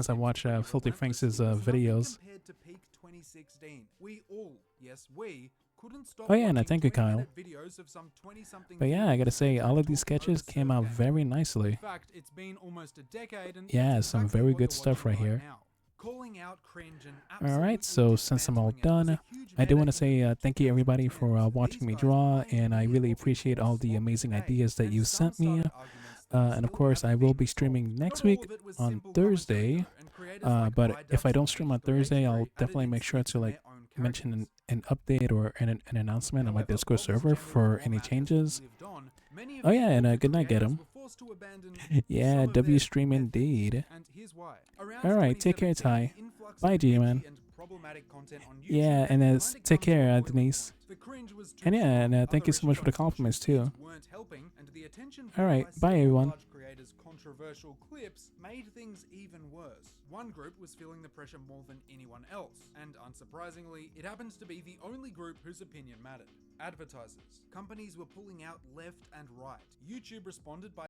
I watched Filthy Frank's videos. Compared to peak 2016, we all, yes we, couldn't stop Oh yeah, and watching thank you, Kyle. 20-minute videos of some 20-something But yeah, I gotta say, all of these sketches came out very nicely. In fact, it's been almost a decade and Yeah, it's some exactly very what good you're stuff right watching here. now. Calling out cringe and Alright, so since I'm all done, I do want to say thank you everybody for watching me draw, and I really appreciate all the amazing ideas that you sent me. And of course, I will be streaming next week on Thursday, but if I don't stream on Thursday, I'll definitely make sure to like mention an update or an announcement on my Discord server for any changes. Oh yeah, and good night, get 'em. Yeah, W stream indeed. Alright, take care, Ty. Bye, G-Man. Yeah, and take care, Denise. And yeah, and thank you so much for the compliments, too. Alright, bye, everyone. Controversial clips made things even worse. One group was feeling the pressure more than anyone else, and unsurprisingly, it happens to be the only group whose opinion mattered. Advertisers. Companies were pulling out left and right. YouTube responded by